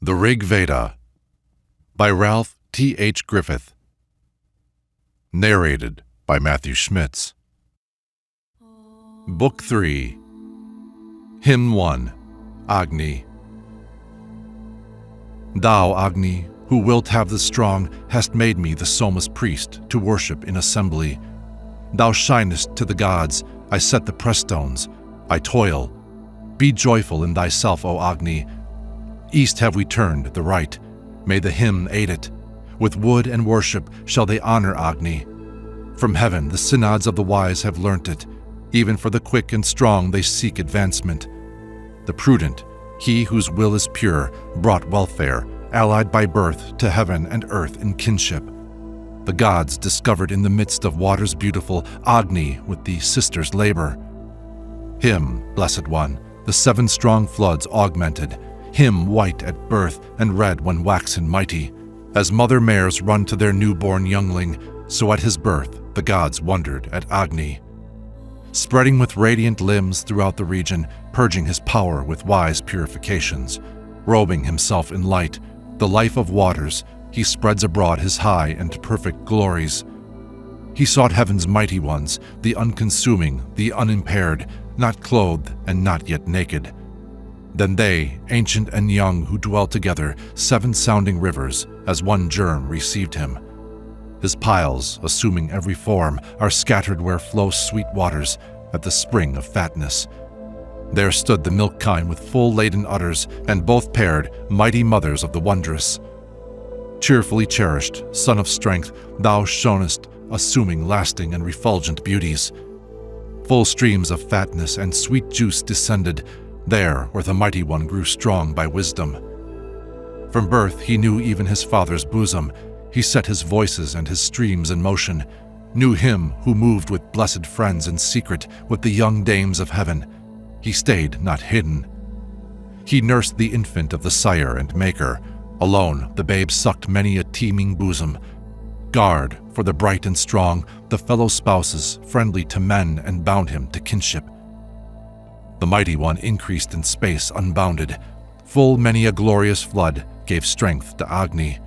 The Rig Veda by Ralph T.H. Griffith. Narrated by Matthew Schmitz. Book 3, Hymn 1, Agni. Thou, Agni, who wilt have the strong, hast made me the Soma's priest to worship in assembly. Thou shinest to the gods, I set the press-stones, I toil. Be joyful in thyself, O Agni. East have we turned the Rite, may the hymn aid it. With wood and worship shall they honor Agni. From heaven the synods of the wise have learnt it, even for the quick and strong they seek advancement. The prudent, he whose will is pure, brought welfare, allied by birth to heaven and earth in kinship. The gods discovered in the midst of waters beautiful Agni with the sister's labor. Him, blessed one, the 7 strong floods augmented, him white at birth and red when waxen mighty. As mother mares run to their newborn youngling, so at his birth the gods wondered at Agni. Spreading with radiant limbs throughout the region, purging his power with wise purifications, robing himself in light, the life of waters, he spreads abroad his high and perfect glories. He sought heaven's mighty ones, the unconsuming, the unimpaired, not clothed and not yet naked. Then they, ancient and young, who dwell together, 7 sounding rivers, as one germ received him. His piles, assuming every form, are scattered where flow sweet waters, at the spring of fatness. There stood the milk kine with full-laden udders, and both paired, mighty mothers of the wondrous. Cheerfully cherished, son of strength, thou shonest, assuming lasting and refulgent beauties. Full streams of fatness and sweet juice descended, there where the mighty one grew strong by wisdom. From birth he knew even his father's bosom, he set his voices and his streams in motion, knew him who moved with blessed friends in secret with the young dames of heaven. He stayed not hidden. He nursed the infant of the sire and maker, alone the babe sucked many a teeming bosom. Guard for the bright and strong, the fellow spouses, friendly to men and bound him to kinship. The mighty one increased in space unbounded, full many a glorious flood gave strength to Agni.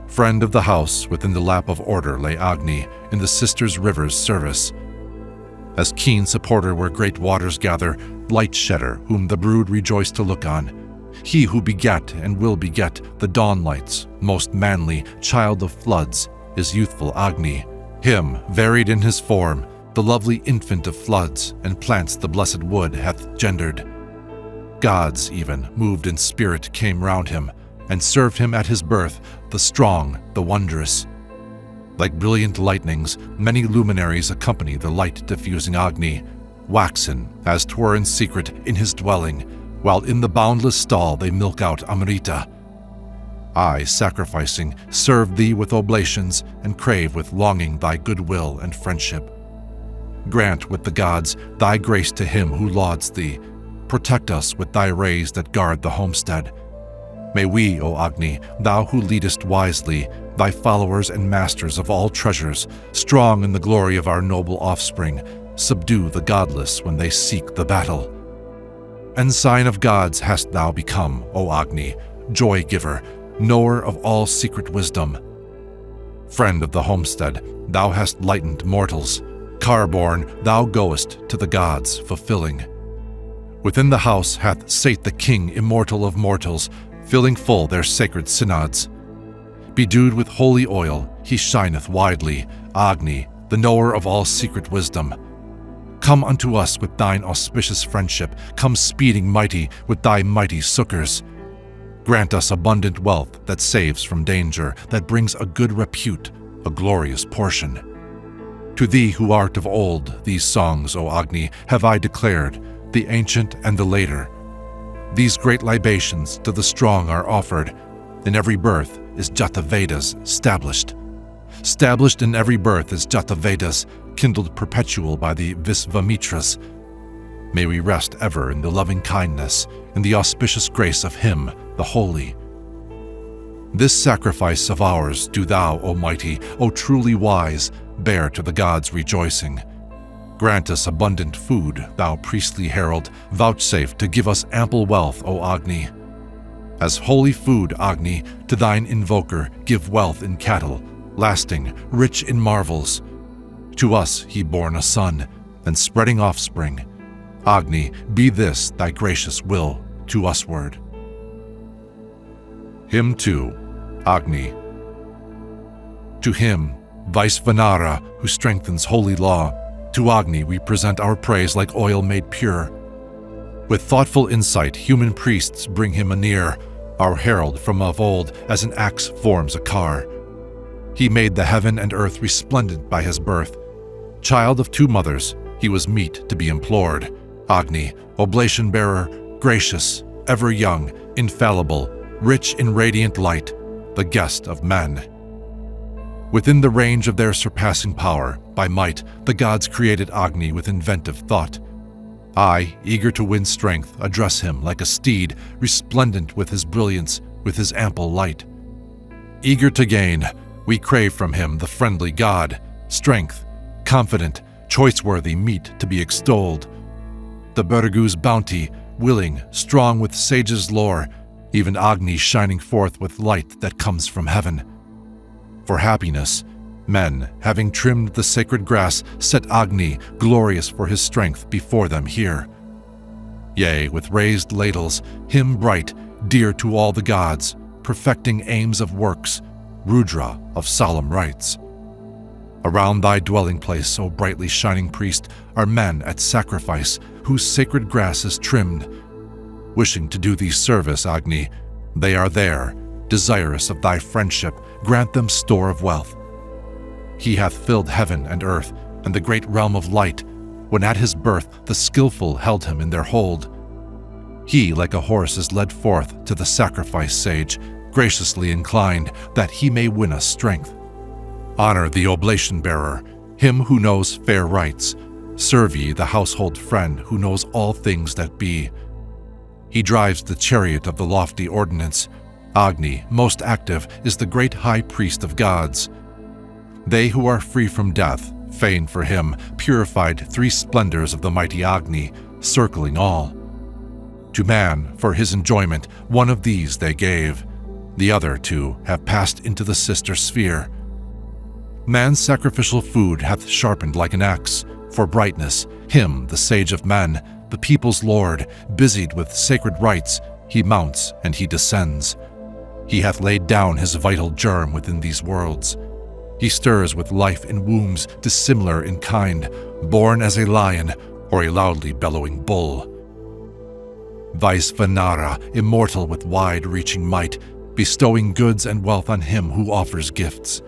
Friend of the house, within the lap of order lay Agni, in the sisters' river's service. As keen supporter where great waters gather, light shedder whom the brood rejoice to look on. He who begat and will beget the dawn lights, most manly, child of floods, is youthful Agni. Him, varied in his form, the lovely infant of floods and plants the blessed wood hath gendered. Gods even, moved in spirit, came round him, and served him at his birth, the strong, the wondrous. Like brilliant lightnings, many luminaries accompany the light-diffusing Agni, waxen, as 'twere in secret, in his dwelling, while in the boundless stall they milk out Amrita. I, sacrificing, serve thee with oblations, and crave with longing thy goodwill and friendship. Grant with the gods thy grace to him who lauds thee. Protect us with thy rays that guard the homestead. May we, O Agni, thou who leadest wisely, thy followers and masters of all treasures, strong in the glory of our noble offspring, subdue the godless when they seek the battle. Ensign of gods hast thou become, O Agni, joy-giver, knower of all secret wisdom. Friend of the homestead, thou hast lightened mortals. Car-born, thou goest to the gods fulfilling. Within the house hath sate the king immortal of mortals, filling full their sacred synods. Bedewed with holy oil, he shineth widely, Agni, the knower of all secret wisdom. Come unto us with thine auspicious friendship, come speeding mighty with thy mighty succors. Grant us abundant wealth that saves from danger, that brings a good repute, a glorious portion. To thee who art of old, these songs, O Agni, have I declared, the ancient and the later. These great libations to the strong are offered. In every birth is Jata Vedas stablished. Stablished in every birth is Jata Vedas, kindled perpetual by the Visvamitras. May we rest ever in the loving kindness, in the auspicious grace of Him, the Holy. This sacrifice of ours do thou, O mighty, O truly wise, bear to the gods rejoicing. Grant us abundant food, thou priestly herald, vouchsafe to give us ample wealth, O Agni. As holy food, Agni, to thine invoker give wealth in cattle, lasting, rich in marvels. To us he born a son, and spreading offspring. Agni, be this thy gracious will to usward. Hymn 2, Agni. To him, Vaisvanara, who strengthens holy law, to Agni we present our praise like oil made pure. With thoughtful insight, human priests bring him anear, our herald from of old as an axe forms a car. He made the heaven and earth resplendent by his birth. Child of two mothers, he was meet to be implored. Agni, oblation bearer, gracious, ever young, infallible, rich in radiant light, the guest of men. Within the range of their surpassing power, by might, the gods created Agni with inventive thought. I, eager to win strength, address him like a steed, resplendent with his brilliance, with his ample light. Eager to gain, we crave from him the friendly god, strength, confident, choice-worthy meet to be extolled. The Bergu's bounty, willing, strong with sage's lore, even Agni shining forth with light that comes from heaven. For happiness, men, having trimmed the sacred grass, set Agni, glorious for his strength, before them here. Yea, with raised ladles, him bright, dear to all the gods, perfecting aims of works, Rudra of solemn rites. Around thy dwelling place, O brightly shining priest, are men at sacrifice, whose sacred grass is trimmed. Wishing to do thee service, Agni, they are there, desirous of thy friendship, grant them store of wealth. He hath filled heaven and earth, and the great realm of light, when at his birth the skillful held him in their hold. He, like a horse, is led forth to the sacrifice sage, graciously inclined, that he may win us strength. Honor the oblation bearer, him who knows fair rites. Serve ye the household friend who knows all things that be. He drives the chariot of the lofty ordinance. Agni, most active, is the great high priest of gods. They who are free from death, feign for him, purified three splendors of the mighty Agni, circling all. To man, for his enjoyment, one of these they gave. The other two have passed into the sister sphere. Man's sacrificial food hath sharpened like an axe. For brightness, him, the sage of men, the people's lord, busied with sacred rites, he mounts and he descends. He hath laid down his vital germ within these worlds. He stirs with life in wombs dissimilar in kind, born as a lion or a loudly bellowing bull. Vaisvanara, immortal with wide-reaching might, bestowing goods and wealth on him who offers gifts.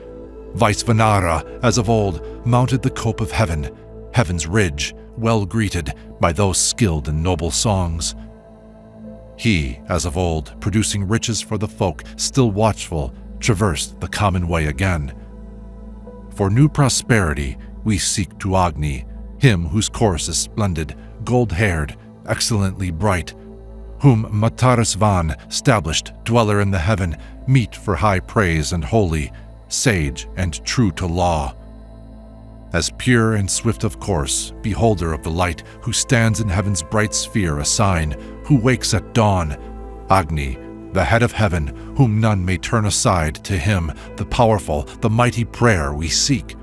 Vaisvanara, as of old, mounted the cope of heaven, heaven's ridge, well greeted by those skilled in noble songs. He, as of old, producing riches for the folk, still watchful, traversed the common way again. For new prosperity, we seek to Agni, him whose course is splendid, gold-haired, excellently bright, whom Matarasvan, stablished, dweller in the heaven, meet for high praise and holy, sage and true to law. As pure and swift of course, beholder of the light, who stands in heaven's bright sphere a sign, who wakes at dawn, Agni, the head of heaven, whom none may turn aside, to him, the powerful, the mighty prayer we seek.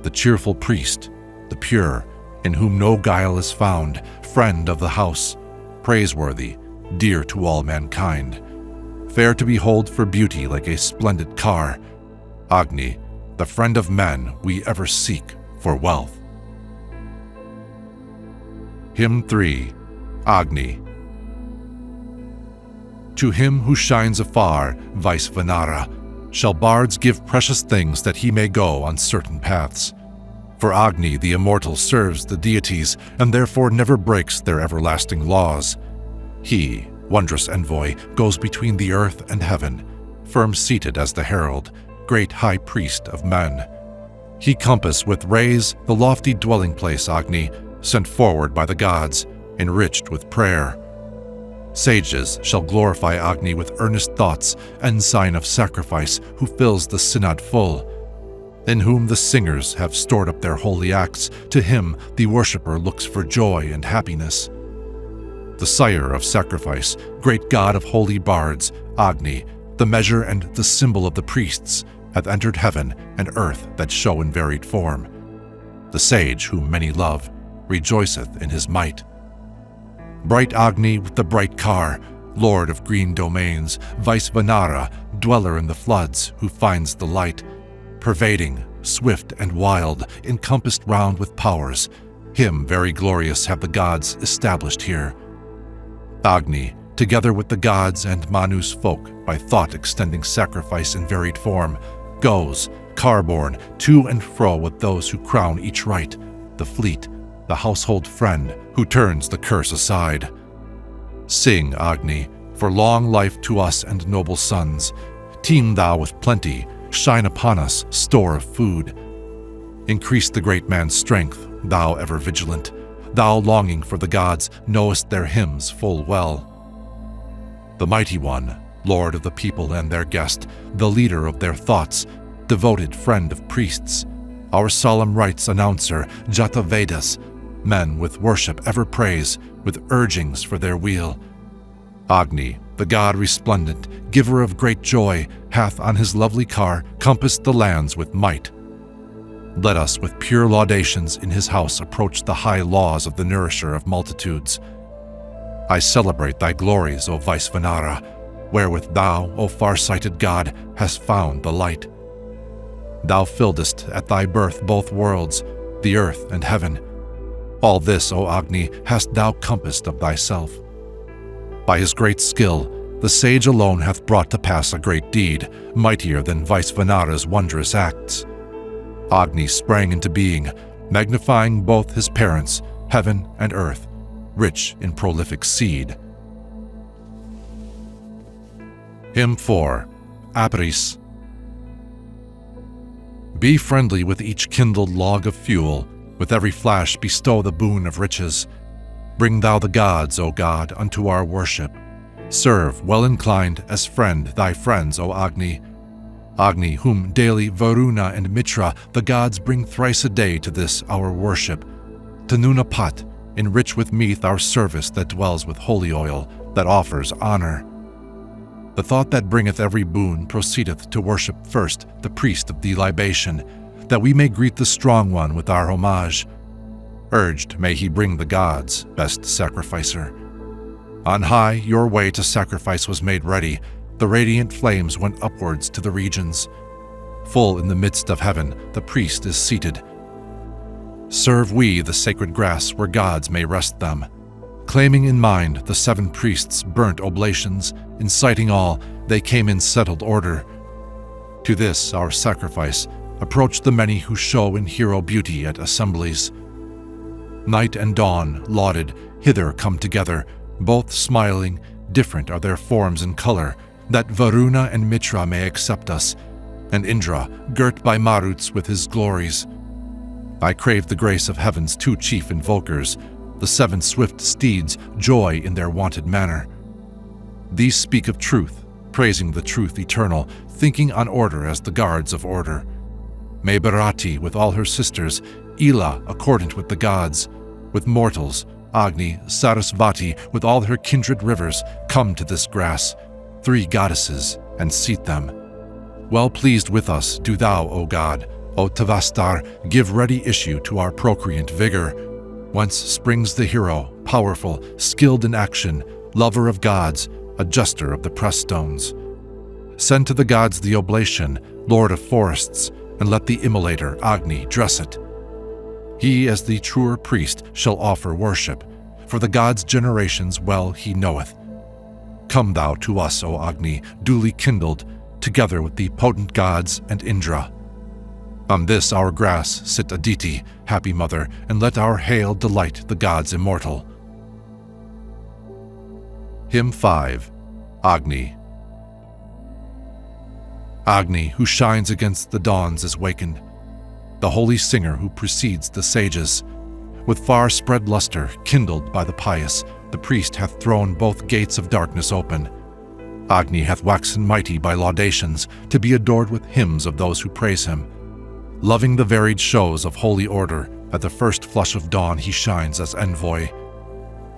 The cheerful priest, the pure, in whom no guile is found, friend of the house, praiseworthy, dear to all mankind, fair to behold for beauty like a splendid car, Agni, the friend of men we ever seek for wealth. Hymn 3, Agni. To him who shines afar, Vaisvanara, shall bards give precious things that he may go on certain paths. For Agni, the immortal, serves the deities and therefore never breaks their everlasting laws. He, wondrous envoy, goes between the earth and heaven, firm-seated as the herald, great high priest of men. He compass with rays the lofty dwelling place Agni, sent forward by the gods, enriched with prayer. Sages shall glorify Agni with earnest thoughts, ensign of sacrifice, who fills the synod full. In whom the singers have stored up their holy acts, to him the worshipper looks for joy and happiness. The sire of sacrifice, great god of holy bards, Agni, the measure and the symbol of the priests, hath entered heaven and earth that show in varied form. The sage, whom many love, rejoiceth in his might. Bright Agni with the bright car, lord of green domains, Vaisvanara, dweller in the floods, who finds the light, pervading, swift and wild, encompassed round with powers, him very glorious have the gods established here. Agni, together with the gods and Manu's folk, by thought extending sacrifice in varied form, goes, car-borne, to and fro with those who crown each rite, the fleet, the household friend, who turns the curse aside. Sing, Agni, for long life to us and noble sons. Teem thou with plenty, shine upon us, store of food. Increase the great man's strength, thou ever vigilant. Thou longing for the gods, knowest their hymns full well. The mighty one, lord of the people and their guest, the leader of their thoughts, devoted friend of priests, our solemn rites announcer, Jata Vedas, men with worship ever praise, with urgings for their weal. Agni, the god resplendent, giver of great joy, hath on his lovely car compassed the lands with might. Let us with pure laudations in his house approach the high laws of the nourisher of multitudes. I celebrate thy glories, O Vaisvanara, wherewith thou, O far-sighted god, hast found the light. Thou filledst at thy birth both worlds, the earth and heaven. All this, O Agni, hast thou compassed of thyself. By his great skill, the sage alone hath brought to pass a great deed, mightier than Vaisvanara's wondrous acts. Agni sprang into being, magnifying both his parents, heaven and earth, rich in prolific seed. Hymn 4. Apris. Be friendly with each kindled log of fuel, with every flash bestow the boon of riches. Bring thou the gods, O God, unto our worship. Serve, well inclined, as friend thy friends, O Agni. Agni, whom daily Varuna and Mitra, the gods, bring thrice a day to this our worship. To Nunapat, enrich with meath our service that dwells with holy oil, that offers honor. The thought that bringeth every boon proceedeth to worship first the priest of the libation, that we may greet the strong one with our homage. Urged may he bring the gods, best sacrificer. On high your way to sacrifice was made ready, the radiant flames went upwards to the regions. Full in the midst of heaven the priest is seated. Serve we the sacred grass where gods may rest them. Claiming in mind the 7 priests' burnt oblations, inciting all, they came in settled order. To this our sacrifice approach the many who show in hero beauty at assemblies. Night and dawn, lauded, hither come together, both smiling, different are their forms and color, that Varuna and Mitra may accept us, and Indra, girt by Maruts with his glories. I crave the grace of heaven's 2 chief invokers, the 7 swift steeds, joy in their wonted manner. These speak of truth, praising the truth eternal, thinking on order as the guards of order. May Bharati with all her sisters, Ila accordant with the gods, with mortals, Agni, Sarasvati with all her kindred rivers, come to this grass, 3 goddesses, and seat them. Well pleased with us do thou, O God, O Tavastar, give ready issue to our procreant vigor, whence springs the hero, powerful, skilled in action, lover of gods, adjuster of the press stones. Send to the gods the oblation, lord of forests, and let the immolator, Agni, dress it. He, as the truer priest, shall offer worship, for the gods' generations well he knoweth. Come thou to us, O Agni, duly kindled, together with the potent gods and Indra. On this our grass sit Aditi, happy mother, and let our hail delight the gods immortal. Hymn 5. Agni. Agni, who shines against the dawns, is wakened, the holy singer who precedes the sages. With far spread luster, kindled by the pious, the priest hath thrown both gates of darkness open. Agni hath waxen mighty by laudations, to be adored with hymns of those who praise him. Loving the varied shows of holy order, at the first flush of dawn he shines as envoy.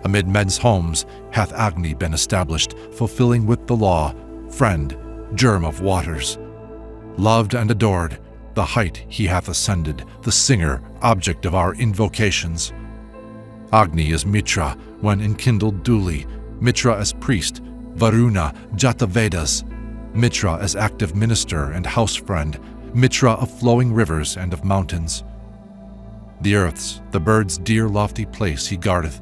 Amid men's homes hath Agni been established, fulfilling with the law, friend, germ of waters. Loved and adored, the height he hath ascended, the singer, object of our invocations. Agni is Mitra when enkindled duly, Mitra as priest, Varuna, Jata Vedas, Mitra as active minister and house friend, Mitra of flowing rivers and of mountains. The earth's, the bird's dear lofty place he guardeth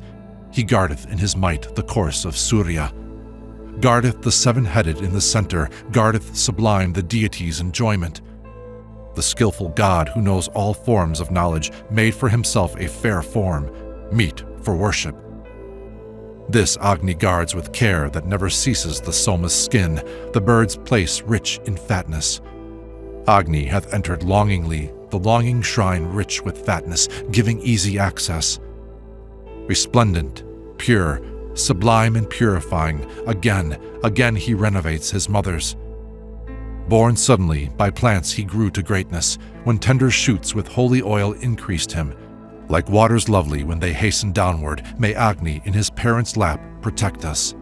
in his might the course of Surya. Guardeth the seven-headed in the center, guardeth sublime the deity's enjoyment. The skillful God who knows all forms of knowledge made for himself a fair form, meet for worship. This Agni guards with care that never ceases the Soma's skin, the bird's place rich in fatness. Agni hath entered longingly, the longing shrine rich with fatness, giving easy access. Resplendent, pure, sublime and purifying, again he renovates his mothers. Born suddenly, by plants he grew to greatness, when tender shoots with holy oil increased him. Like waters lovely when they hasten downward, may Agni in his parents' lap protect us.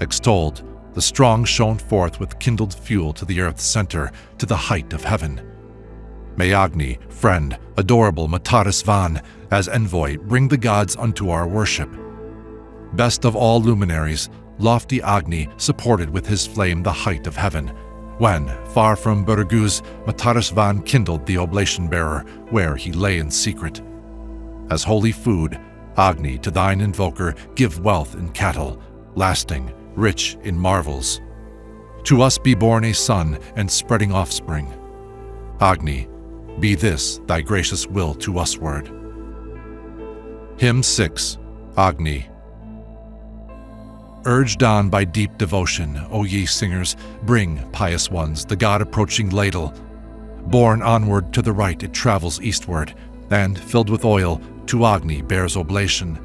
Extolled, the strong shone forth with kindled fuel to the earth's center, to the height of heaven. May Agni, friend, adorable Matarisvan, as envoy, bring the gods unto our worship. Best of all luminaries, lofty Agni supported with his flame the height of heaven, when, far from Burguz, Matarisvan kindled the oblation-bearer, where he lay in secret. As holy food, Agni, to thine invoker, give wealth in cattle, lasting, rich in marvels. To us be born a son and spreading offspring. Agni, be this thy gracious will to usward. Hymn 6, Agni. Urged on by deep devotion, O ye singers, bring, pious ones, the God-approaching ladle. Borne onward to the right it travels eastward, and, filled with oil, to Agni bears oblation.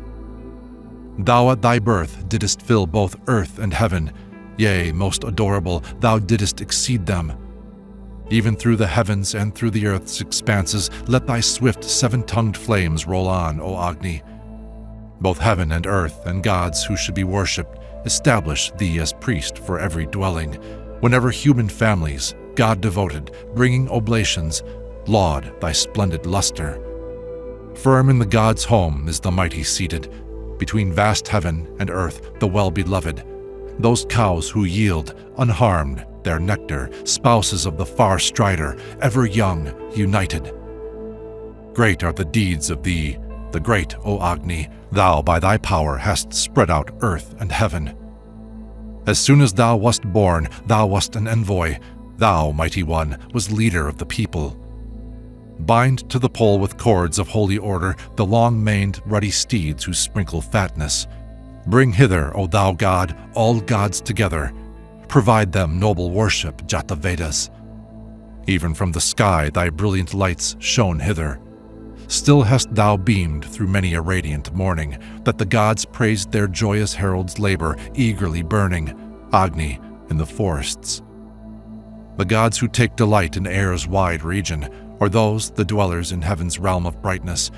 Thou at thy birth didst fill both earth and heaven, yea, most adorable, thou didst exceed them. Even through the heavens and through the earth's expanses, let thy swift seven-tongued flames roll on, O Agni. Both heaven and earth and gods who should be worshipped establish thee as priest for every dwelling, whenever human families, God-devoted, bringing oblations, laud thy splendid luster. Firm in the god's home is the mighty seated, between vast heaven and earth the well-beloved, those cows who yield, unharmed, their nectar, spouses of the far strider, ever young, united. Great are the deeds of thee, the great, O Agni, thou by thy power hast spread out earth and heaven. As soon as thou wast born, thou wast an envoy, thou, mighty one, was leader of the people. Bind to the pole with cords of holy order the long-maned, ruddy steeds who sprinkle fatness. Bring hither, O thou God, all gods together. Provide them noble worship, Jata Vedas. Even from the sky thy brilliant lights shone hither. Still hast thou beamed through many a radiant morning, that the gods praised their joyous herald's labor, eagerly burning, Agni, in the forests. The gods who take delight in air's wide region, or those, the dwellers in heaven's realm of brightness,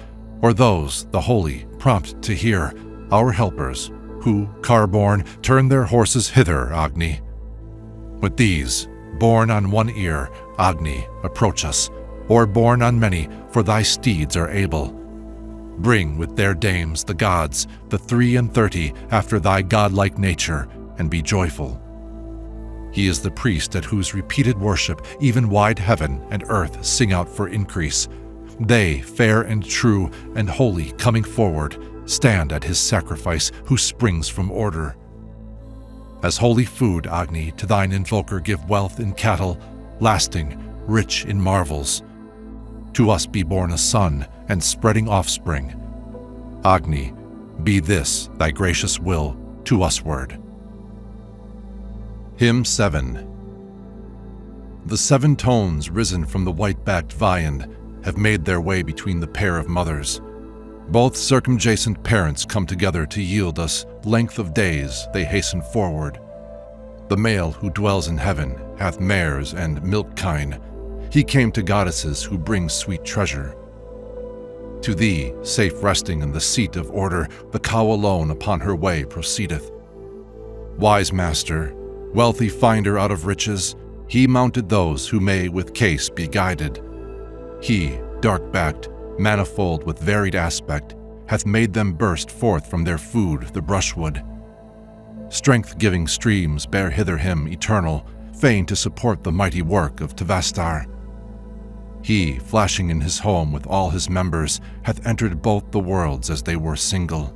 or those, the holy, prompt to hear, our helpers, who, car-borne, turn their horses hither, Agni. With these, borne on one ear, Agni, approach us, or borne on many, for thy steeds are able. Bring with their dames the gods, the 33, after thy godlike nature, and be joyful. He is the priest at whose repeated worship even wide heaven and earth sing out for increase. They, fair and true and holy, coming forward, stand at his sacrifice, who springs from order. As holy food, Agni, to thine invoker give wealth in cattle, lasting, rich in marvels. To us be born a son and spreading offspring. Agni, be this thy gracious will to usward. Hymn 7. The seven tones risen from the white-backed viand have made their way between the pair of mothers. Both circumjacent parents come together to yield us length of days they hasten forward. The male who dwells in heaven hath mares and milk kine. He came to goddesses who bring sweet treasure. To thee, safe resting in the seat of order, the cow alone upon her way proceedeth. Wise master, wealthy finder out of riches, he mounted those who may with case be guided. He, dark-backed, manifold with varied aspect, hath made them burst forth from their food, the brushwood. Strength-giving streams bear hither him eternal, fain to support the mighty work of Tavastar. He, flashing in his home with all his members, hath entered both the worlds as they were single.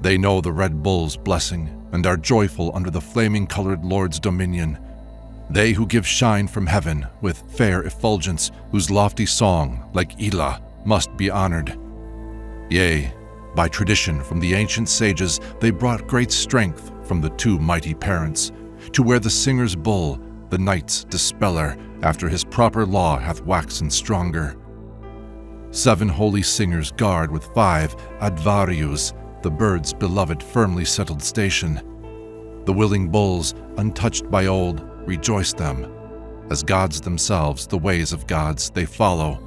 They know the Red Bull's blessing, and are joyful under the flaming-colored Lord's dominion. They who give shine from heaven with fair effulgence, whose lofty song, like Ila, must be honored. Yea, by tradition from the ancient sages they brought great strength from the two mighty parents, to where the singer's bull, the night's dispeller, after his proper law hath waxen stronger. 7 holy singers guard with 5 advaryus, the bird's beloved firmly settled station. The willing bulls, untouched by old, rejoice them. As gods themselves, the ways of gods they follow.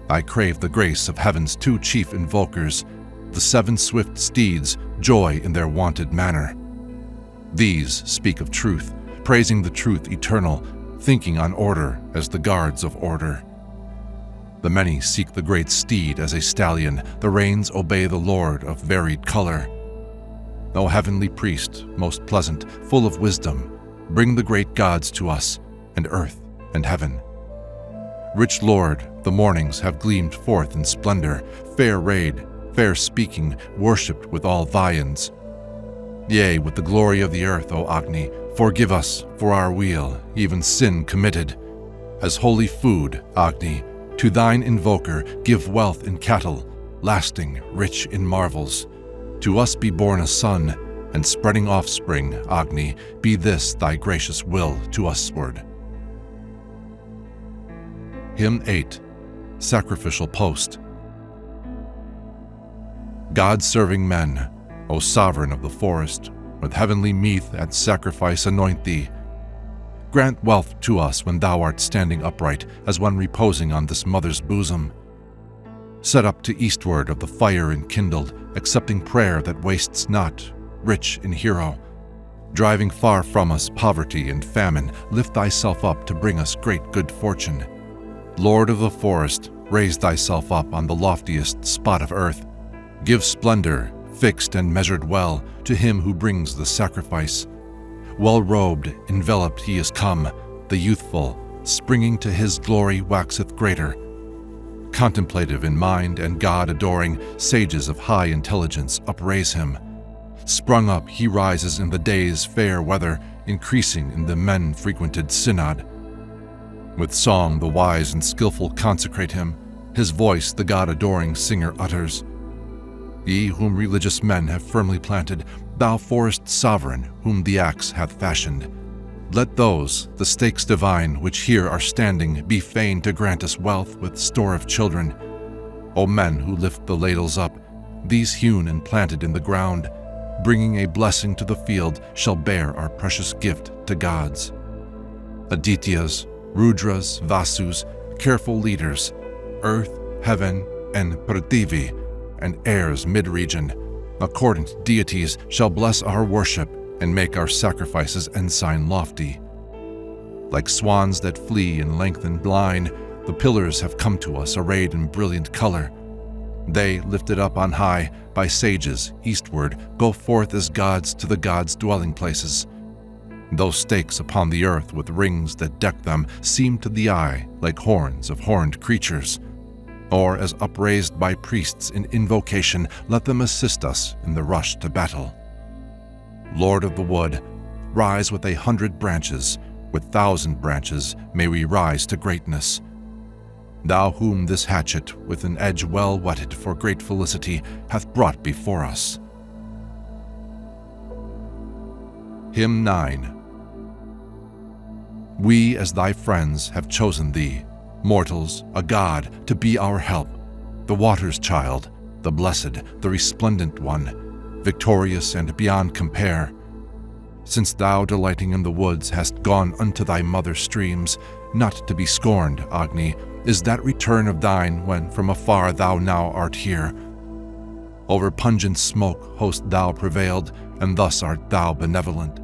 I crave the grace of heaven's 2 chief invokers, the 7 swift steeds, joy in their wonted manner. These speak of truth, praising the truth eternal, thinking on order as the guards of order. The many seek the great steed as a stallion, the reins obey the Lord of varied color. O heavenly priest, most pleasant, full of wisdom, bring the great gods to us, and earth and heaven. Rich Lord, the mornings have gleamed forth in splendor, fair rayed, fair speaking, worshipped with all viands. Yea, with the glory of the earth, O Agni, forgive us for our weal, even sin committed. As holy food, Agni, to thine invoker give wealth in cattle, lasting, rich in marvels. To us be born a son, and spreading offspring, Agni, be this thy gracious will to usward. Hymn 8, Sacrificial Post. God-serving men, O sovereign of the forest, with heavenly meath at sacrifice anoint thee. Grant wealth to us when thou art standing upright, as one reposing on this mother's bosom. Set up to eastward of the fire enkindled, accepting prayer that wastes not, rich in hero. Driving far from us poverty and famine, lift thyself up to bring us great good fortune. Lord of the forest, raise thyself up on the loftiest spot of earth. Give splendor, fixed and measured well, to him who brings the sacrifice. Well-robed, enveloped he is come, the youthful, springing to his glory waxeth greater. Contemplative in mind and God-adoring, sages of high intelligence upraise him. Sprung up he rises in the day's fair weather, increasing in the men-frequented synod. With song the wise and skillful consecrate him, his voice the God-adoring singer utters. Ye whom religious men have firmly planted, thou forest sovereign, whom the axe hath fashioned, let those, the stakes divine, which here are standing, be fain to grant us wealth with store of children. O men who lift the ladles up, these hewn and planted in the ground, bringing a blessing to the field, shall bear our precious gift to gods. Adityas, Rudras, Vasus, careful leaders, earth, heaven, and Prithivi, and air's mid-region, accordant deities shall bless our worship and make our sacrifices ensign lofty. Like swans that flee in lengthened line, the pillars have come to us arrayed in brilliant color. They, lifted up on high by sages eastward, go forth as gods to the gods' dwelling places. Those stakes upon the earth with rings that deck them seem to the eye like horns of horned creatures. Or as upraised by priests in invocation, let them assist us in the rush to battle. Lord of the wood, rise with 100 branches, with 1,000 branches may we rise to greatness. Thou whom this hatchet, with an edge well whetted for great felicity, hath brought before us. Hymn 9. We as thy friends have chosen thee, mortals, a god, to be our help, the water's child, the blessed, the resplendent one, victorious and beyond compare. Since thou, delighting in the woods, hast gone unto thy mother streams, not to be scorned, Agni, Is that return of thine when from afar thou now art here? Over pungent smoke host thou prevailed, and thus art thou benevolent.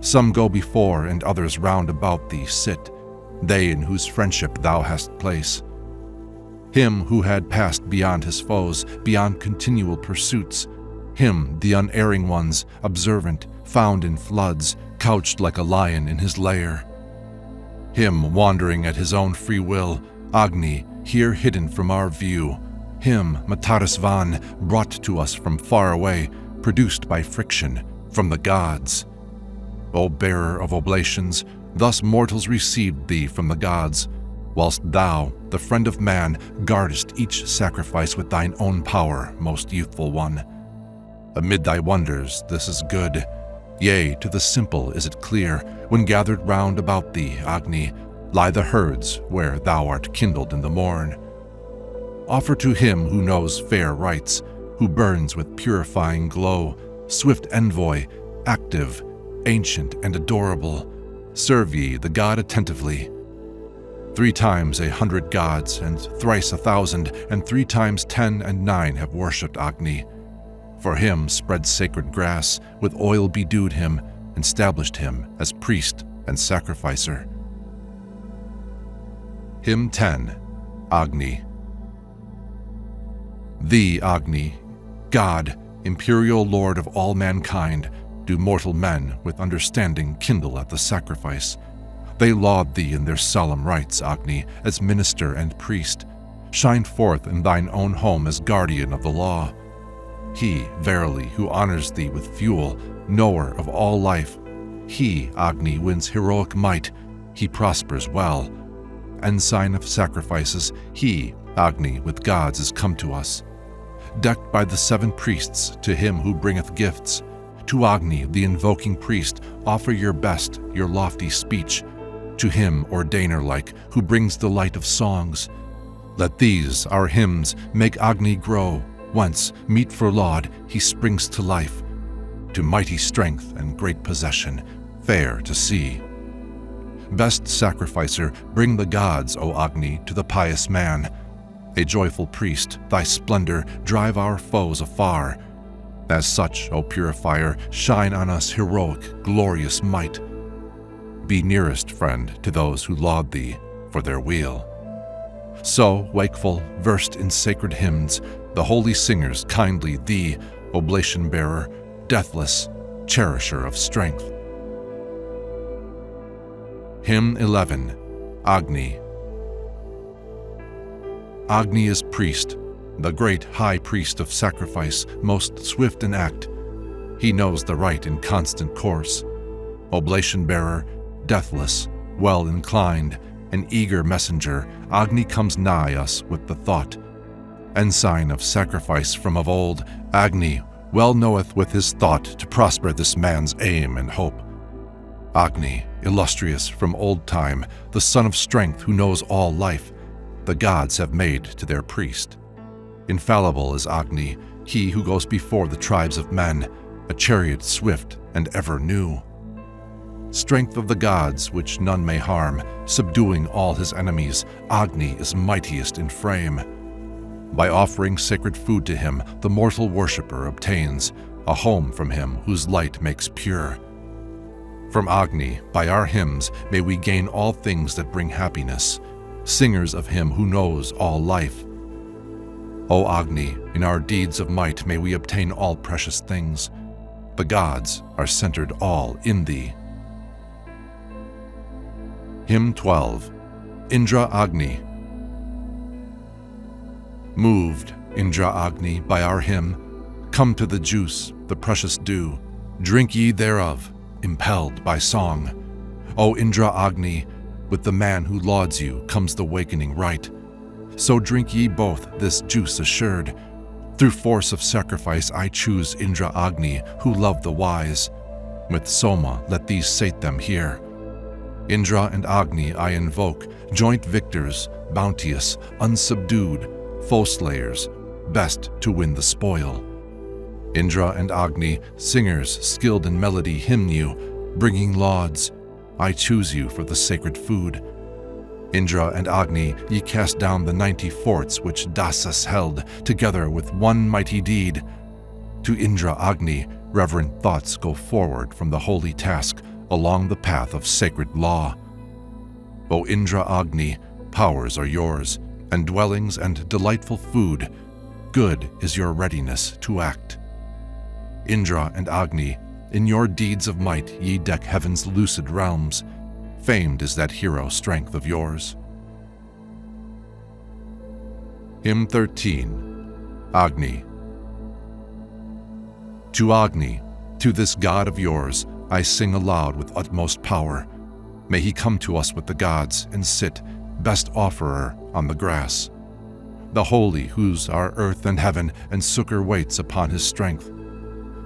Some go before, and others round about thee sit, they in whose friendship thou hast place. Him who had passed beyond his foes, beyond continual pursuits, him, the unerring ones, observant, found in floods, couched like a lion in his lair. Him wandering at his own free will, Agni, here hidden from our view. Him, Matarisvan, brought to us from far away, produced by friction, from the gods. O bearer of oblations, thus mortals received thee from the gods, whilst thou, the friend of man, guardest each sacrifice with thine own power, most youthful one. Amid thy wonders this is good, yea, to the simple is it clear, when gathered round about thee, Agni, lie the herds where thou art kindled in the morn. Offer to him who knows fair rites, who burns with purifying glow, swift envoy, active, ancient and adorable, serve ye the god attentively. 3 times 100 gods, and thrice 1,000, and 3 times 10 and 9 have worshipped Agni. For him spread sacred grass, with oil bedewed him, and stablished him as priest and sacrificer. Hymn 10, Agni. Thee, Agni, God, imperial lord of all mankind, do mortal men with understanding kindle at the sacrifice. They laud thee in their solemn rites, Agni, as minister and priest. Shine forth in thine own home as guardian of the law. He, verily, who honors thee with fuel, knower of all life, he, Agni, wins heroic might, he prospers well. Ensign of sacrifices, he, Agni, with gods is come to us. Decked by the 7 priests, to him who bringeth gifts, to Agni, the invoking priest, offer your best, your lofty speech, to him ordainer-like, who brings the light of songs. Let these, our hymns, make Agni grow, whence, meet for laud, he springs to life, to mighty strength and great possession, fair to see. Best sacrificer, bring the gods, O Agni, to the pious man. A joyful priest, thy splendor drive our foes afar. As such, O purifier, shine on us heroic, glorious might. Be nearest friend to those who laud thee for their weal. So, wakeful, versed in sacred hymns, the holy singers kindly thee, oblation bearer, deathless, cherisher of strength. Hymn 11, Agni. Agni is priest, the great high priest of sacrifice, most swift in act. He knows the right in constant course. Oblation bearer, deathless, well inclined, an eager messenger, Agni comes nigh us with the thought. Ensign of sacrifice from of old, Agni well knoweth with his thought to prosper this man's aim and hope. Agni, illustrious from old time, the son of strength who knows all life, the gods have made to their priest. Infallible is Agni, he who goes before the tribes of men, a chariot swift and ever new. Strength of the gods which none may harm, subduing all his enemies, Agni is mightiest in frame. By offering sacred food to him, the mortal worshipper obtains a home from him whose light makes pure. From Agni, by our hymns, may we gain all things that bring happiness, singers of him who knows all life. O Agni, in our deeds of might may we obtain all precious things. The gods are centered all in thee. Hymn 12, Indra Agni. Moved, Indra Agni, by our hymn, come to the juice, the precious dew, drink ye thereof, impelled by song. O Indra Agni, with the man who lauds you comes the wakening right. So drink ye both this juice assured. Through force of sacrifice I choose Indra Agni, who love the wise. With Soma let these sate them here. Indra and Agni I invoke, joint victors, bounteous, unsubdued, foe slayers, best to win the spoil. Indra and Agni, singers skilled in melody, hymn you, bringing lauds. I choose you for the sacred food. Indra and Agni, ye cast down the 90 forts which Dasas held, together with one mighty deed. To Indra, Agni, reverent thoughts go forward from the holy task along the path of sacred law. O Indra, Agni, powers are yours, and dwellings and delightful food. Good is your readiness to act. Indra and Agni, in your deeds of might ye deck heaven's lucid realms. Famed is that hero strength of yours. Hymn 13. Agni. To Agni, to this god of yours, I sing aloud with utmost power. May he come to us with the gods and sit, best offerer, on the grass. The holy whose are earth and heaven, and succor waits upon his strength.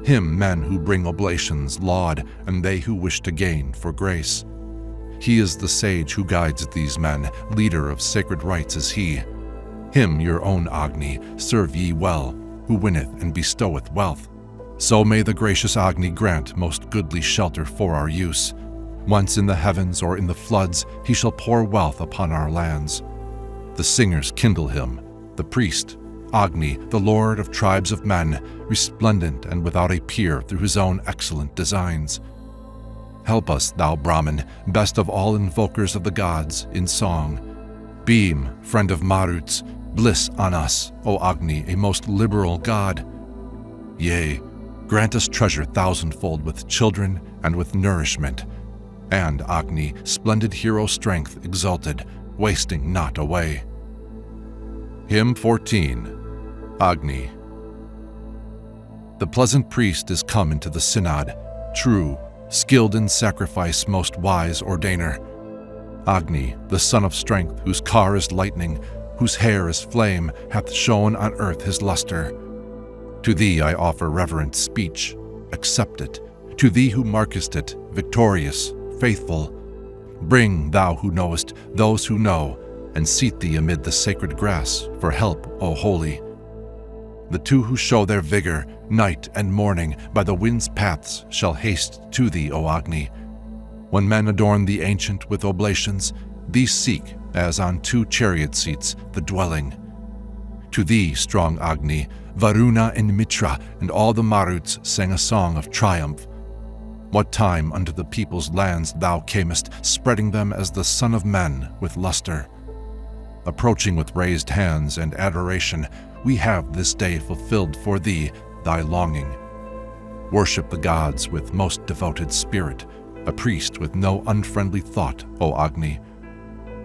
Him men who bring oblations laud, and they who wish to gain for grace. He is the sage who guides these men, leader of sacred rites is he. Him your own Agni serve ye well, who winneth and bestoweth wealth. So may the gracious Agni grant most goodly shelter for our use. Once in the heavens or in the floods, he shall pour wealth upon our lands. The singers kindle him, the priest, Agni, the lord of tribes of men, resplendent and without a peer through his own excellent designs. Help us, thou Brahman, best of all invokers of the gods, in song. Beam, friend of Maruts, bliss on us, O Agni, a most liberal god. Yea, grant us treasure thousandfold with children and with nourishment. And Agni, splendid hero strength exalted, wasting not away. Hymn 14. Agni. The pleasant priest is come into the synod, true, skilled in sacrifice, most wise ordainer. Agni, the son of strength, whose car is lightning, whose hair is flame, hath shone on earth his luster. To thee I offer reverent speech, accept it. To thee who markest it, victorious, faithful. Bring, thou who knowest, those who know, and seat thee amid the sacred grass for help, O holy. The two who show their vigor, night and morning, by the wind's paths shall haste to thee, O Agni. When men adorn the ancient with oblations, thee seek, as on 2 chariot seats, the dwelling. To thee, strong Agni, Varuna and Mitra and all the Maruts sang a song of triumph. What time unto the people's lands thou camest, spreading them as the Son of Men with luster. Approaching with raised hands and adoration, we have this day fulfilled for thee thy longing. Worship the gods with most devoted spirit, a priest with no unfriendly thought, O Agni.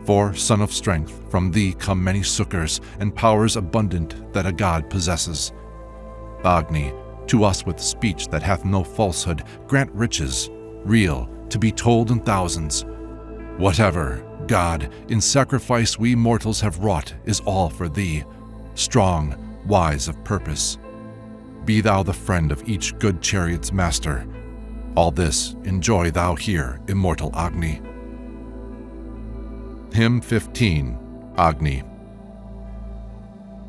For, son of strength, from thee come many succors and powers abundant that a god possesses. Agni, to us with speech that hath no falsehood, grant riches, real, to be told in thousands. Whatever, God, in sacrifice we mortals have wrought is all for thee, strong, wise of purpose. Be thou the friend of each good chariot's master. All this enjoy thou here, immortal Agni. Hymn 15. Agni.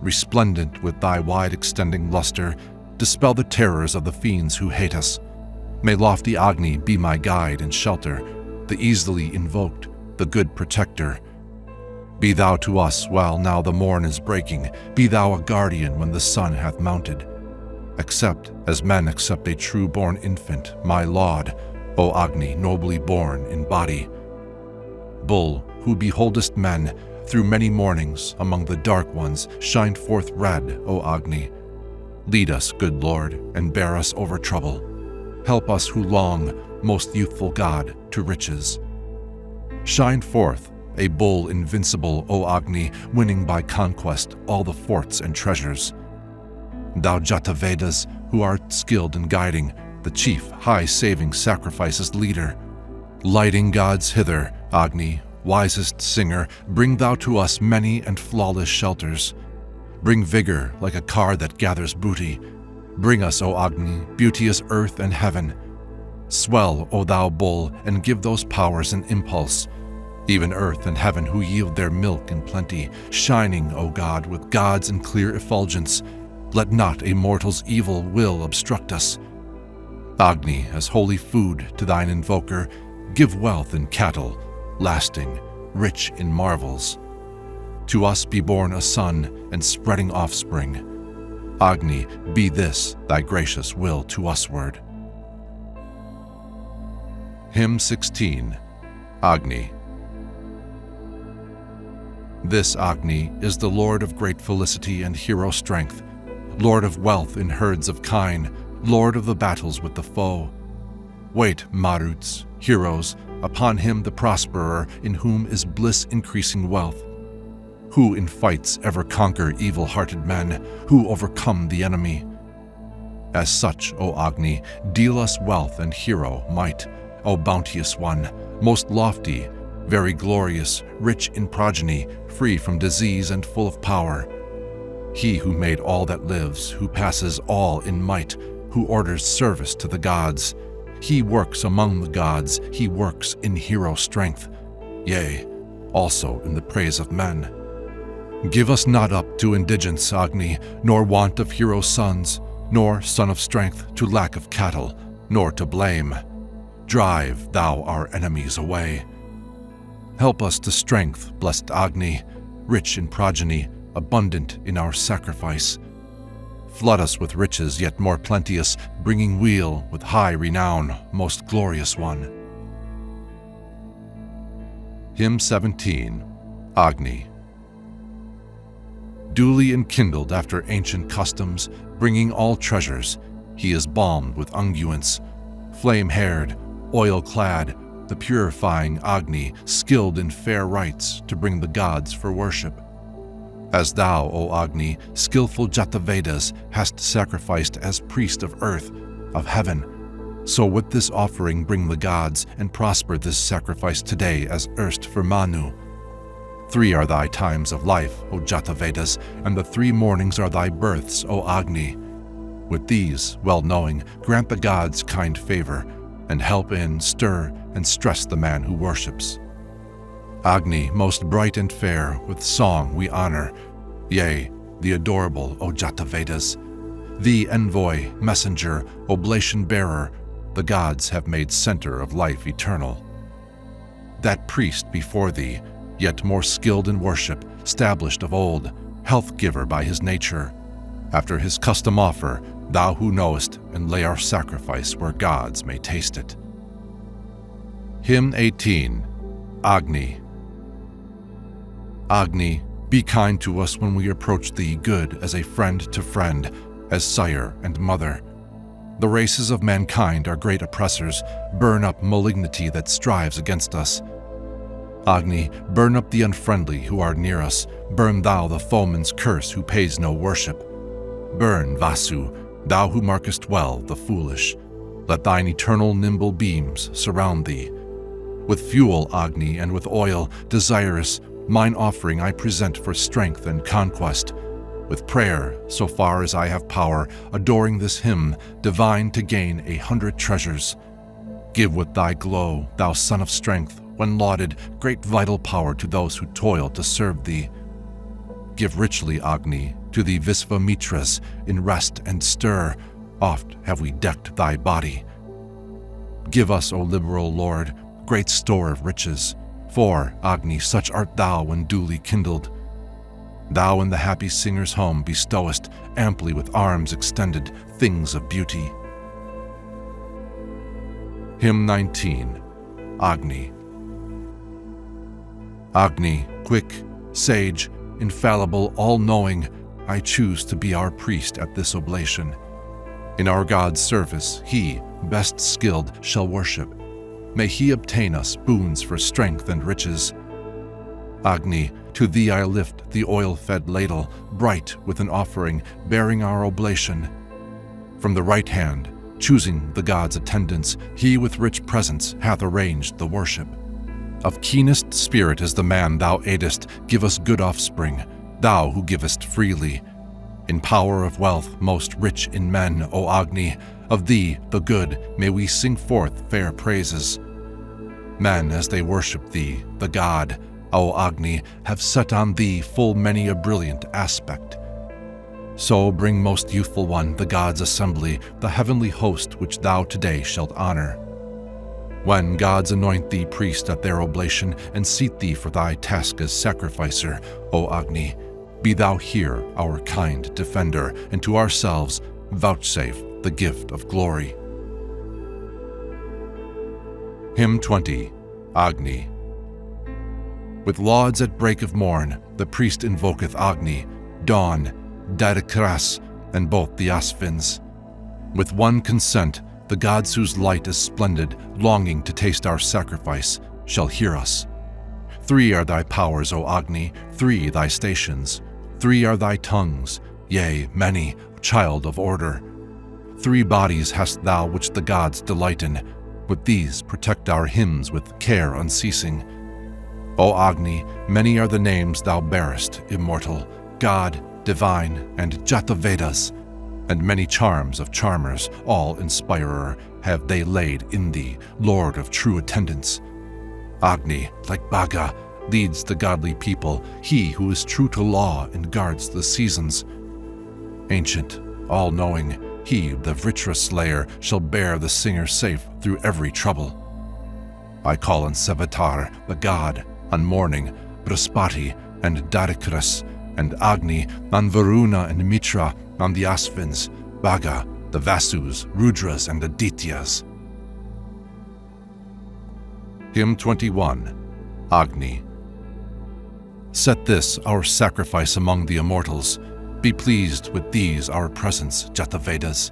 Resplendent with thy wide-extending luster, dispel the terrors of the fiends who hate us. May lofty Agni be my guide and shelter, the easily invoked, the good protector. Be thou to us while now the morn is breaking, be thou a guardian when the sun hath mounted. Accept, as men accept a true-born infant, my laud, O Agni, nobly born in body. Bull, who beholdest men, through many mornings, among the dark ones, shine forth red, O Agni. Lead us, good Lord, and bear us over trouble. Help us who long, most youthful God, to riches. Shine forth, a bull invincible, O Agni, winning by conquest all the forts and treasures. Thou Jata Vedas, who art skilled in guiding, the chief, high-saving sacrifices leader. Lighting gods hither, Agni, wisest singer, bring thou to us many and flawless shelters. Bring vigor like a car that gathers booty. Bring us, O Agni, beauteous earth and heaven. Swell, O thou bull, and give those powers an impulse. Even earth and heaven who yield their milk in plenty, shining, O God, with gods in clear effulgence. Let not a mortal's evil will obstruct us. Agni, as holy food to thine invoker, give wealth in cattle, lasting, rich in marvels. To us be born a son and spreading offspring. Agni, be this thy gracious will to usward. Hymn 16. Agni. This Agni is the Lord of great felicity and hero strength, Lord of wealth in herds of kine, Lord of the battles with the foe. Wait, Maruts, heroes, upon him the prosperer, in whom is bliss increasing wealth, who in fights ever conquer evil-hearted men, who overcome the enemy. As such, O Agni, deal us wealth and hero might, O bounteous one, most lofty, very glorious, rich in progeny, free from disease and full of power. He who made all that lives, who passes all in might, who orders service to the gods. He works among the gods, he works in hero strength, yea, also in the praise of men. Give us not up to indigence, Agni, nor want of hero sons, nor, son of strength, to lack of cattle, nor to blame. Drive thou our enemies away. Help us to strength, blessed Agni, rich in progeny, abundant in our sacrifice. Flood us with riches yet more plenteous, bringing weal with high renown, most glorious one. Hymn 17. Agni. Duly enkindled after ancient customs, bringing all treasures, he is balmed with unguents, flame-haired, oil-clad, the purifying Agni, skilled in fair rites to bring the gods for worship. As thou, O Agni, skillful Vedas, hast sacrificed as priest of earth, of heaven, so with this offering bring the gods, and prosper this sacrifice today as erst for Manu. 3 are thy times of life, O Vedas, and the 3 mornings are thy births, O Agni. With these, well knowing, grant the gods kind favor, and help in, stir, and stress the man who worships. Agni, most bright and fair, with song we honor, yea, the adorable, O Vedas. Thee envoy, messenger, oblation-bearer, the gods have made center of life eternal. That priest before thee, yet more skilled in worship, stablished of old, health-giver by his nature, after his custom offer, thou who knowest, and lay our sacrifice where gods may taste it. Hymn 18. Agni. Agni, be kind to us when we approach thee good as a friend to friend, as sire and mother. The races of mankind are great oppressors, burn up malignity that strives against us. Agni, burn up the unfriendly who are near us, burn thou the foeman's curse who pays no worship. Burn, Vasu, thou who markest well the foolish. Let thine eternal nimble beams surround thee. With fuel, Agni, and with oil, desirous, mine offering I present for strength and conquest. With prayer, so far as I have power, adoring this hymn, divine to gain 100 treasures. Give with thy glow, thou son of strength, when lauded, great vital power to those who toil to serve thee. Give richly, Agni, to the Visvamitras, in rest and stir, oft have we decked thy body. Give us, O liberal Lord, great store of riches, for, Agni, such art thou when duly kindled. Thou in the happy singer's home bestowest, amply with arms extended, things of beauty. Hymn 19. Agni. Agni, quick, sage, infallible, all-knowing, I choose to be our priest at this oblation. In our God's service, he, best skilled, shall worship. May he obtain us boons for strength and riches. Agni, to thee I lift the oil-fed ladle, bright with an offering, bearing our oblation. From the right hand, choosing the god's attendants, he with rich presents hath arranged the worship. Of keenest spirit is the man thou aidest, give us good offspring, thou who givest freely. In power of wealth most rich in men, O Agni, of thee, the good, may we sing forth fair praises. Men, as they worship thee, the god, O Agni, have set on thee full many a brilliant aspect. So bring most youthful one, the gods' assembly, the heavenly host which thou today shalt honor. When gods anoint thee priest at their oblation and seat thee for thy task as sacrificer, O Agni, be thou here our kind defender, and to ourselves vouchsafe the gift of glory. Hymn 20, Agni. With lauds at break of morn, the priest invoketh Agni, dawn, Didakras, and both the Asvins. With one consent, the gods whose light is splendid, longing to taste our sacrifice, shall hear us. 3 are thy powers, O Agni, 3 thy stations. 3 are thy tongues, yea, many, child of order. 3 bodies hast thou which the gods delight in. With these protect our hymns with care unceasing. O Agni, many are the names thou bearest, immortal, God, divine, and Vedas, and many charms of charmers, all inspirer, have they laid in thee, Lord of true attendance. Agni, like Bhaga, leads the godly people, he who is true to law and guards the seasons. Ancient, all-knowing, he, the Vritra slayer, shall bear the singer safe through every trouble. I call on Savitar, the god, on morning, Brihaspati and Didakras, and Agni, on Varuna and Mitra, on the Asvins, Bhaga, the Vasus, Rudras, and Adityas. Hymn 21, Agni. Set this our sacrifice among the immortals. Be pleased with these our presents, Vedas.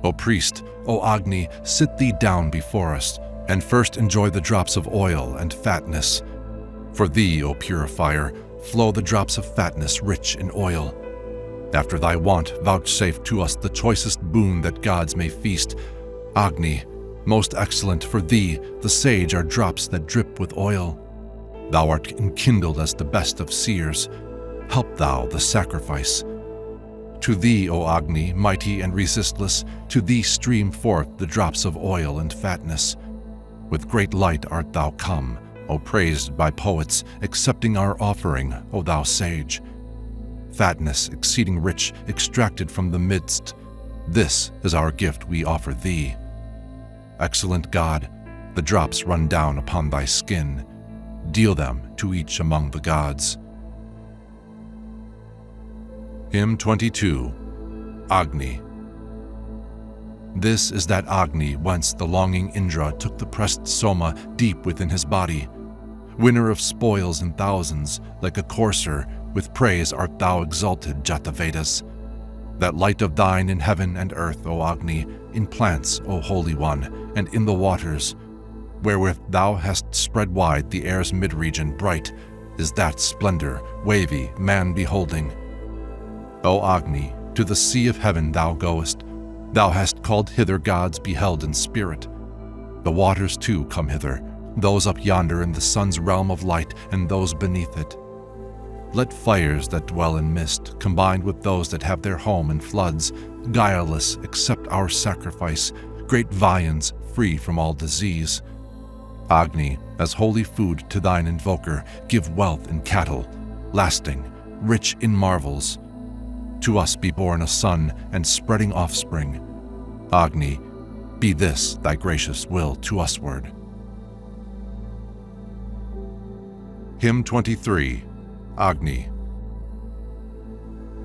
O priest, O Agni, sit thee down before us, and first enjoy the drops of oil and fatness. For thee, O purifier, flow the drops of fatness rich in oil. After thy wont, vouchsafe to us the choicest boon that gods may feast. Agni, most excellent for thee, the sage are drops that drip with oil. Thou art enkindled as the best of seers. Help thou the sacrifice. To thee, O Agni, mighty and resistless, to thee stream forth the drops of oil and fatness. With great light art thou come, O praised by poets, accepting our offering, O thou sage. Fatness exceeding rich, extracted from the midst, this is our gift we offer thee. Excellent God, the drops run down upon thy skin. Deal them to each among the gods. Hymn 22, Agni. This is that Agni whence the longing Indra took the pressed Soma deep within his body. Winner of spoils in thousands, like a courser, with praise art thou exalted, Vedas. That light of thine in heaven and earth, O Agni, in plants, O Holy One, and in the waters, wherewith thou hast spread wide the air's mid-region bright, is that splendor, wavy, man beholding. O Agni, to the sea of heaven thou goest, thou hast called hither gods beheld in spirit. The waters too come hither, those up yonder in the sun's realm of light, and those beneath it. Let fires that dwell in mist, combined with those that have their home in floods, guileless accept our sacrifice, great viands free from all disease. Agni, as holy food to thine invoker, give wealth in cattle, lasting, rich in marvels. To us be born a son and spreading offspring. Agni, be this thy gracious will to usward. Hymn 23, Agni.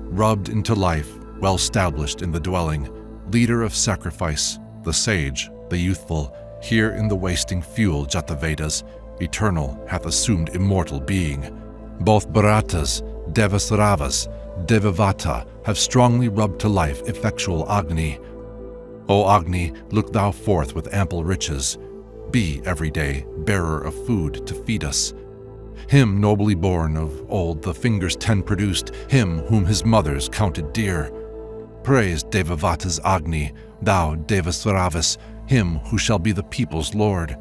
Rubbed into life, well established in the dwelling, leader of sacrifice, the sage, the youthful, here in the wasting fuel Vedas, eternal hath assumed immortal being. Both Bharatas, Devasravas, Devavata have strongly rubbed to life effectual Agni. O Agni, look thou forth with ample riches. Be every day bearer of food to feed us. Him nobly born of old the fingers 10 produced, him whom his mothers counted dear. Praise Devavata's Agni, thou Devasravas, him who shall be the people's lord.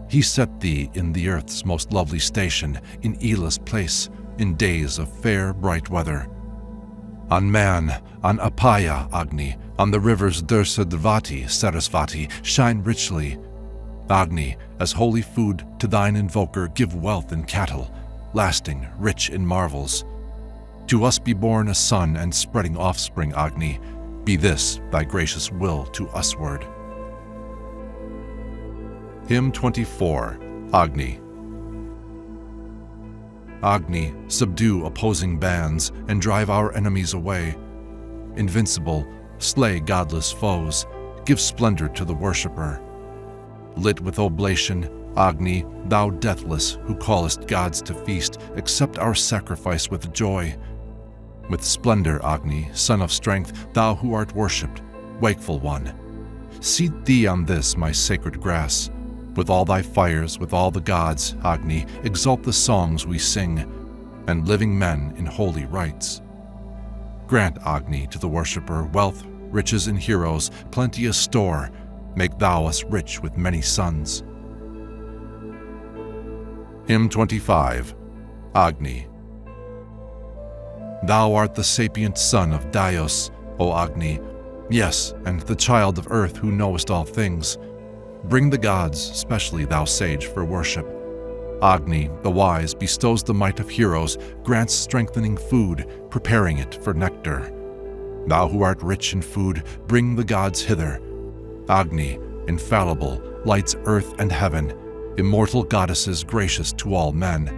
He set thee in the earth's most lovely station, in Ela's place, in days of fair bright weather. On man, on Apaya, Agni, on the rivers Dursadvati, Sarasvati, shine richly. Agni, as holy food to thine invoker, give wealth in cattle, lasting, rich in marvels. To us be born a son and spreading offspring, Agni. Be this thy gracious will to usward. Hymn 24, Agni. Agni, subdue opposing bands and drive our enemies away. Invincible, slay godless foes, give splendor to the worshipper. Lit with oblation, Agni, thou deathless, who callest gods to feast, accept our sacrifice with joy. With splendor, Agni, son of strength, thou who art worshipped, wakeful one. Seat thee on this, my sacred grass. With all thy fires, with all the gods, Agni, exalt the songs we sing, and living men in holy rites. Grant, Agni, to the worshipper wealth, riches, and heroes, plenteous store. Make thou us rich with many sons. Hymn 25, Agni. Thou art the sapient son of Dios, O Agni, yes, and the child of earth who knowest all things. Bring the gods, specially thou sage, for worship. Agni, the wise, bestows the might of heroes, grants strengthening food, preparing it for nectar. Thou who art rich in food, bring the gods hither. Agni, infallible, lights earth and heaven, immortal goddesses gracious to all men.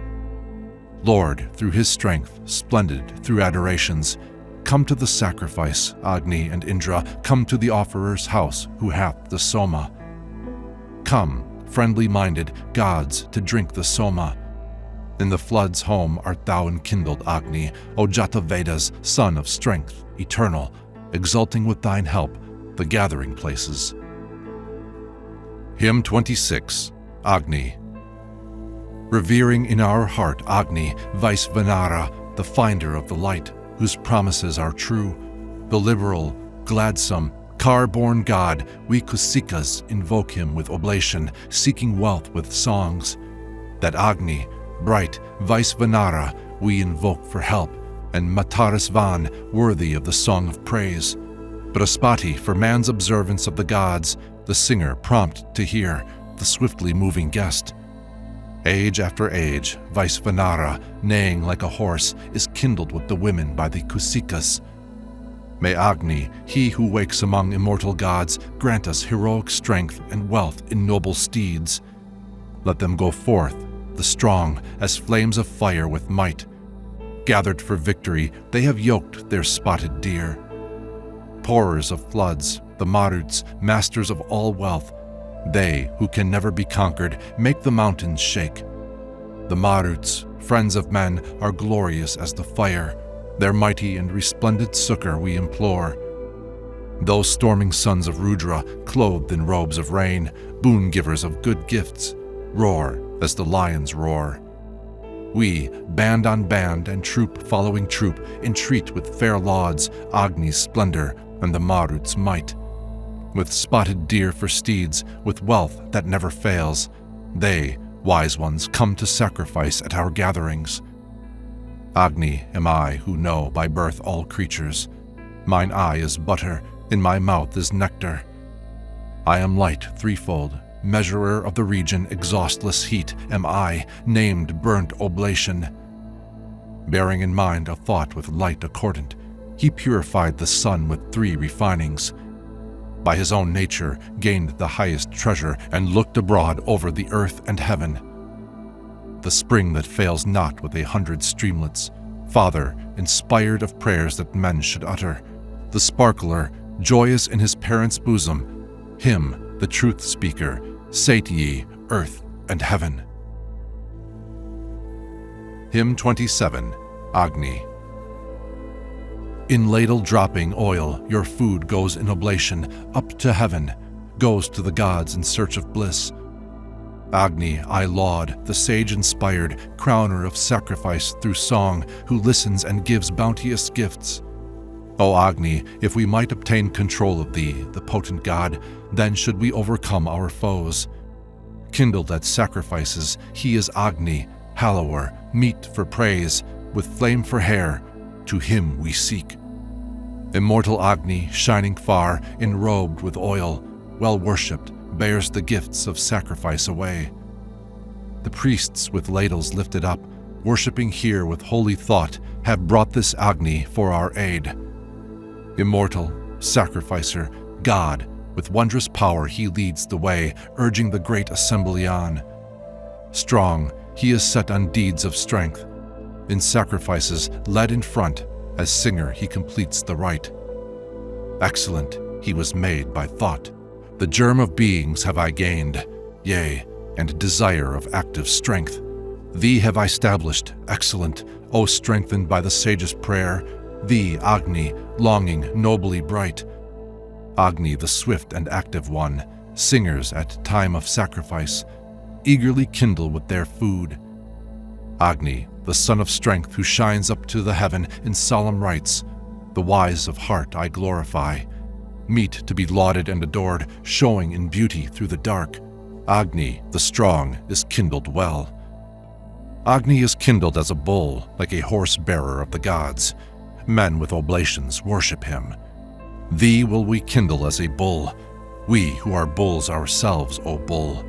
Lord, through his strength, splendid through adorations, come to the sacrifice, Agni and Indra, come to the offerer's house who hath the Soma. Come, friendly-minded gods, to drink the Soma. In the flood's home art thou enkindled, Agni, O Jata Vedas, son of strength, eternal, exalting with thine help the gathering places. Hymn 26, Agni. Revering in our heart Agni, Vaisvanara, the finder of the light, whose promises are true, the liberal, gladsome, car-born god, we Kusikas invoke him with oblation, seeking wealth with songs. That Agni, bright, Vaisvanara, we invoke for help, and Matarasvan, worthy of the song of praise. Brahaspati, for man's observance of the gods, the singer prompt to hear, the swiftly moving guest. Age after age, Vaisvanara, neighing like a horse, is kindled with the women by the Kusikas. May Agni, he who wakes among immortal gods, grant us heroic strength and wealth in noble steeds. Let them go forth, the strong, as flames of fire with might. Gathered for victory, they have yoked their spotted deer. Pourers of floods, the Maruts, masters of all wealth, they who can never be conquered, make the mountains shake. The Maruts, friends of men, are glorious as the fire. Their mighty and resplendent succor we implore. Those storming sons of Rudra, clothed in robes of rain, boon givers of good gifts, roar as the lions roar. We, band on band and troop following troop, entreat with fair lauds Agni's splendor and the Marut's might. With spotted deer for steeds, with wealth that never fails, they, wise ones, come to sacrifice at our gatherings. Agni am I who know by birth all creatures. Mine eye is butter, in my mouth is nectar. I am light threefold, measurer of the region, exhaustless heat am I, named burnt oblation. Bearing in mind a thought with light accordant, he purified the sun with 3 refinings. By his own nature gained the highest treasure and looked abroad over the earth and heaven. The spring that fails not with 100 streamlets, Father, inspired of prayers that men should utter, the sparkler, joyous in his parents' bosom, him, the truth speaker, sate ye, earth and heaven. Hymn 27, Agni. In ladle dropping oil, your food goes in oblation, up to heaven, goes to the gods in search of bliss. Agni I laud, the sage-inspired, crowner of sacrifice through song, who listens and gives bounteous gifts. O Agni, if we might obtain control of thee, the potent god, then should we overcome our foes. Kindled at sacrifices, he is Agni, hallower, meet for praise, with flame for hair, to him we seek. Immortal Agni, shining far, enrobed with oil, well worshipped, bears the gifts of sacrifice away. The priests with ladles lifted up, worshipping here with holy thought, have brought this Agni for our aid. Immortal, sacrificer, God, With wondrous power he leads the way, urging the great assembly on. Strong, he is set on deeds of strength. In sacrifices led in front, as singer he completes the rite. Excellent, he was made by thought. The germ of beings have I gained, yea, and desire of active strength. Thee have I established, excellent, O strengthened by the sage's prayer. Thee, Agni, longing, nobly bright. Agni, the swift and active one, singers at time of sacrifice, eagerly kindle with their food. Agni, the son of strength who shines up to the heaven in solemn rites, the wise of heart I glorify. Meet to be lauded and adored, showing in beauty through the dark. Agni, the strong, is kindled well. Agni is kindled as a bull, like a horse-bearer of the gods. Men with oblations worship him. Thee will we kindle as a bull, we who are bulls ourselves, O bull.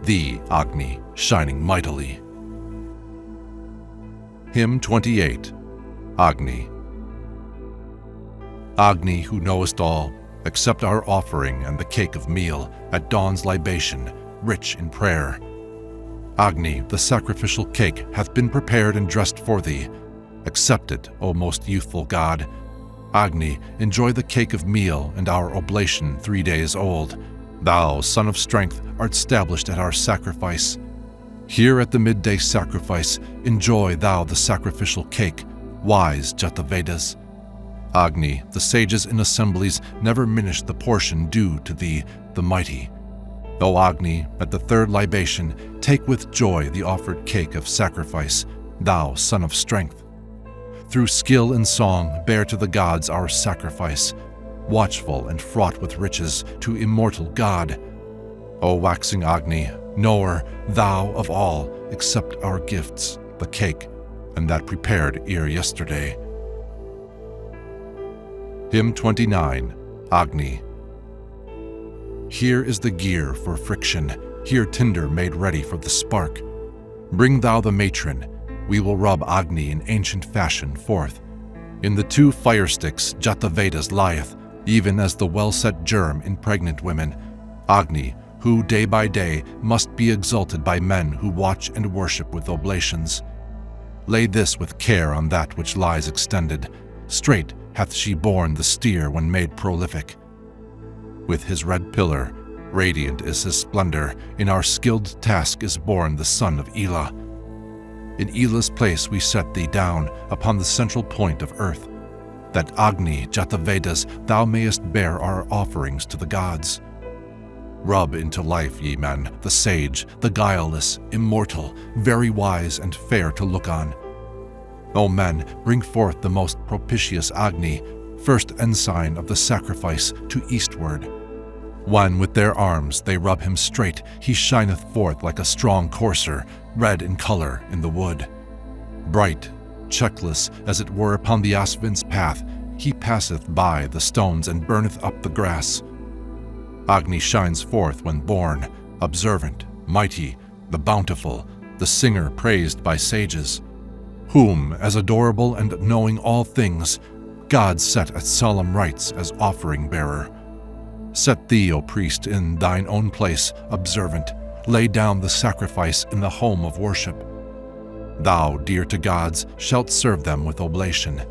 Thee, Agni, shining mightily. Hymn 28. Agni. Agni, who knowest all, accept our offering and the cake of meal at dawn's libation, rich in prayer. Agni, the sacrificial cake, hath been prepared and dressed for thee. Accept it, O most youthful god. Agni, enjoy the cake of meal and our oblation 3 days old. Thou, son of strength, art stablished at our sacrifice. Here at the midday sacrifice, enjoy thou the sacrificial cake, wise Jata Vedas. Agni, the sages in assemblies never minish the portion due to thee, the mighty. O Agni, at the third libation, take with joy the offered cake of sacrifice, thou son of strength. Through skill and song bear to the gods our sacrifice, watchful and fraught with riches to immortal God. O waxing Agni, knower, thou of all, accept our gifts, the cake, and that prepared ere yesterday. Hymn 29. Agni. Here is the gear for friction, here tinder made ready for the spark. Bring thou the matron, we will rub Agni in ancient fashion forth. In the 2 fire sticks Jata Vedas lieth, even as the well-set germ in pregnant women. Agni, who day by day must be exalted by men who watch and worship with oblations. Lay this with care on that which lies extended. Straight hath she borne the steer when made prolific. With his red pillar, radiant is his splendor, in our skilled task is born the son of Ela. In Ela's place we set thee down upon the central point of earth, that Agni, Jata Vedas, thou mayest bear our offerings to the gods. Rub into life, ye men, the sage, the guileless, immortal, very wise and fair to look on. O men, bring forth the most propitious Agni, first ensign of the sacrifice, to eastward. When with their arms they rub him straight, he shineth forth like a strong courser, red in color in the wood. Bright, checkless as it were upon the Asvin's path, he passeth by the stones and burneth up the grass. Agni shines forth when born, observant, mighty, the bountiful, the singer praised by sages, whom, as adorable and knowing all things, God set at solemn rites as offering-bearer. Set thee, O priest, in thine own place, observant, lay down the sacrifice in the home of worship. Thou, dear to gods, shalt serve them with oblation.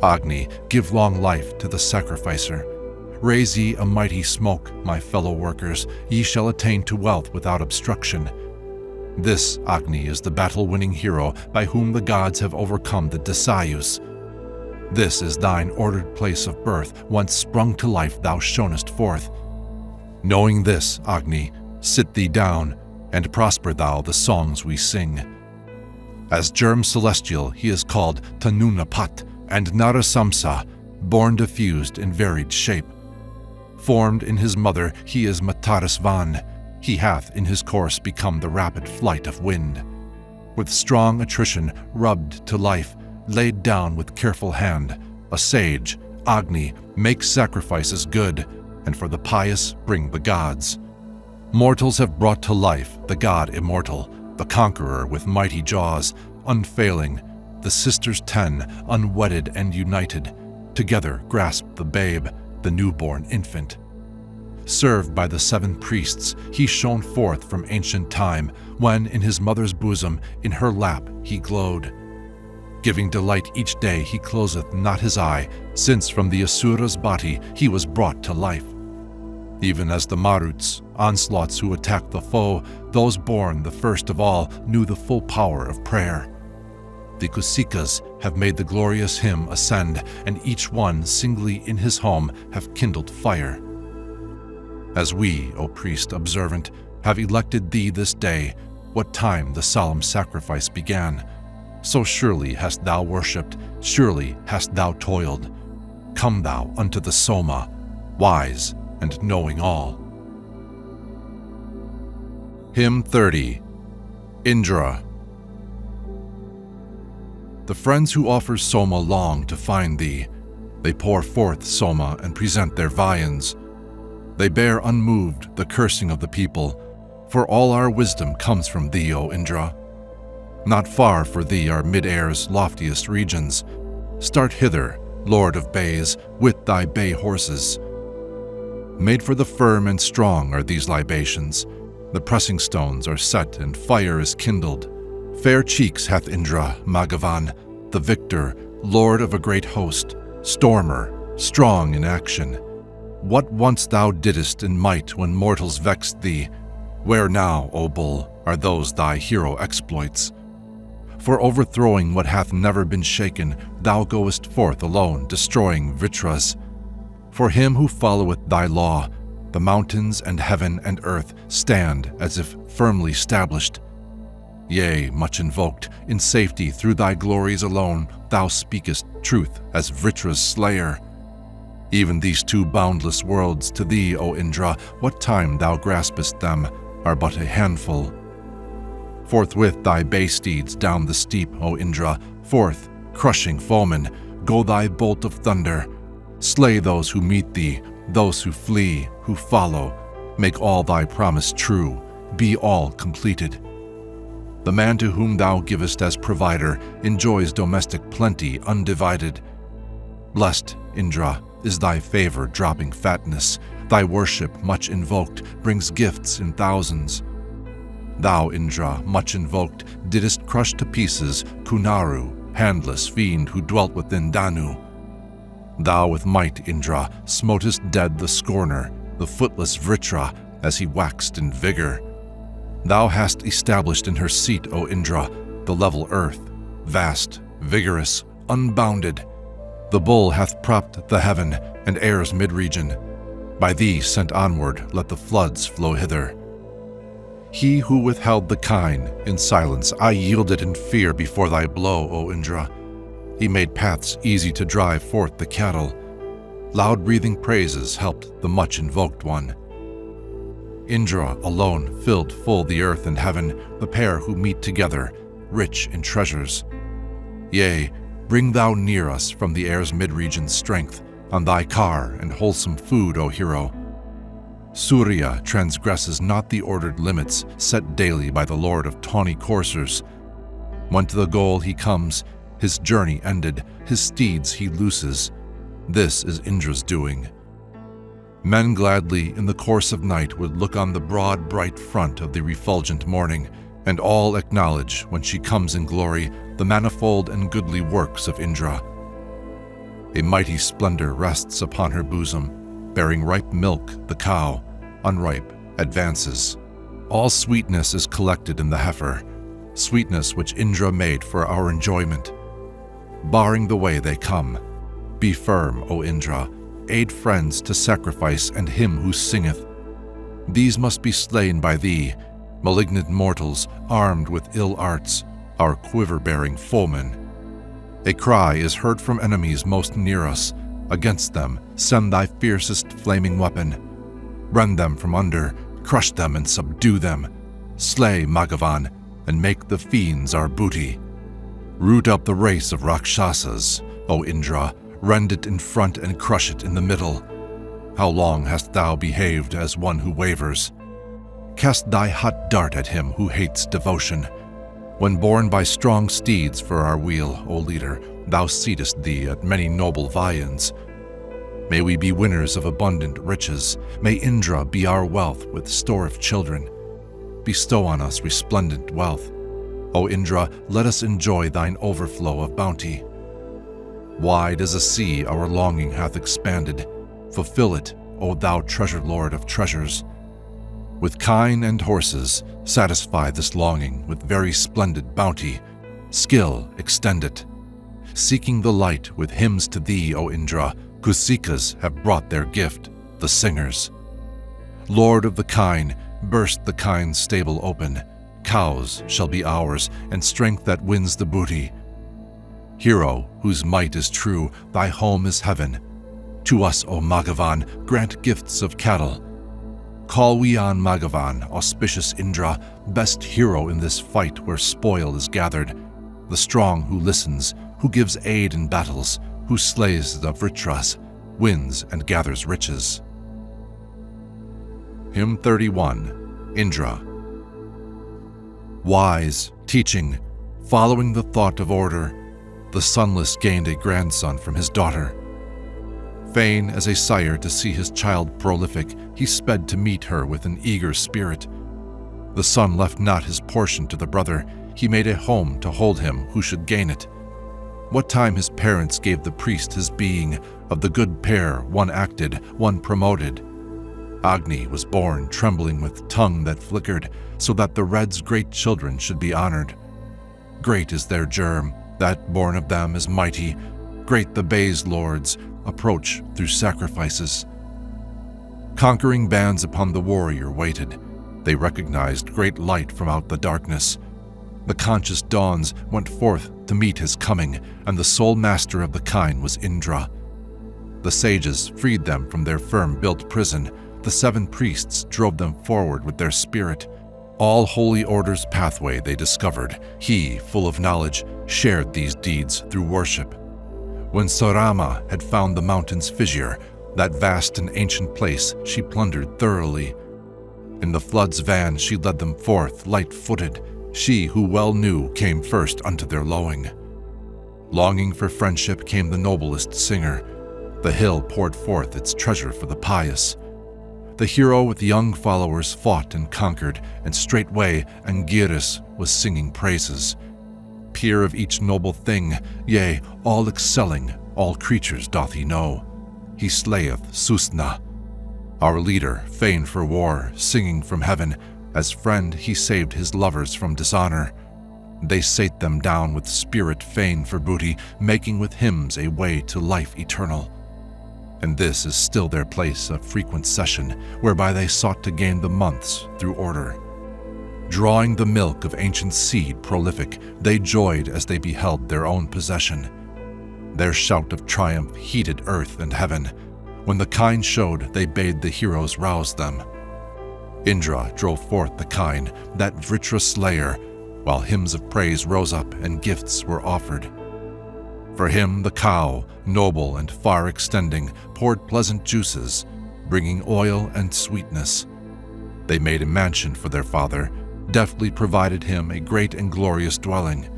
Agni, give long life to the sacrificer. Raise ye a mighty smoke, my fellow workers, ye shall attain to wealth without obstruction. This, Agni, is the battle-winning hero by whom the gods have overcome the Dasayus. This is thine ordered place of birth, once sprung to life thou shonest forth. Knowing this, Agni, sit thee down, and prosper thou the songs we sing. As germ celestial he is called Tanunapat and Narasamsa, born diffused in varied shape. Formed in his mother he is Matarasvan, he hath in his course become the rapid flight of wind. With strong attrition rubbed to life, laid down with careful hand, a sage, Agni, makes sacrifices good, and for the pious bring the gods. Mortals have brought to life the god Immortal, the conqueror with mighty jaws, unfailing, the sisters 10, unwedded and united, together grasp the babe, the newborn infant. served by the 7 priests, he shone forth from ancient time, when in his mother's bosom, in her lap, he glowed. Giving delight each day he closeth not his eye, since from the Asura's body he was brought to life. Even as the Maruts, onslaughts who attack the foe, those born the first of all knew the full power of prayer. The Kusikas have made the glorious hymn ascend, and each one singly in his home have kindled fire. As we, O priest observant, have elected thee this day, what time the solemn sacrifice began, so surely hast thou worshipped, surely hast thou toiled. Come thou unto the Soma, wise and knowing all. Hymn 30. Indra. The friends who offer Soma long to find thee. They pour forth Soma and present their viands. They bear unmoved the cursing of the people, for all our wisdom comes from thee, O Indra. Not far for thee are mid-air's loftiest regions. Start hither, Lord of bays, with thy bay horses. Made for the firm and strong are these libations. The pressing stones are set and fire is kindled. Fair cheeks hath Indra, Magavan, the victor, lord of a great host, stormer, strong in action. What once thou didst in might when mortals vexed thee, where now, O bull, are those thy hero exploits? For overthrowing what hath never been shaken, thou goest forth alone, destroying Vitras. For him who followeth thy law, the mountains and heaven and earth stand as if firmly stablished. Yea, much invoked, in safety through thy glories alone, thou speakest truth as Vritra's slayer. Even these 2 boundless worlds to thee, O Indra, what time thou graspest them, are but a handful. Forthwith thy bay steeds down the steep, O Indra, forth, crushing foemen, go thy bolt of thunder. Slay those who meet thee, those who flee, who follow. Make all thy promise true, be all completed. The man to whom thou givest as provider enjoys domestic plenty undivided. Blessed, Indra, is thy favor dropping fatness. Thy worship, much invoked, brings gifts in thousands. Thou, Indra, much invoked, didst crush to pieces Kunaru, handless fiend who dwelt within Danu. Thou with might, Indra, smotest dead the scorner, the footless Vritra, as he waxed in vigor. Thou hast established in her seat, O Indra, the level earth, vast, vigorous, unbounded. The bull hath propped the heaven and air's mid-region. By thee sent onward, let the floods flow hither. He who withheld the kine, in silence I yielded in fear before thy blow, O Indra. He made paths easy to drive forth the cattle. Loud-breathing praises helped the much-invoked one. Indra alone filled full the earth and heaven, the pair who meet together, rich in treasures. Yea, bring thou near us from the air's mid-region strength, on thy car and wholesome food, O hero. Surya transgresses not the ordered limits set daily by the lord of tawny coursers. When to the goal he comes, his journey ended, his steeds he looses. This is Indra's doing. Men gladly in the course of night would look on the broad, bright front of the refulgent morning, and all acknowledge, when she comes in glory, the manifold and goodly works of Indra. A mighty splendor rests upon her bosom, bearing ripe milk, the cow, unripe, advances. All sweetness is collected in the heifer, sweetness which Indra made for our enjoyment. Barring the way they come, be firm, O Indra, aid friends to sacrifice and him who singeth. These must be slain by thee, malignant mortals armed with ill arts, our quiver-bearing foemen. A cry is heard from enemies most near us. Against them send thy fiercest flaming weapon. Rend them from under, crush them and subdue them. Slay Magavan, and make the fiends our booty. Root up the race of Rakshasas, O Indra, rend it in front and crush it in the middle. How long hast thou behaved as one who wavers? Cast thy hot dart at him who hates devotion. When borne by strong steeds for our weal, O leader, thou seatest thee at many noble viands. May we be winners of abundant riches. May Indra be our wealth with store of children. Bestow on us resplendent wealth. O Indra, let us enjoy thine overflow of bounty. Wide as a sea our longing hath expanded. Fulfill it, O thou treasure lord of treasures. With kine and horses, satisfy this longing with very splendid bounty. Skill, extend it. Seeking the light with hymns to thee, O Indra, Kusikas have brought their gift, the singers. Lord of the kine, burst the kine's stable open. Cows shall be ours, and strength that wins the booty. Hero, whose might is true, thy home is heaven. To us, O Magavan, grant gifts of cattle. Call we on Magavan, auspicious Indra, best hero in this fight where spoil is gathered, the strong who listens, who gives aid in battles, who slays the Vritras, wins and gathers riches. Hymn 31, Indra. Wise, teaching, following the thought of order, the sonless gained a grandson from his daughter. Fain as a sire to see his child prolific, he sped to meet her with an eager spirit. The son left not his portion to the brother, he made a home to hold him who should gain it. What time his parents gave the priest his being, of the good pair one acted, one promoted. Agni was born trembling with tongue that flickered, so that the Red's great children should be honored. Great is their germ, that born of them is mighty. Great the Bay's lords, approach through sacrifices. Conquering bands upon the warrior waited. They recognized great light from out the darkness. The conscious dawns went forth to meet his coming, and the sole master of the kine was Indra. The sages freed them from their firm-built prison. The 7 priests drove them forward with their spirit. All holy order's pathway they discovered. He, full of knowledge, shared these deeds through worship. When Sarama had found the mountain's fissure, that vast and ancient place she plundered thoroughly. In the flood's van she led them forth, light-footed. She who well knew came first unto their lowing. Longing for friendship came the noblest singer. The hill poured forth its treasure for the pious. The hero with young followers fought and conquered, and straightway Angiris was singing praises. Peer of each noble thing, yea, all excelling, all creatures doth he know. He slayeth Susna, our leader, fain for war, singing from heaven. As friend he saved his lovers from dishonor. They sate them down with spirit fain for booty, making with hymns a way to life eternal. And this is still their place of frequent session, whereby they sought to gain the months through order. Drawing the milk of ancient seed prolific, they joyed as they beheld their own possession. Their shout of triumph heated earth and heaven. When the kine showed, they bade the heroes rouse them. Indra drove forth the kine, that Vritra slayer, while hymns of praise rose up and gifts were offered. For him the cow, noble and far extending, poured pleasant juices, bringing oil and sweetness. They made a mansion for their father, deftly provided him a great and glorious dwelling.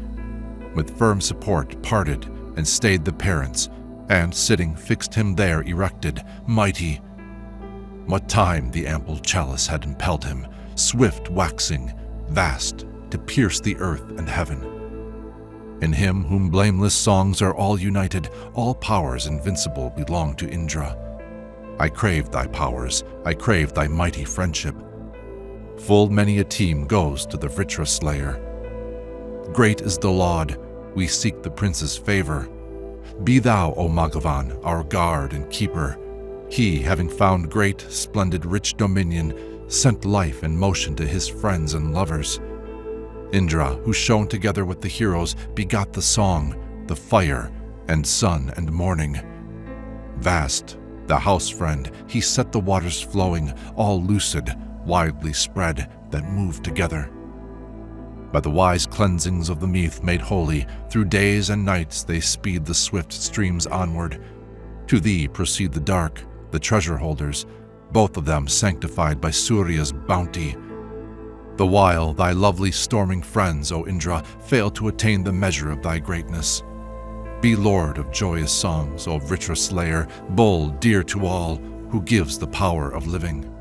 With firm support parted and stayed the parents, and sitting fixed him there erected, mighty. What time the ample chalice had impelled him, swift waxing, vast, to pierce the earth and heaven. In him whom blameless songs are all united, all powers invincible belong to Indra. I crave thy powers, I crave thy mighty friendship. Full many a team goes to the Vritra slayer. Great is the laud, we seek the prince's favor. Be thou, O Magavan, our guard and keeper. He, having found great, splendid, rich dominion, sent life and motion to his friends and lovers. Indra, who shone together with the heroes, begot the song, the fire, and sun and morning. Vast, the house friend, he set the waters flowing, all lucid, widely spread, that move together. By the wise cleansings of the Meath made holy, through days and nights they speed the swift streams onward. To thee proceed the dark, the treasure holders, both of them sanctified by Surya's bounty. The while thy lovely storming friends, O Indra, fail to attain the measure of thy greatness. Be lord of joyous songs, O Vritra slayer, bull dear to all, who gives the power of living.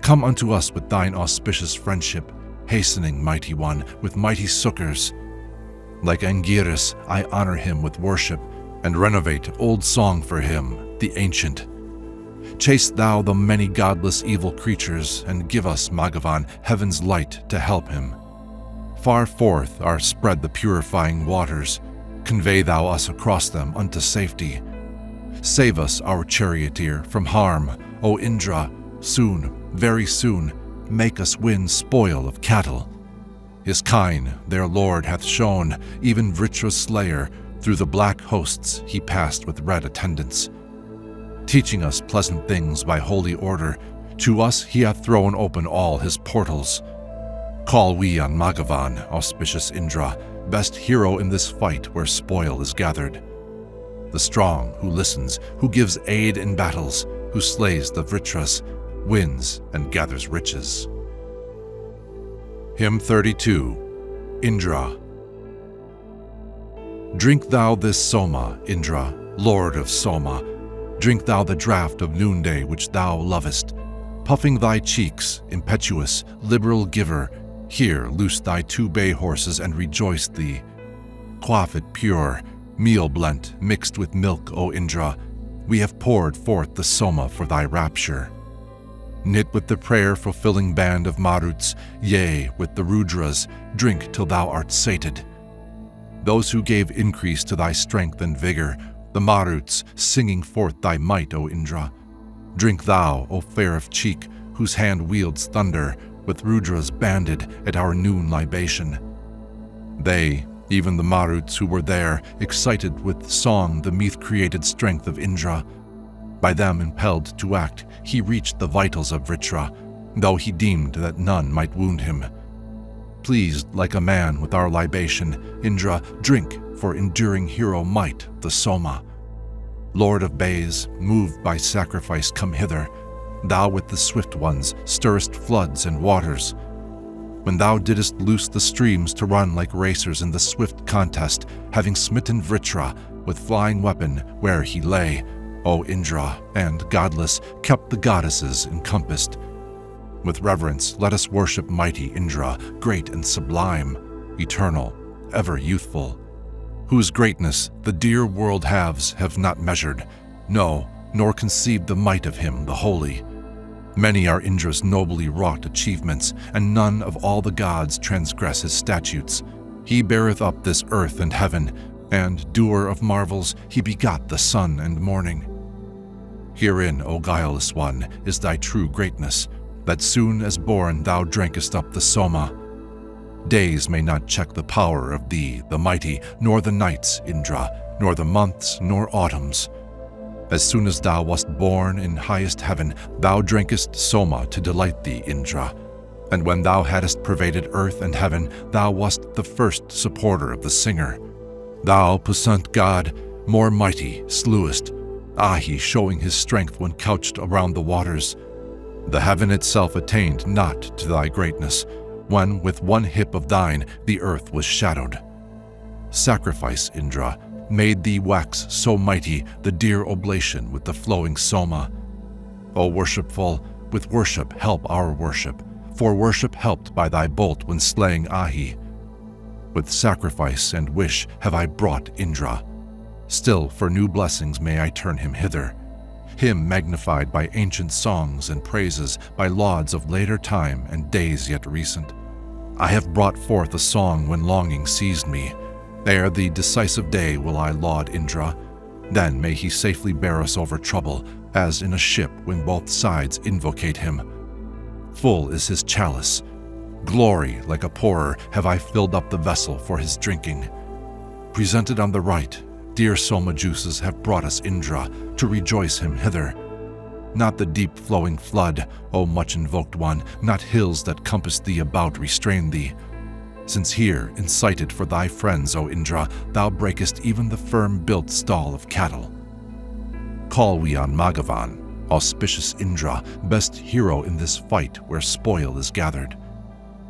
Come unto us with thine auspicious friendship, hastening, mighty one, with mighty succors. Like Angiras, I honor him with worship, and renovate old song for him, the ancient. Chase thou the many godless evil creatures, and give us, Magavan, heaven's light to help him. Far forth are spread the purifying waters. Convey thou us across them unto safety. Save us, our charioteer, from harm, O Indra. Soon, very soon, make us win spoil of cattle. His kine, their lord, hath shown, even Vritra's slayer, through the black hosts he passed with red attendants. Teaching us pleasant things by holy order, to us he hath thrown open all his portals. Call we on Magavan, auspicious Indra, best hero in this fight where spoil is gathered. The strong who listens, who gives aid in battles, who slays the Vritras, wins and gathers riches. Hymn 32, Indra. Drink thou this Soma, Indra, lord of Soma. Drink thou the draught of noonday which thou lovest. Puffing thy cheeks, impetuous, liberal giver, here loose thy 2 bay horses and rejoice thee. Quaff it pure, meal blent, mixed with milk, O Indra. We have poured forth the Soma for thy rapture. Knit with the prayer-fulfilling band of Maruts, yea, with the Rudras, drink till thou art sated. Those who gave increase to thy strength and vigor, the Maruts, singing forth thy might, O Indra. Drink thou, O fair of cheek, whose hand wields thunder, with Rudras banded at our noon libation. They, even the Maruts who were there, excited with song the meath-created strength of Indra. By them impelled to act, he reached the vitals of Vritra, though he deemed that none might wound him. Pleased like a man with our libation, Indra, drink for enduring hero might the Soma. Lord of bays, moved by sacrifice, come hither. Thou with the swift ones stirrest floods and waters. When thou didst loose the streams to run like racers in the swift contest, having smitten Vritra with flying weapon where he lay, O Indra, and godless, kept the goddesses encompassed. With reverence let us worship mighty Indra, great and sublime, eternal, ever youthful, whose greatness the dear world halves have not measured, no, nor conceived the might of him, the holy. Many are Indra's nobly wrought achievements, and none of all the gods transgress his statutes. He beareth up this earth and heaven, and, doer of marvels, he begot the sun and morning. Herein, O guileless one, is thy true greatness, that soon as born thou drankest up the Soma. Days may not check the power of thee, the mighty, nor the nights, Indra, nor the months, nor autumns. As soon as thou wast born in highest heaven, thou drankest Soma to delight thee, Indra. And when thou hadst pervaded earth and heaven, thou wast the first supporter of the singer. Thou, puissant god, more mighty, slewest, Ahi showing his strength when couched around the waters. The heaven itself attained not to thy greatness, when with one hip of thine the earth was shadowed. Sacrifice, Indra, made thee wax so mighty the dear oblation with the flowing Soma. O worshipful, with worship help our worship, for worship helped by thy bolt when slaying Ahi. With sacrifice and wish have I brought Indra. Still for new blessings may I turn him hither, him magnified by ancient songs and praises, by lauds of later time and days yet recent. I have brought forth a song when longing seized me. Ere the decisive day will I laud Indra. Then may he safely bear us over trouble, as in a ship when both sides invocate him. Full is his chalice. Glory, like a pourer, have I filled up the vessel for his drinking. Presented on the right, dear Soma juices have brought us Indra, to rejoice him hither. Not the deep-flowing flood, O much-invoked one, not hills that compass thee about restrain thee. Since here, incited for thy friends, O Indra, thou breakest even the firm-built stall of cattle. Call we on Magavan, auspicious Indra, best hero in this fight where spoil is gathered.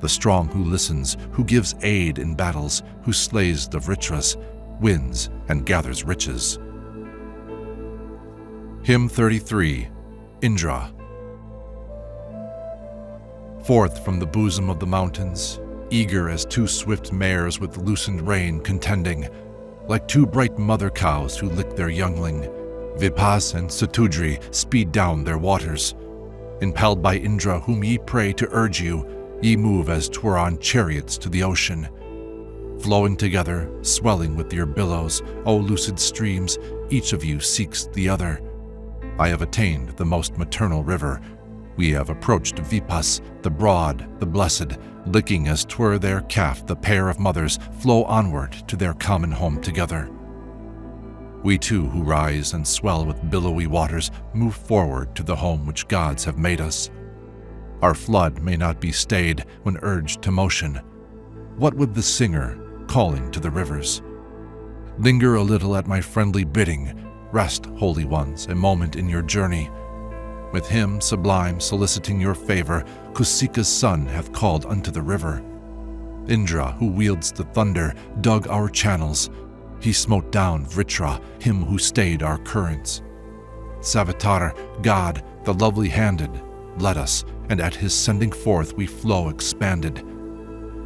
The strong who listens, who gives aid in battles, who slays the Vritras, wins and gathers riches. Hymn 33, Indra. Forth from the bosom of the mountains, eager as two swift mares with loosened rein contending, like two bright mother cows who lick their youngling, Vipas and Satudri speed down their waters. Impelled by Indra, whom ye pray to urge you, ye move as 'twere on chariots to the ocean. Flowing together, swelling with your billows, O lucid streams, each of you seeks the other. I have attained the most maternal river. We have approached Vipas, the broad, the blessed, licking as 'twere their calf the pair of mothers flow onward to their common home together. We too, who rise and swell with billowy waters, move forward to the home which gods have made us. Our flood may not be stayed when urged to motion. What would the singer calling to the rivers? Linger a little at my friendly bidding. Rest, holy ones, a moment in your journey. With him sublime soliciting your favor, Kusika's son hath called unto the river. Indra, who wields the thunder, dug our channels. He smote down Vritra, him who stayed our currents. Savitar, God, the lovely-handed, led us, and at his sending forth we flow expanded.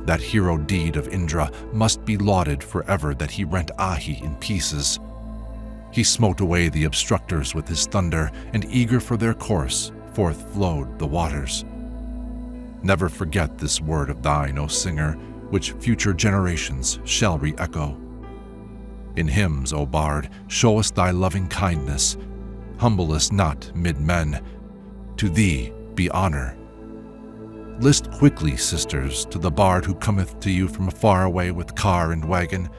That hero deed of Indra must be lauded forever, that he rent Ahi in pieces. He smote away the obstructors with his thunder, and eager for their course, forth flowed the waters. Never forget this word of thine, O singer, which future generations shall re-echo. In hymns, O bard, show us thy loving kindness. Humble us not mid men. To thee be honor. List quickly, sisters, to the bard who cometh to you from far away with car and wagon.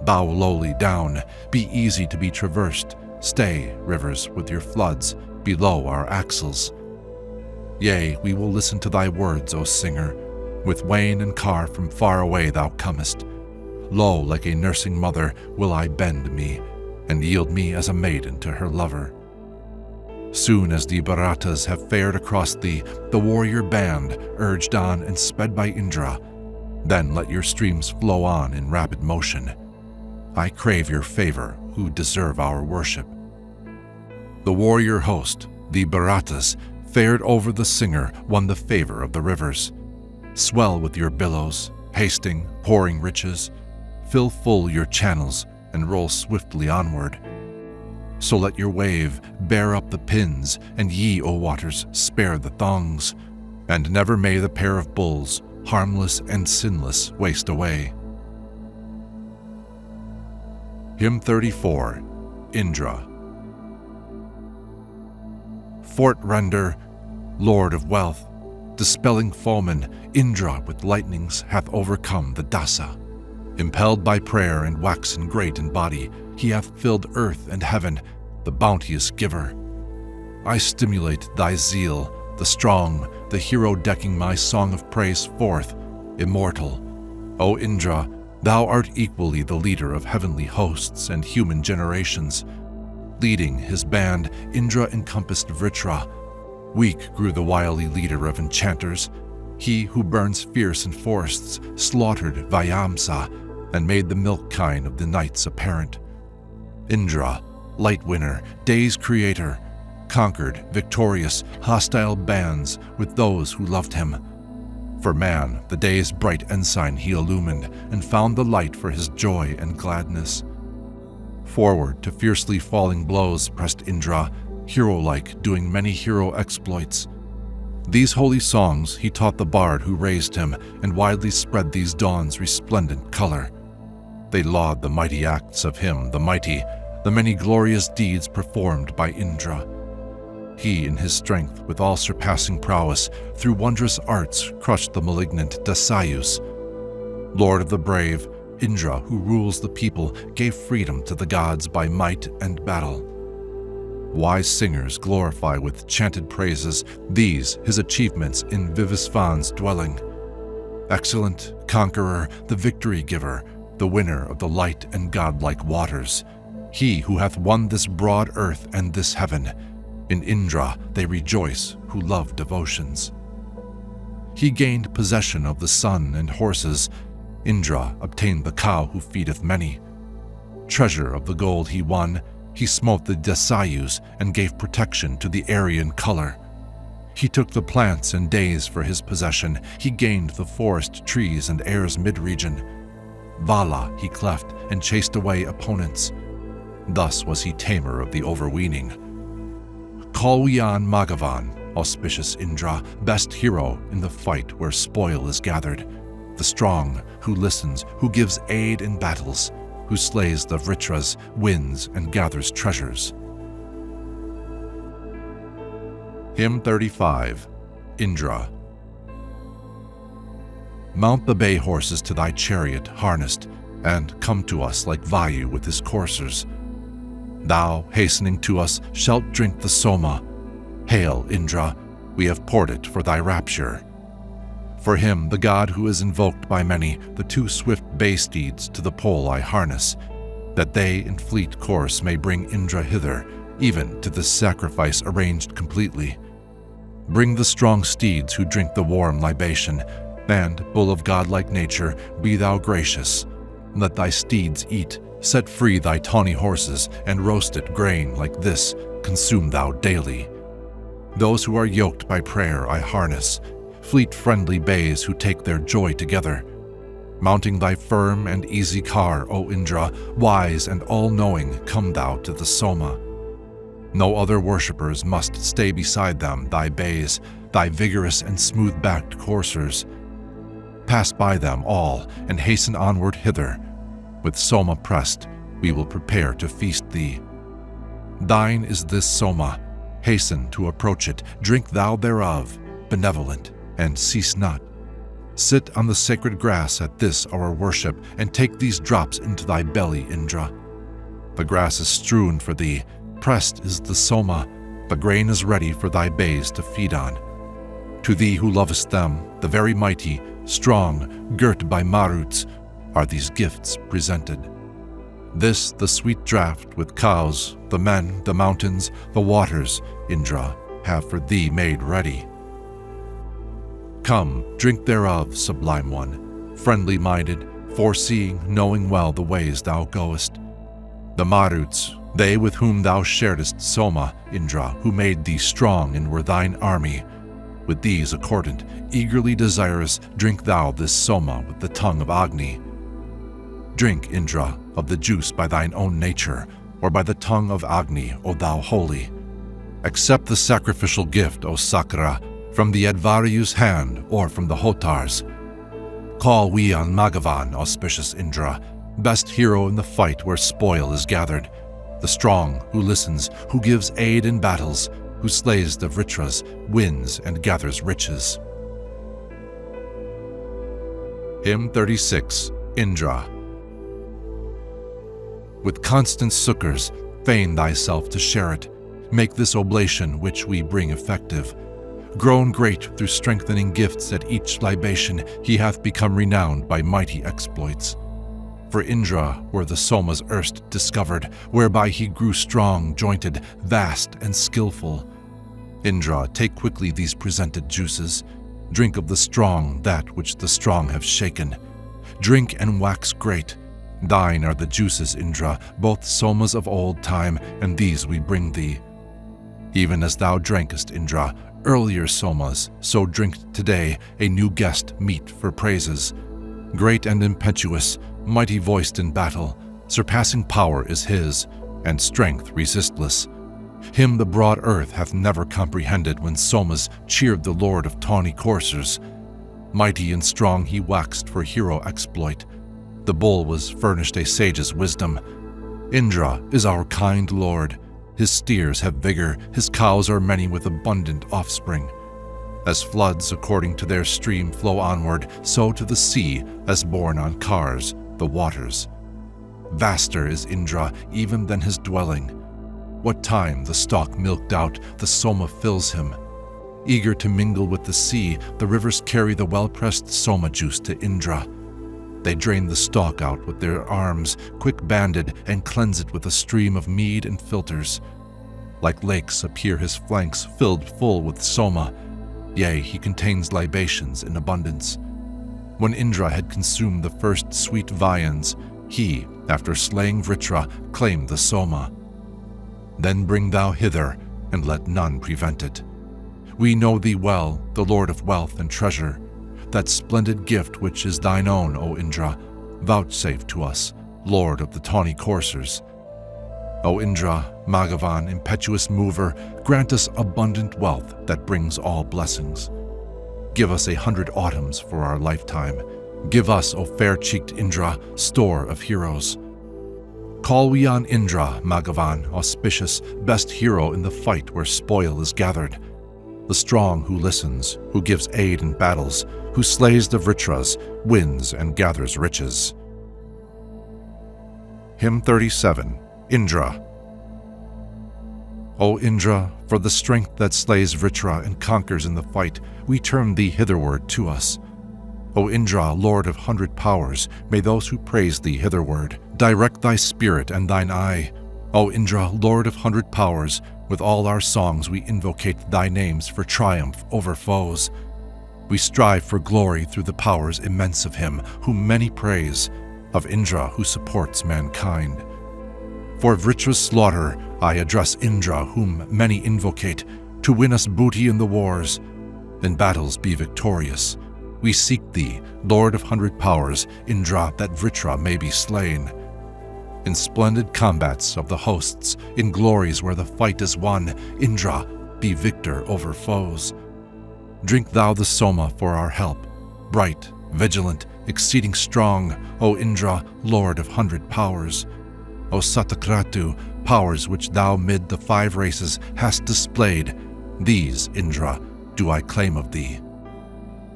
Bow lowly down, be easy to be traversed. Stay, rivers, with your floods, below our axles. Yea, we will listen to thy words, O singer. With wain and car from far away thou comest. Lo, like a nursing mother will I bend me, and yield me as a maiden to her lover. Soon as the Bharatas have fared across thee, the warrior band, urged on and sped by Indra, then let your streams flow on in rapid motion. I crave your favor, who deserve our worship. The warrior host, the Bharatas, fared over the singer, won the favor of the rivers. Swell with your billows, hasting, pouring riches. Fill full your channels and roll swiftly onward. So let your wave bear up the pins, and ye, O waters, spare the thongs. And never may the pair of bulls, harmless and sinless, waste away. Hymn 34, Indra. Fort render, Lord of wealth, dispelling foemen, Indra with lightnings hath overcome the Dasa. Impelled by prayer and waxen great in body, he hath filled earth and heaven, the bounteous giver. I stimulate thy zeal, the strong, the hero decking my song of praise forth, Immortal. O Indra, thou art equally the leader of heavenly hosts and human generations. Leading his band, Indra encompassed Vritra. Weak grew the wily leader of enchanters. He who burns fierce in forests slaughtered Vyamsa and made the milk kine of the nights apparent. Indra, light winner, day's creator, conquered, victorious, hostile bands with those who loved him. For man, the day's bright ensign he illumined and found the light for his joy and gladness. Forward to fiercely falling blows pressed Indra, hero-like, doing many hero exploits. These holy songs he taught the bard who raised him, and widely spread these dawn's resplendent color. They laud the mighty acts of him, the mighty, the many glorious deeds performed by Indra. He, in his strength, with all-surpassing prowess, through wondrous arts crushed the malignant Dasayus. Lord of the brave, Indra, who rules the people, gave freedom to the gods by might and battle. Wise singers glorify with chanted praises these, his achievements in Vivasvan's dwelling. Excellent, conqueror, the victory giver, the winner of the light and godlike waters, he who hath won this broad earth and this heaven. In Indra they rejoice who love devotions. He gained possession of the sun and horses. Indra obtained the cow who feedeth many. treasure of the gold he won, he smote the Dasayus and gave protection to the Aryan color. He took the plants and days for his possession. He gained the forest trees and air's mid-region. Vala he cleft and chased away opponents. Thus was he tamer of the overweening. Kalwian Magavan, auspicious Indra, best hero in the fight where spoil is gathered. The strong, who listens, who gives aid in battles, who slays the Vritras, wins and gathers treasures. Hymn 35, Indra. Mount the bay horses to thy chariot harnessed, and come to us like Vayu with his coursers. Thou, hastening to us, shalt drink the Soma. Hail, Indra, we have poured it for thy rapture. For him, the god who is invoked by many, the 2 swift bay steeds to the pole I harness, that they in fleet course may bring Indra hither, even to this sacrifice arranged completely. Bring the strong steeds who drink the warm libation, and, bull of godlike nature, be thou gracious. Let thy steeds eat, set free thy tawny horses, and roasted grain like this consume thou daily. Those who are yoked by prayer I harness, fleet-friendly bays who take their joy together. Mounting thy firm and easy car, O Indra, wise and all-knowing, come thou to the Soma. No other worshippers must stay beside them, thy bays, thy vigorous and smooth-backed coursers. Pass by them all, and hasten onward hither. With Soma pressed, we will prepare to feast thee. Thine is this Soma. Hasten to approach it, drink thou thereof, benevolent, and cease not. Sit on the sacred grass at this our worship, and take these drops into thy belly, Indra. The grass is strewn for thee, pressed is the Soma, the grain is ready for thy bays to feed on. To thee who lovest them, the very mighty, strong, girt by Maruts, are these gifts presented. This the sweet draught with cows, the men, the mountains, the waters, Indra, have for thee made ready. Come, drink thereof, sublime one, friendly-minded, foreseeing, knowing well the ways thou goest. The Maruts, they with whom thou sharedest Soma, Indra, who made thee strong and were thine army. With these accordant, eagerly desirous, drink thou this Soma with the tongue of Agni. Drink, Indra, of the juice by thine own nature, or by the tongue of Agni, O thou holy. Accept the sacrificial gift, O Sakra, from the Advaryu's hand or from the Hotars. Call we on Magavan, auspicious Indra, best hero in the fight where spoil is gathered, the strong who listens, who gives aid in battles, who slays the Vritras, wins and gathers riches. Hymn 36, Indra. With constant succors, feign thyself to share it. Make this oblation which we bring effective. Grown great through strengthening gifts at each libation, he hath become renowned by mighty exploits. For Indra were the Somas erst discovered, whereby he grew strong, jointed, vast, and skillful. Indra, take quickly these presented juices. Drink of the strong that which the strong have shaken. Drink and wax great. Thine are the juices, Indra, both Somas of old time, and these we bring thee. Even as thou drankest, Indra, earlier Somas, so drink today a new guest meet for praises. Great and impetuous, mighty voiced in battle, surpassing power is his, and strength resistless. Him the broad earth hath never comprehended when Somas cheered the lord of tawny coursers. Mighty and strong he waxed for hero exploit. The bull was furnished a sage's wisdom. Indra is our kind lord. His steers have vigor, his cows are many with abundant offspring. As floods according to their stream flow onward, so to the sea, as borne on cars, the waters. Vaster is Indra even than his dwelling. What time the stalk milked out, the Soma fills him. Eager to mingle with the sea, the rivers carry the well-pressed Soma juice to Indra. They drain the stalk out with their arms, quick-banded, and cleanse it with a stream of mead and filters. Like lakes appear his flanks filled full with Soma. Yea, he contains libations in abundance. When Indra had consumed the first sweet viands, He, after slaying Vritra, claimed the Soma. Then bring thou hither, and let none prevent it. We know thee well, the Lord of wealth and treasure. That splendid gift which is thine own, O Indra, vouchsafe to us, Lord of the tawny coursers. O Indra, Bhagavan, impetuous mover, grant us abundant wealth that brings all blessings. Give us 100 autumns for our lifetime. Give us, O fair-cheeked Indra, store of heroes. Call we on Indra, Bhagavan, auspicious, best hero in the fight where spoil is gathered. The strong who listens, who gives aid in battles, who slays the Vritras, wins and gathers riches. Hymn 37, Indra. O Indra, for the strength that slays Vritra and conquers in the fight, we turn thee hitherward to us. O Indra, Lord of 100 powers, may those who praise thee hitherward direct thy spirit and thine eye. O Indra, Lord of 100 powers, with all our songs we invocate thy names for triumph over foes. We strive for glory through the powers immense of him whom many praise, of Indra who supports mankind. For Vritra's slaughter I address Indra whom many invocate, to win us booty in the wars. In battles be victorious. We seek thee, Lord of 100 powers, Indra, that Vritra may be slain. In splendid combats of the hosts, in glories where the fight is won, Indra, be victor over foes. Drink thou the Soma for our help, bright, vigilant, exceeding strong, O Indra, Lord of 100 powers. O Satakratu, powers which thou mid the 5 races hast displayed, these, Indra, do I claim of thee.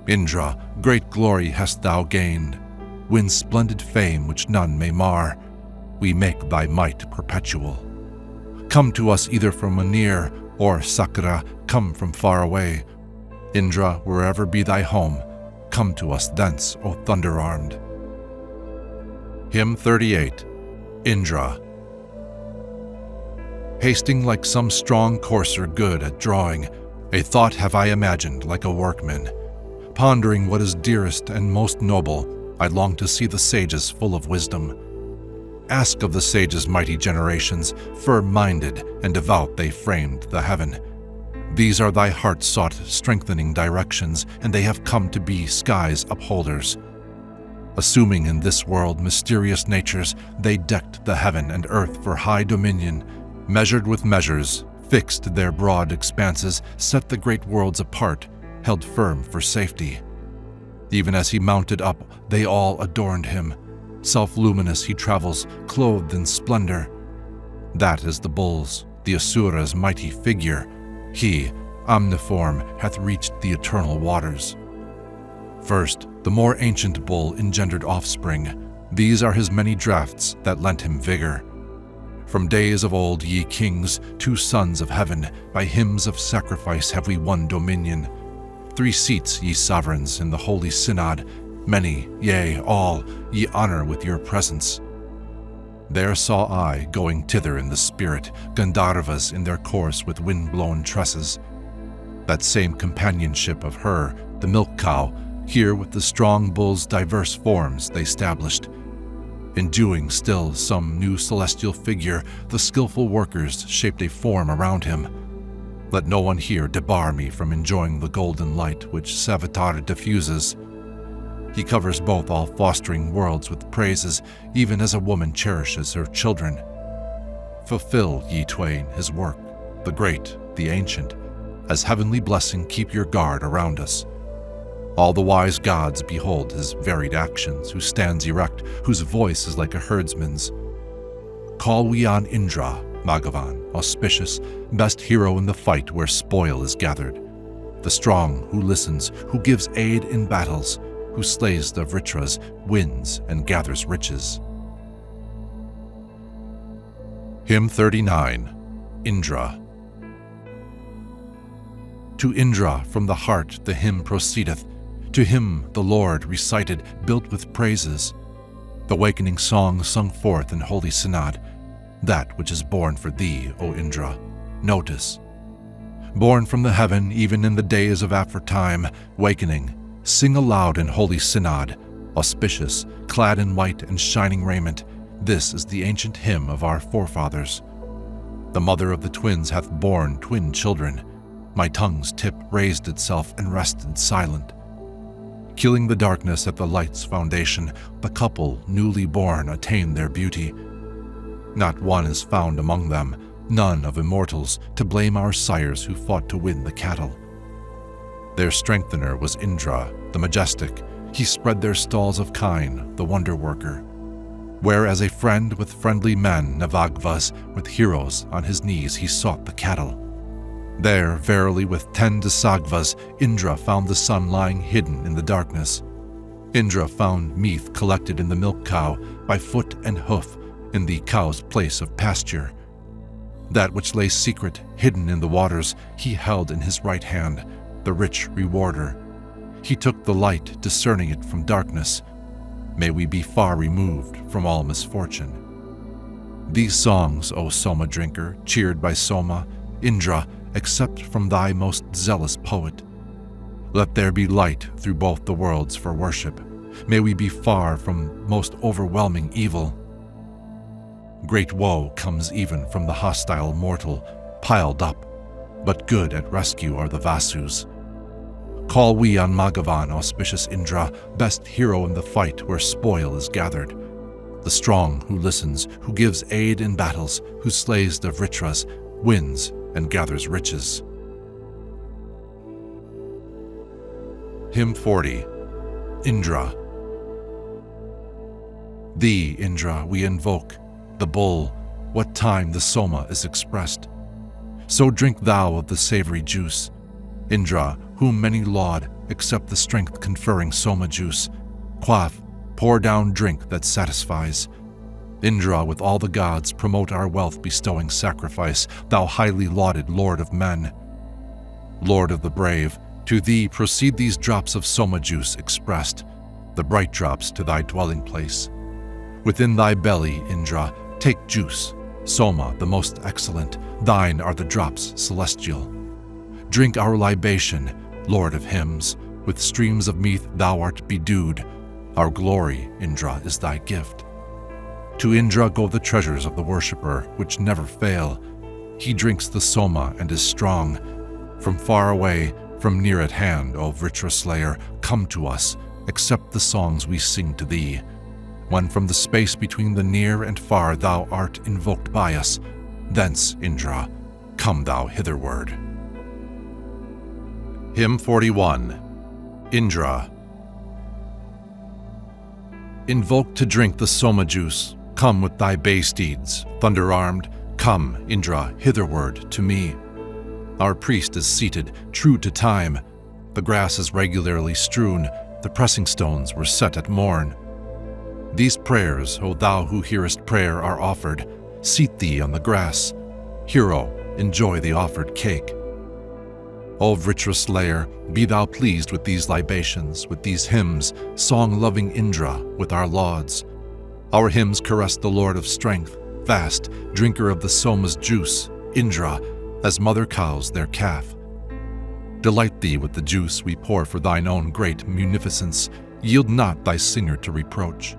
Indra, great glory hast thou gained. Win splendid fame which none may mar. We make thy might perpetual. Come to us either from a near, or Sakra, come from far away. Indra, wherever be thy home, come to us thence, O thunder-armed. Hymn 38, Indra. Hasting like some strong courser good at drawing, a thought have I imagined like a workman. Pondering what is dearest and most noble, I long to see the sages full of wisdom. Ask of the sages' mighty generations, firm-minded and devout they framed the heaven. These are thy heart-sought strengthening directions, and they have come to be sky's upholders. Assuming in this world mysterious natures, they decked the heaven and earth for high dominion, measured with measures, fixed their broad expanses, set the great worlds apart, held firm for safety. Even as he mounted up, they all adorned him. Self-luminous he travels, clothed in splendor. That is the bull's, the Asura's mighty figure. He, omniform, hath reached the eternal waters. First, the more ancient bull engendered offspring. These are his many draughts that lent him vigor. From days of old, ye kings, 2 sons of heaven, by hymns of sacrifice have we won dominion. 3 seats, ye sovereigns, in the holy synod, many, yea, all, ye honor with your presence. There saw I, going thither in the spirit, Gandharvas in their course with wind-blown tresses. That same companionship of her, the milk cow, here with the strong bull's diverse forms they stablished. Enduing still some new celestial figure, the skillful workers shaped a form around him. Let no one here debar me from enjoying the golden light which Savitar diffuses. He covers both all fostering worlds with praises, even as a woman cherishes her children. Fulfill, ye twain, his work, the great, the ancient. As heavenly blessing keep your guard around us. All the wise gods behold his varied actions, who stands erect, whose voice is like a herdsman's. Call we on Indra, Bhagavan, auspicious, best hero in the fight where spoil is gathered. The strong who listens, who gives aid in battles, who slays the Vritras, wins and gathers riches. Hymn 39, Indra. To Indra from the heart the hymn proceedeth, to him the Lord recited, built with praises. The wakening song sung forth in holy synod, that which is born for thee, O Indra, notice. Born from the heaven even in the days of aforetime, wakening, sing aloud in holy synod, Auspicious, clad in white and shining raiment, this is the ancient hymn of our forefathers. The mother of the twins hath borne twin children. My tongue's tip raised itself and rested silent. Killing the darkness at the light's foundation, the couple newly born attain their beauty. Not one is found among them, none of immortals, to blame our sires who fought to win the cattle. Their strengthener was Indra, the majestic. He spread their stalls of kine, the wonder worker. Where as a friend with friendly men, Navagvas, with heroes on his knees he sought the cattle. There, verily with 10 Dasagvas, Indra found the sun lying hidden in the darkness. Indra found meath collected in the milk cow, by foot and hoof, in the cow's place of pasture. That which lay secret, hidden in the waters, he held in his right hand, the rich rewarder. He took the light, discerning it from darkness. May we be far removed from all misfortune. These songs, O Soma drinker, cheered by Soma, Indra, accept from thy most zealous poet. Let there be light through both the worlds for worship. May we be far from most overwhelming evil. Great woe comes even from the hostile mortal, piled up, but good at rescue are the Vasus. Call we on Magavan, auspicious Indra, best hero in the fight where spoil is gathered. The strong who listens, who gives aid in battles, who slays the Vritras, wins and gathers riches. Hymn 40. Indra. Thee, Indra, we invoke, the bull, what time the Soma is expressed. So drink thou of the savory juice. Indra, whom many laud, accept the strength-conferring Soma juice. Quaff, pour down drink that satisfies. Indra, with all the gods, promote our wealth-bestowing sacrifice, thou highly lauded Lord of men. Lord of the brave, to thee proceed these drops of Soma juice expressed, the bright drops to thy dwelling place. Within thy belly, Indra, take juice, Soma the most excellent, thine are the drops celestial. Drink our libation, Lord of hymns, with streams of meath thou art bedewed. Our glory, Indra, is thy gift. To Indra go the treasures of the worshipper, which never fail. He drinks the Soma and is strong. From far away, from near at hand, O Vritra slayer, come to us, accept the songs we sing to thee. When from the space between the near and far thou art invoked by us, thence, Indra, come thou hitherward. Hymn 41. Indra. Invoke to drink the Soma juice, come with thy bay steeds, thunder-armed, come, Indra, hitherward to me. Our priest is seated, true to time. The grass is regularly strewn, the pressing stones were set at morn. These prayers, O thou who hearest prayer, are offered. Seat thee on the grass. Hero, enjoy the offered cake. O Vritra slayer, be thou pleased with these libations, with these hymns, song-loving Indra, with our lauds. Our hymns caress the Lord of strength, fast, drinker of the Soma's juice, Indra, as mother cows their calf. Delight thee with the juice we pour for thine own great munificence, yield not thy singer to reproach.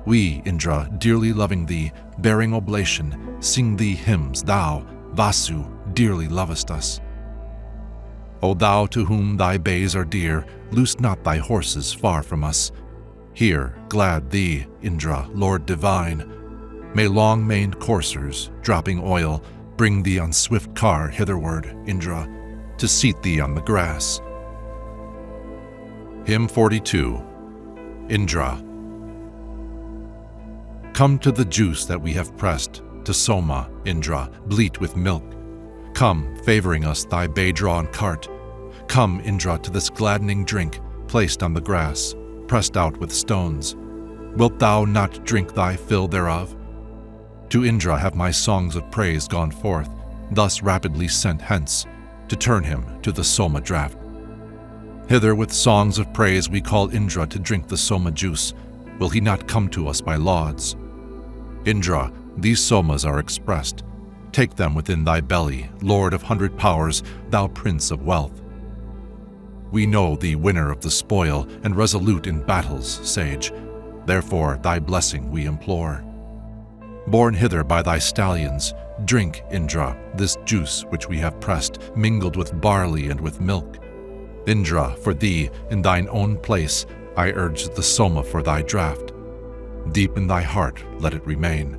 We, Indra, dearly loving thee, bearing oblation, sing thee hymns, thou, Vasu, dearly lovest us. O thou to whom thy bays are dear, loose not thy horses far from us. Here, glad thee, Indra, Lord divine. May long-maned coursers, dropping oil, bring thee on swift car hitherward, Indra, to seat thee on the grass. Hymn 42. Indra. Come to the juice that we have pressed, to Soma, Indra, bleat with milk. Come, favoring us thy bay-drawn cart. Come, Indra, to this gladdening drink, placed on the grass, pressed out with stones. Wilt thou not drink thy fill thereof? To Indra have my songs of praise gone forth, thus rapidly sent hence, to turn him to the Soma draught. Hither with songs of praise we call Indra to drink the Soma juice. Will he not come to us by lauds? Indra, these Somas are expressed. Take them within thy belly, Lord of 100 powers, thou Prince of wealth. We know thee winner of the spoil and resolute in battles, sage. Therefore thy blessing we implore. Borne hither by thy stallions, drink, Indra, this juice which we have pressed, mingled with barley and with milk. Indra, for thee, in thine own place, I urge the Soma for thy draught. Deep in thy heart let it remain.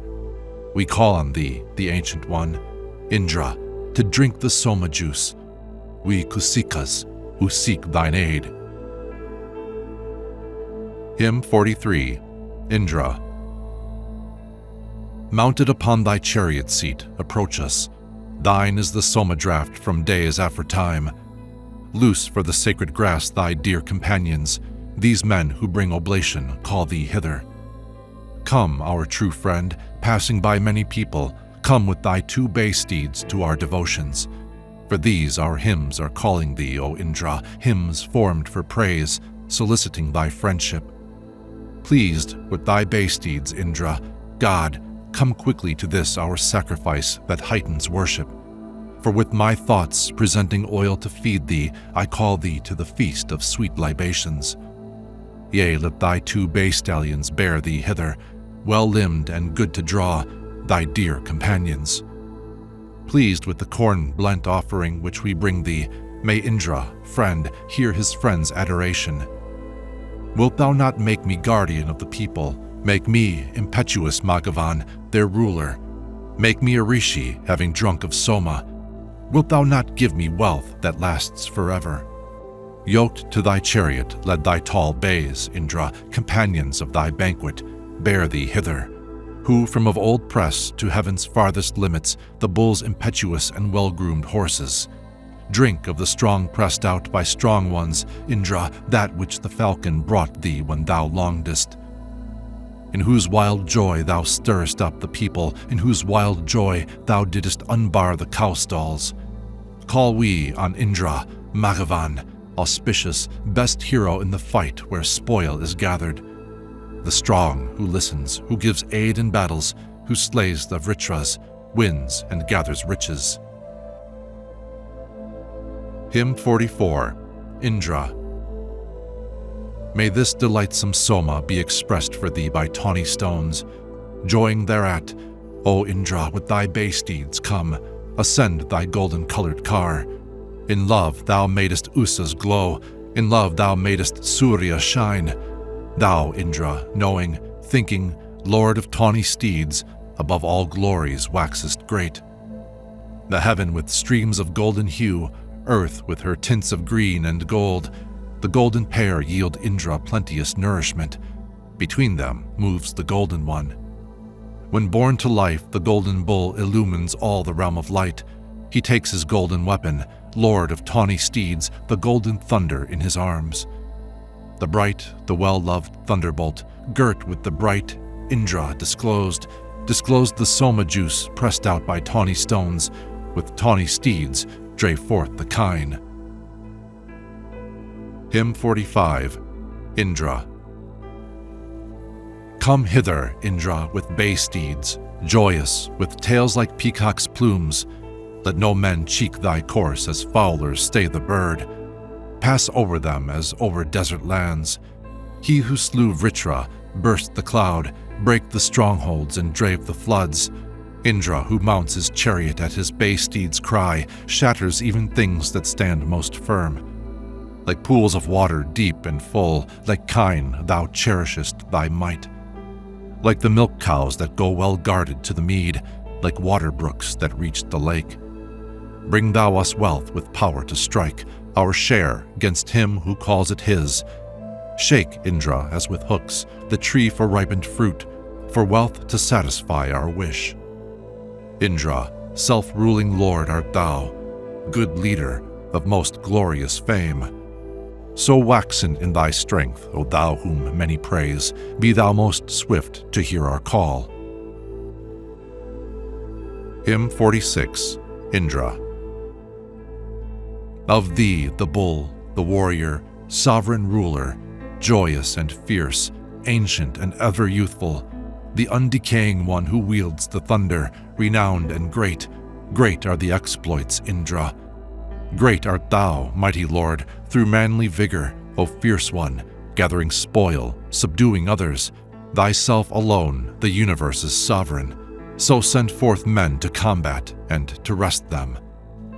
We call on thee, the Ancient One, Indra, to drink the Soma juice. We Kusikas, who seek thine aid. Hymn 43, Indra. Mounted upon thy chariot seat, approach us. Thine is the Soma draught from days aforetime. Loose for the sacred grass thy dear companions. These men who bring oblation call thee hither. Come, our true friend, passing by many people, come with thy 2 bay steeds to our devotions. For these our hymns are calling thee, O Indra, hymns formed for praise, soliciting thy friendship. Pleased with thy bay steeds, Indra, God, come quickly to this our sacrifice that heightens worship. For with my thoughts presenting oil to feed thee, I call thee to the feast of sweet libations. Yea, let thy 2 bay stallions bear thee hither, well-limbed and good to draw, thy dear companions. Pleased with the corn-blent offering which we bring thee, may Indra, friend, hear his friend's adoration. Wilt thou not make me guardian of the people? Make me, impetuous Maghavan, their ruler. Make me a Rishi, having drunk of Soma. Wilt thou not give me wealth that lasts forever? Yoked to thy chariot, led thy tall bays, Indra, companions of thy banquet, bear thee hither. Who from of old press to heaven's farthest limits the bull's impetuous and well-groomed horses. Drink of the strong pressed out by strong ones, Indra, that which the falcon brought thee when thou longedest. In whose wild joy thou stirrest up the people, in whose wild joy thou didst unbar the cow stalls. Call we on Indra, Maghavan, auspicious, best hero in the fight where spoil is gathered. The strong who listens, who gives aid in battles, who slays the Vritras, wins and gathers riches. Hymn 44, Indra. May this delightsome Soma be expressed for thee by tawny stones. Joying thereat, O Indra, with thy bay steeds come, ascend thy golden-colored car. In love thou madest Usas glow, in love thou madest Surya shine. Thou, Indra, knowing, thinking, lord of tawny steeds, above all glories waxest great. The heaven with streams of golden hue, earth with her tints of green and gold, the golden pair yield Indra plenteous nourishment. Between them moves the golden one. When born to life, the golden bull illumines all the realm of light. He takes his golden weapon, lord of tawny steeds, the golden thunder in his arms. The bright, the well-loved thunderbolt, girt with the bright Indra disclosed the Soma juice pressed out by tawny stones, with tawny steeds drave forth the kine. Hymn 45, Indra. Come hither, Indra, with bay steeds, joyous, with tails like peacock's plumes. Let no men cheek thy course as fowlers stay the bird. Pass over them as over desert lands. He who slew Vritra, burst the cloud, brake the strongholds and drave the floods. Indra, who mounts his chariot at his bay steed's cry, shatters even things that stand most firm. Like pools of water deep and full, like kine thou cherishest thy might. Like the milk cows that go well guarded to the mead, like water brooks that reach the lake. Bring thou us wealth with power to strike, our share 'gainst him who calls it his. Shake, Indra, as with hooks, the tree for ripened fruit, for wealth to satisfy our wish. Indra, self-ruling lord art thou, good leader of most glorious fame. So waxen in thy strength, O thou whom many praise, be thou most swift to hear our call. Hymn 46, Indra. Of thee, the bull, the warrior, sovereign ruler, joyous and fierce, ancient and ever youthful, the undecaying one who wields the thunder, renowned and great, great are the exploits, Indra. Great art thou, mighty Lord, through manly vigor, O fierce one, gathering spoil, subduing others. Thyself alone, the universe is sovereign. So send forth men to combat and to wrest them.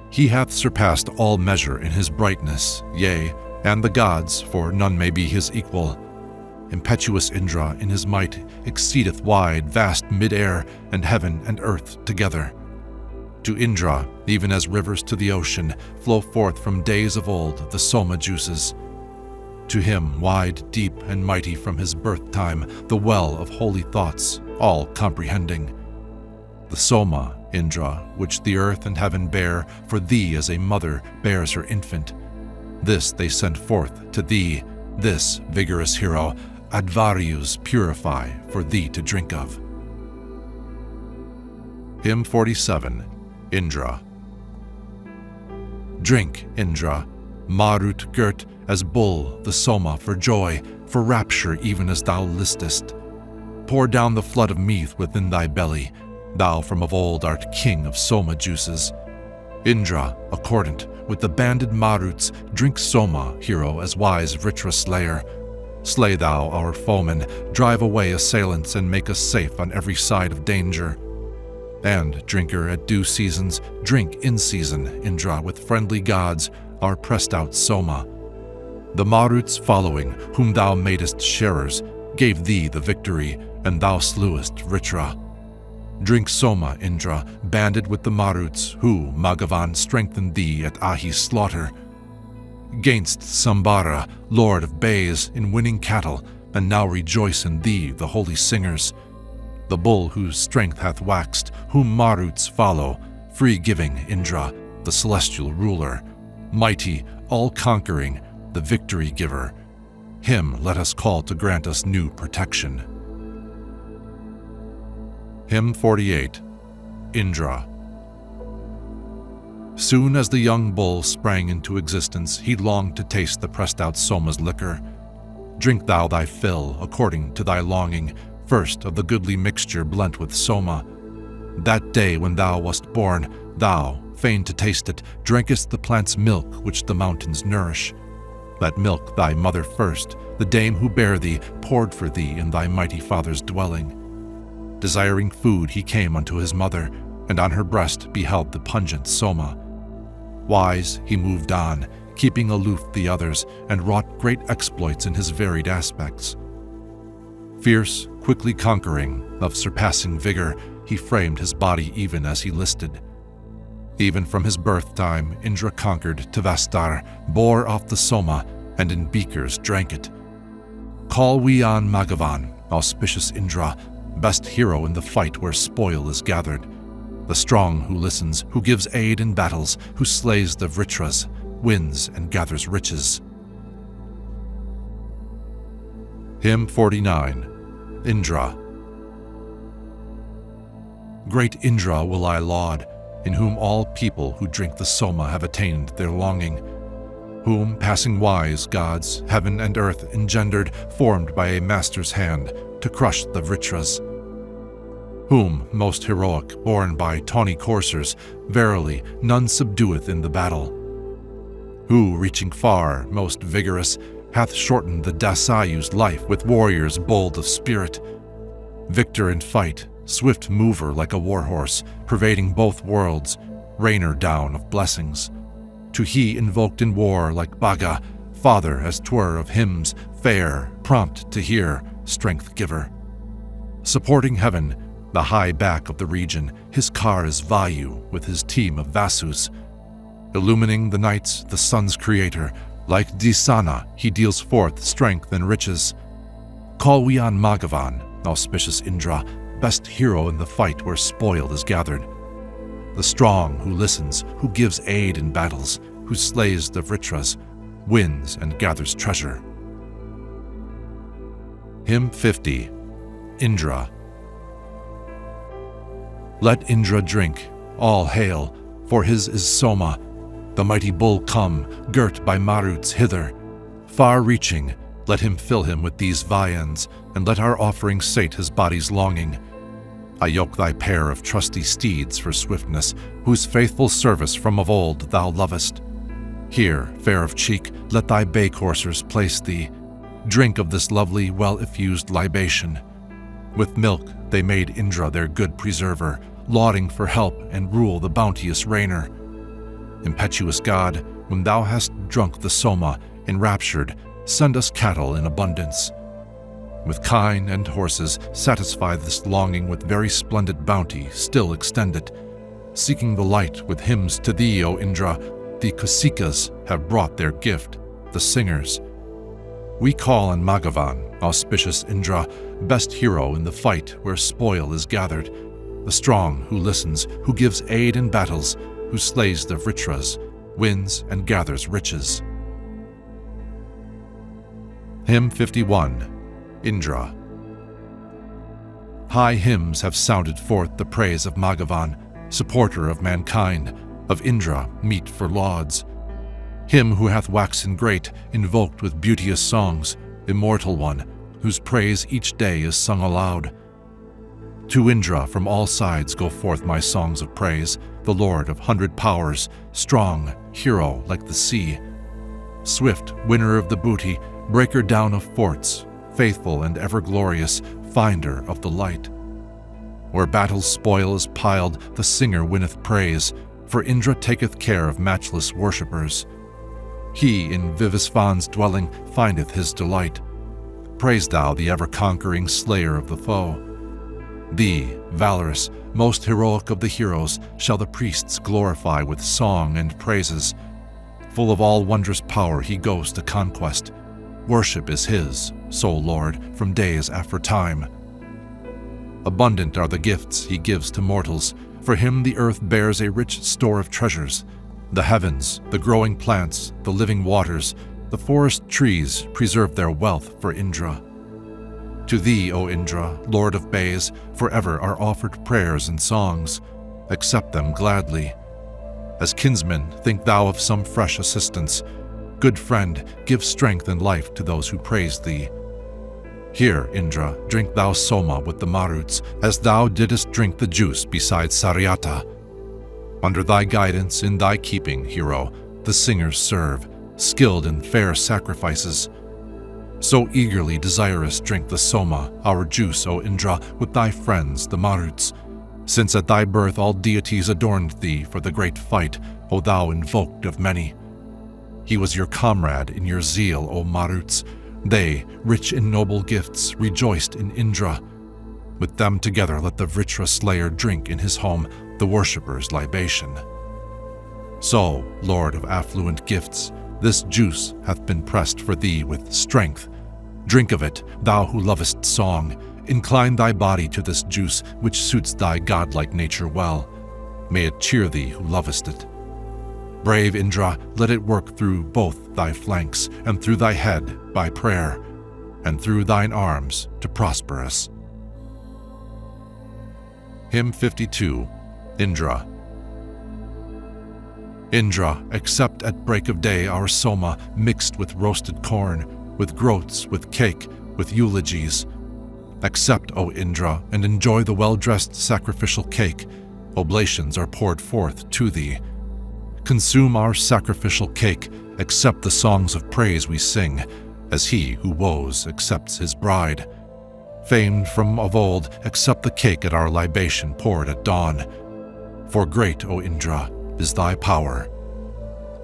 He hath surpassed all measure in his brightness, yea, and the gods, for none may be his equal. Impetuous Indra in his might exceedeth wide, vast mid-air, and heaven and earth together. To Indra, even as rivers to the ocean, flow forth from days of old the Soma juices. To him, wide, deep, and mighty from his birth time, the well of holy thoughts, all comprehending. The Soma, Indra, which the earth and heaven bear, for thee as a mother bears her infant. This they send forth to thee, this vigorous hero, Advaryus purify for thee to drink of. Hymn 47, Indra. Drink, Indra, Marut girt as bull the Soma for joy, for rapture even as thou listest. Pour down the flood of meath within thy belly, thou from of old art king of Soma juices. Indra, accordant with the banded Maruts, drink Soma, hero as wise Vritra slayer. Slay thou our foemen, drive away assailants, and make us safe on every side of danger. And, drinker at due seasons, drink in season, Indra, with friendly gods, our pressed out Soma. The Maruts following, whom thou madest sharers, gave thee the victory, and thou slewest Vritra. Drink Soma, Indra, banded with the Maruts, who, Magavan, strengthened thee at Ahi's slaughter. Gainst Sambara, lord of bays, in winning cattle, and now rejoice in thee, the holy singers. The bull whose strength hath waxed, whom Maruts follow, free-giving Indra, the celestial ruler, mighty, all-conquering, the victory-giver. Him let us call to grant us new protection. Hymn 48, Indra. Soon as the young bull sprang into existence, he longed to taste the pressed-out Soma's liquor. Drink thou thy fill, according to thy longing, first of the goodly mixture blent with Soma. That day when thou wast born, thou, fain to taste it, drankest the plant's milk which the mountains nourish. That milk thy mother first, the dame who bare thee, poured for thee in thy mighty father's dwelling. Desiring food he came unto his mother, and on her breast beheld the pungent Soma. Wise, he moved on, keeping aloof the others, and wrought great exploits in his varied aspects. Fierce, quickly conquering, of surpassing vigor, he framed his body even as he listed. Even from his birth time, Indra conquered Tavastar, bore off the Soma, and in beakers drank it. Call we on Magavan, auspicious Indra, best hero in the fight where spoil is gathered. The strong who listens, who gives aid in battles, who slays the Vritras, wins and gathers riches. Hymn 49, Indra. Great Indra will I laud, in whom all people who drink the Soma have attained their longing, whom passing wise gods, heaven and earth engendered, formed by a master's hand, to crush the Vritras. Whom, most heroic, borne by tawny coursers, verily none subdueth in the battle. Who, reaching far, most vigorous, hath shortened the Dasayu's life with warriors bold of spirit. Victor in fight, swift mover like a warhorse, pervading both worlds, rainer down of blessings. To he invoked in war like Bhaga, father as 'twere of hymns, fair, prompt to hear, strength giver. Supporting heaven, the high back of the region, his car is Vayu with his team of Vasus. Illumining the nights, the sun's creator, like Disana, he deals forth strength and riches. Call we on Magavan, auspicious Indra, best hero in the fight where spoil is gathered. The strong who listens, who gives aid in battles, who slays the Vritras, wins and gathers treasure. Hymn 50, Indra. Let Indra drink, all hail, for his is Soma, the mighty bull come, girt by Maruts hither. Far-reaching, let him fill him with these viands, and let our offering sate his body's longing. I yoke thy pair of trusty steeds for swiftness, whose faithful service from of old thou lovest. Here, fair of cheek, let thy bay coursers place thee. Drink of this lovely, well-effused libation. With milk they made Indra their good preserver, lauding for help and rule the bounteous rainer. Impetuous God, when thou hast drunk the Soma, enraptured, send us cattle in abundance. With kine and horses, satisfy this longing with very splendid bounty, still extend it. Seeking the light with hymns to thee, O Indra, the Kusikas have brought their gift, the singers. We call on Magavan, auspicious Indra, best hero in the fight where spoil is gathered, the strong who listens, who gives aid in battles, who slays the Vritras, wins and gathers riches. Hymn 51. Indra. High hymns have sounded forth the praise of Magavan, supporter of mankind, of Indra, meet for lauds. Him who hath waxen great, invoked with beauteous songs, Immortal One, whose praise each day is sung aloud. To Indra from all sides go forth my songs of praise, the Lord of 100 powers, strong, hero like the sea. Swift, winner of the booty, breaker down of forts, faithful and ever glorious, finder of the light. Where battle's spoil is piled, the singer winneth praise, for Indra taketh care of matchless worshippers. He in Vivasvan's dwelling findeth his delight. Praise thou the ever-conquering slayer of the foe. Thee, valorous, most heroic of the heroes, shall the priests glorify with song and praises. Full of all wondrous power he goes to conquest. Worship is his, sole Lord, from days aforetime. Abundant are the gifts he gives to mortals. For him the earth bears a rich store of treasures. The heavens, the growing plants, the living waters, the forest trees preserve their wealth for Indra. To thee, O Indra, Lord of bays, forever are offered prayers and songs. Accept them gladly. As kinsman, think thou of some fresh assistance. Good friend, give strength and life to those who praise thee. Here, Indra, drink thou Soma with the Maruts, as thou didst drink the juice beside Saryata. Under thy guidance, in thy keeping, hero, the singers serve, skilled in fair sacrifices. So eagerly desirous drink the Soma, our juice, O Indra, with thy friends, the Maruts, since at thy birth all deities adorned thee for the great fight, O thou invoked of many. He was your comrade in your zeal, O Maruts. They, rich in noble gifts, rejoiced in Indra. With them together let the Vritra slayer drink in his home the worshipper's libation. So, Lord of affluent gifts, this juice hath been pressed for thee with strength. Drink of it, thou who lovest song. Incline thy body to this juice, which suits thy godlike nature well. May it cheer thee who lovest it. Brave Indra, let it work through both thy flanks, and through thy head by prayer, and through thine arms to prosper us. Hymn 52. Indra. Indra, accept at break of day our Soma mixed with roasted corn, with groats, with cake, with eulogies. Accept, O Indra, and enjoy the well-dressed sacrificial cake. Oblations are poured forth to thee. Consume our sacrificial cake, accept the songs of praise we sing, as he who woes accepts his bride. Famed from of old, accept the cake at our libation poured at dawn. For great, O Indra, is thy power.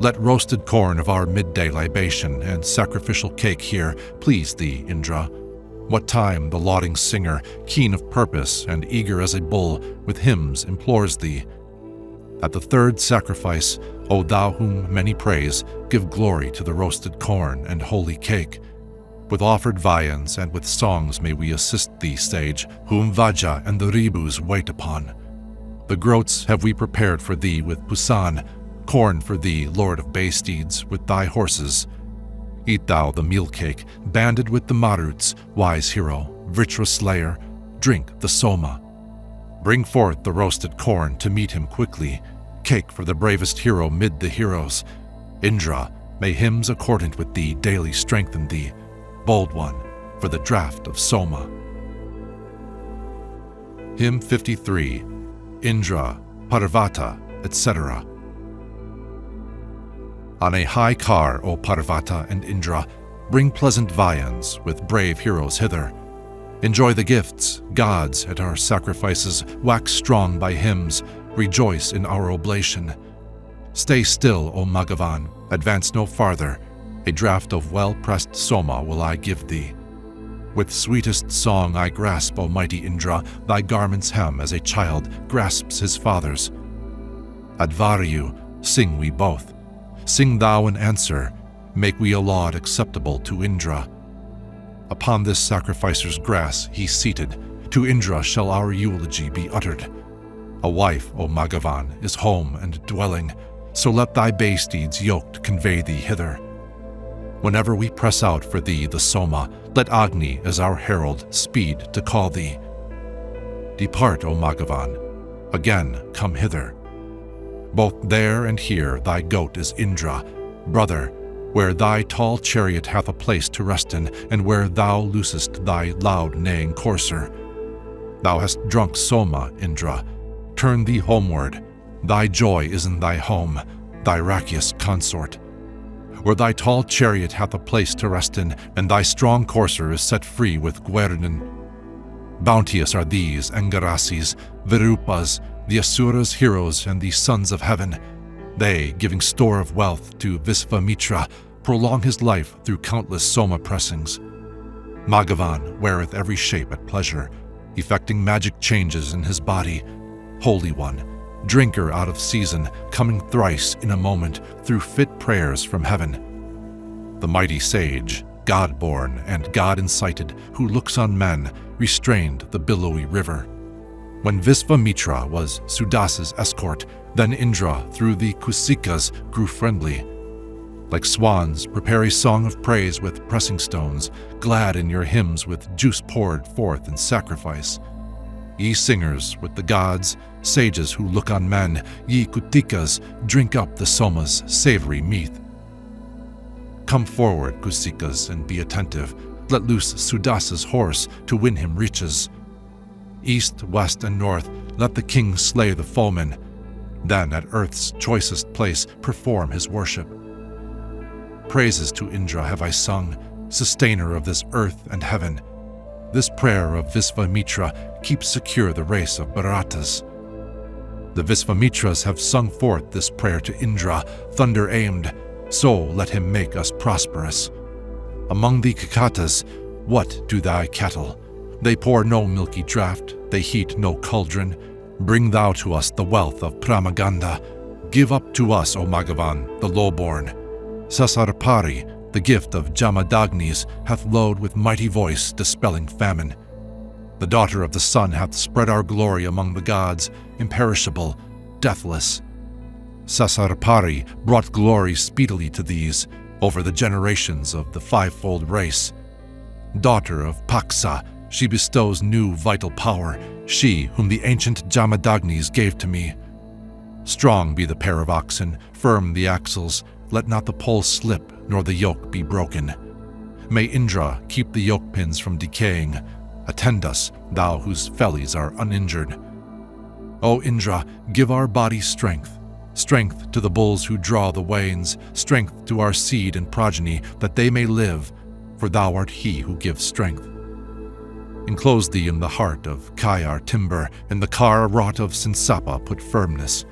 Let roasted corn of our midday libation and sacrificial cake here please thee, Indra. What time the lauding singer, keen of purpose and eager as a bull, with hymns implores thee. At the third sacrifice, O thou whom many praise, give glory to the roasted corn and holy cake. With offered viands and with songs may we assist thee, sage, whom Vajja and the Ribus wait upon. The groats have we prepared for thee with Pusan, corn for thee, Lord of bay steeds, with thy horses. Eat thou the meal cake, banded with the Maruts, wise hero, Vritra slayer, drink the Soma. Bring forth the roasted corn to meet him quickly, cake for the bravest hero mid the heroes. Indra, may hymns accordant with thee daily strengthen thee, bold one, for the draught of Soma. Hymn 53. Indra, Parvata, etc. On a high car, O Parvata and Indra, bring pleasant viands with brave heroes hither. Enjoy the gifts, gods, at our sacrifices, wax strong by hymns, rejoice in our oblation. Stay still, O Magavan, advance no farther. A draught of well-pressed Soma will I give thee. With sweetest song I grasp, O mighty Indra, thy garment's hem as a child grasps his father's. Advaryu, sing we both. Sing thou in answer, make we a laud acceptable to Indra. Upon this sacrificer's grass he seated, to Indra shall our eulogy be uttered. A wife, O Magavan, is home and dwelling, so let thy bay steeds yoked convey thee hither. Whenever we press out for thee the Soma, let Agni as our herald speed to call thee. Depart, O Magavan, again come hither. Both there and here thy goat is Indra, brother, where thy tall chariot hath a place to rest in, and where thou loosest thy loud neighing courser. Thou hast drunk Soma, Indra. Turn thee homeward. Thy joy is in thy home, thy rakious consort. Where thy tall chariot hath a place to rest in, and thy strong courser is set free with Guernin. Bounteous are these Angarasis, Virupas, the Asuras' heroes, and the sons of heaven. They, giving store of wealth to Visvamitra, prolong his life through countless Soma pressings. Magavan weareth every shape at pleasure, effecting magic changes in his body. Holy One, drinker out of season, coming thrice in a moment through fit prayers from heaven. The mighty sage, God-born and God-incited, who looks on men, restrained the billowy river. When Visvamitra was Sudas's escort, then Indra through the Kusikas grew friendly. Like swans, prepare a song of praise with pressing stones, glad in your hymns with juice poured forth in sacrifice. Ye singers with the gods, sages who look on men, ye Kutikas, drink up the Soma's savory meath. Come forward, Kusikas, and be attentive. Let loose Sudas's horse to win him riches. East, west, and north, let the king slay the foeman. Then at earth's choicest place perform his worship. Praises to Indra have I sung, sustainer of this earth and heaven. This prayer of Visvamitra keeps secure the race of Bharatas. The Visvamitras have sung forth this prayer to Indra, thunder-aimed, so let him make us prosperous. Among the Kakatas, what do thy cattle? They pour no milky draught, they heat no cauldron. Bring thou to us the wealth of Pramaganda. Give up to us, O Magavan, the lowborn. Sasarpari, the gift of Jamadagnis, hath lowed with mighty voice, dispelling famine. The daughter of the sun hath spread our glory among the gods, imperishable, deathless. Sasarpari brought glory speedily to these, over the generations of the fivefold race. Daughter of Paksa, she bestows new vital power, she whom the ancient Jamadagnis gave to me. Strong be the pair of oxen, firm the axles, let not the pole slip, nor the yoke be broken. May Indra keep the yoke pins from decaying. Attend us, thou whose fellies are uninjured. O Indra, give our body strength, strength to the bulls who draw the wains, strength to our seed and progeny, that they may live, for thou art he who gives strength. Enclose thee in the heart of Kayar timber, in the car wrought of Sinsapa put firmness.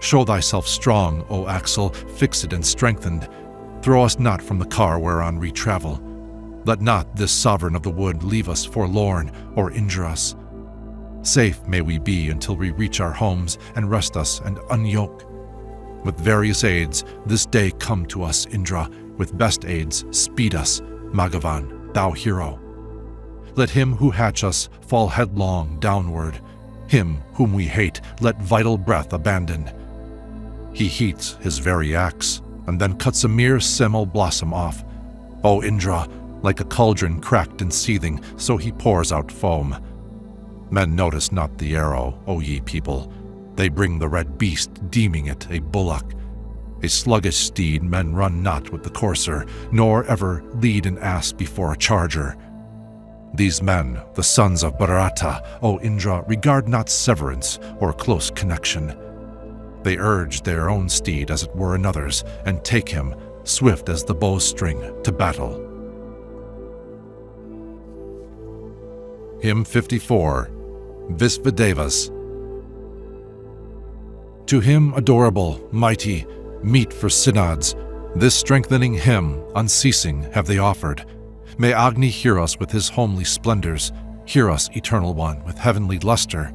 Show thyself strong, O axle, fixed and strengthened. Throw us not from the car whereon we travel. Let not this sovereign of the wood leave us forlorn or injure us. Safe may we be until we reach our homes and rest us and unyoke. With various aids, this day come to us, Indra. With best aids, speed us, Magavan, thou hero. Let him who hatch us fall headlong downward. Him whom we hate, let vital breath abandon. He heats his very axe, and then cuts a mere semel blossom off. O Indra, like a cauldron cracked and seething, so he pours out foam. Men notice not the arrow, O ye people. They bring the red beast, deeming it a bullock. A sluggish steed men run not with the courser, nor ever lead an ass before a charger. These men, the sons of Bharata, O Indra, regard not severance or close connection. They urge their own steed as it were another's, and take him, swift as the bowstring, to battle. Hymn 54, Visvadevas. To him adorable, mighty, meet for synods, this strengthening hymn, unceasing, have they offered. May Agni hear us with his homely splendors, hear us, Eternal One, with heavenly luster.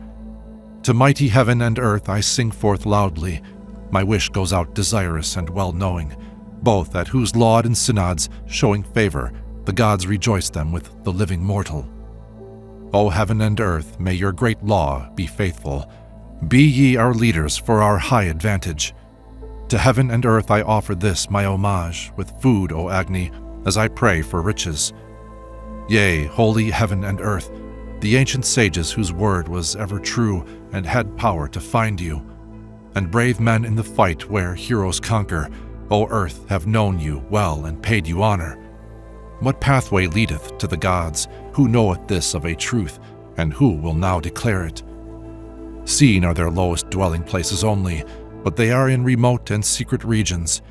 To mighty heaven and earth I sing forth loudly, my wish goes out desirous and well-knowing, both at whose laud and synods, showing favor, the gods rejoice them with the living mortal. O heaven and earth, may your great law be faithful. Be ye our leaders for our high advantage. To heaven and earth I offer this my homage, with food, O Agni, as I pray for riches. Yea, holy heaven and earth, the ancient sages whose word was ever true and had power to find you, and brave men in the fight where heroes conquer, O earth, have known you well and paid you honor. What pathway leadeth to the gods? Who knoweth this of a truth, and who will now declare it? Seen are their lowest dwelling places only, but they are in remote and secret regions.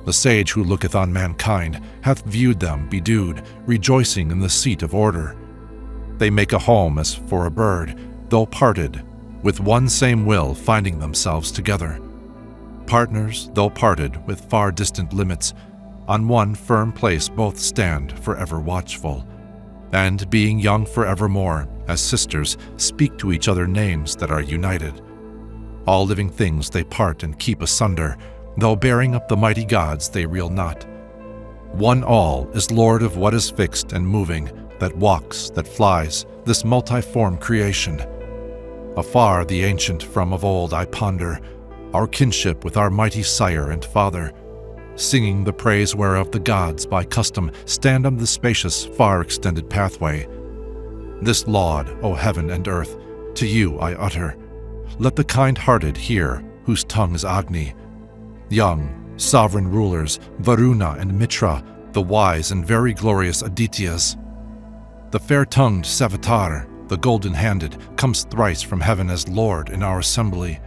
The sage who looketh on mankind hath viewed them bedewed, rejoicing in the seat of order. They make a home as for a bird, though parted, with one same will finding themselves together. Partners, though parted with far distant limits, on one firm place both stand forever watchful, and being young forevermore, as sisters, speak to each other names that are united. All living things they part and keep asunder, though bearing up the mighty gods they reel not. One all is Lord of what is fixed and moving, that walks, that flies, this multiform creation. Afar the ancient from of old I ponder, our kinship with our mighty sire and father, singing the praise whereof the gods by custom stand on the spacious, far extended pathway. This laud, O heaven and earth, to you I utter. Let the kind-hearted hear, whose tongue is Agni. Young, sovereign rulers, Varuna and Mitra, the wise and very glorious Adityas. The fair-tongued Savitar, the golden-handed, comes thrice from heaven as Lord in our assembly.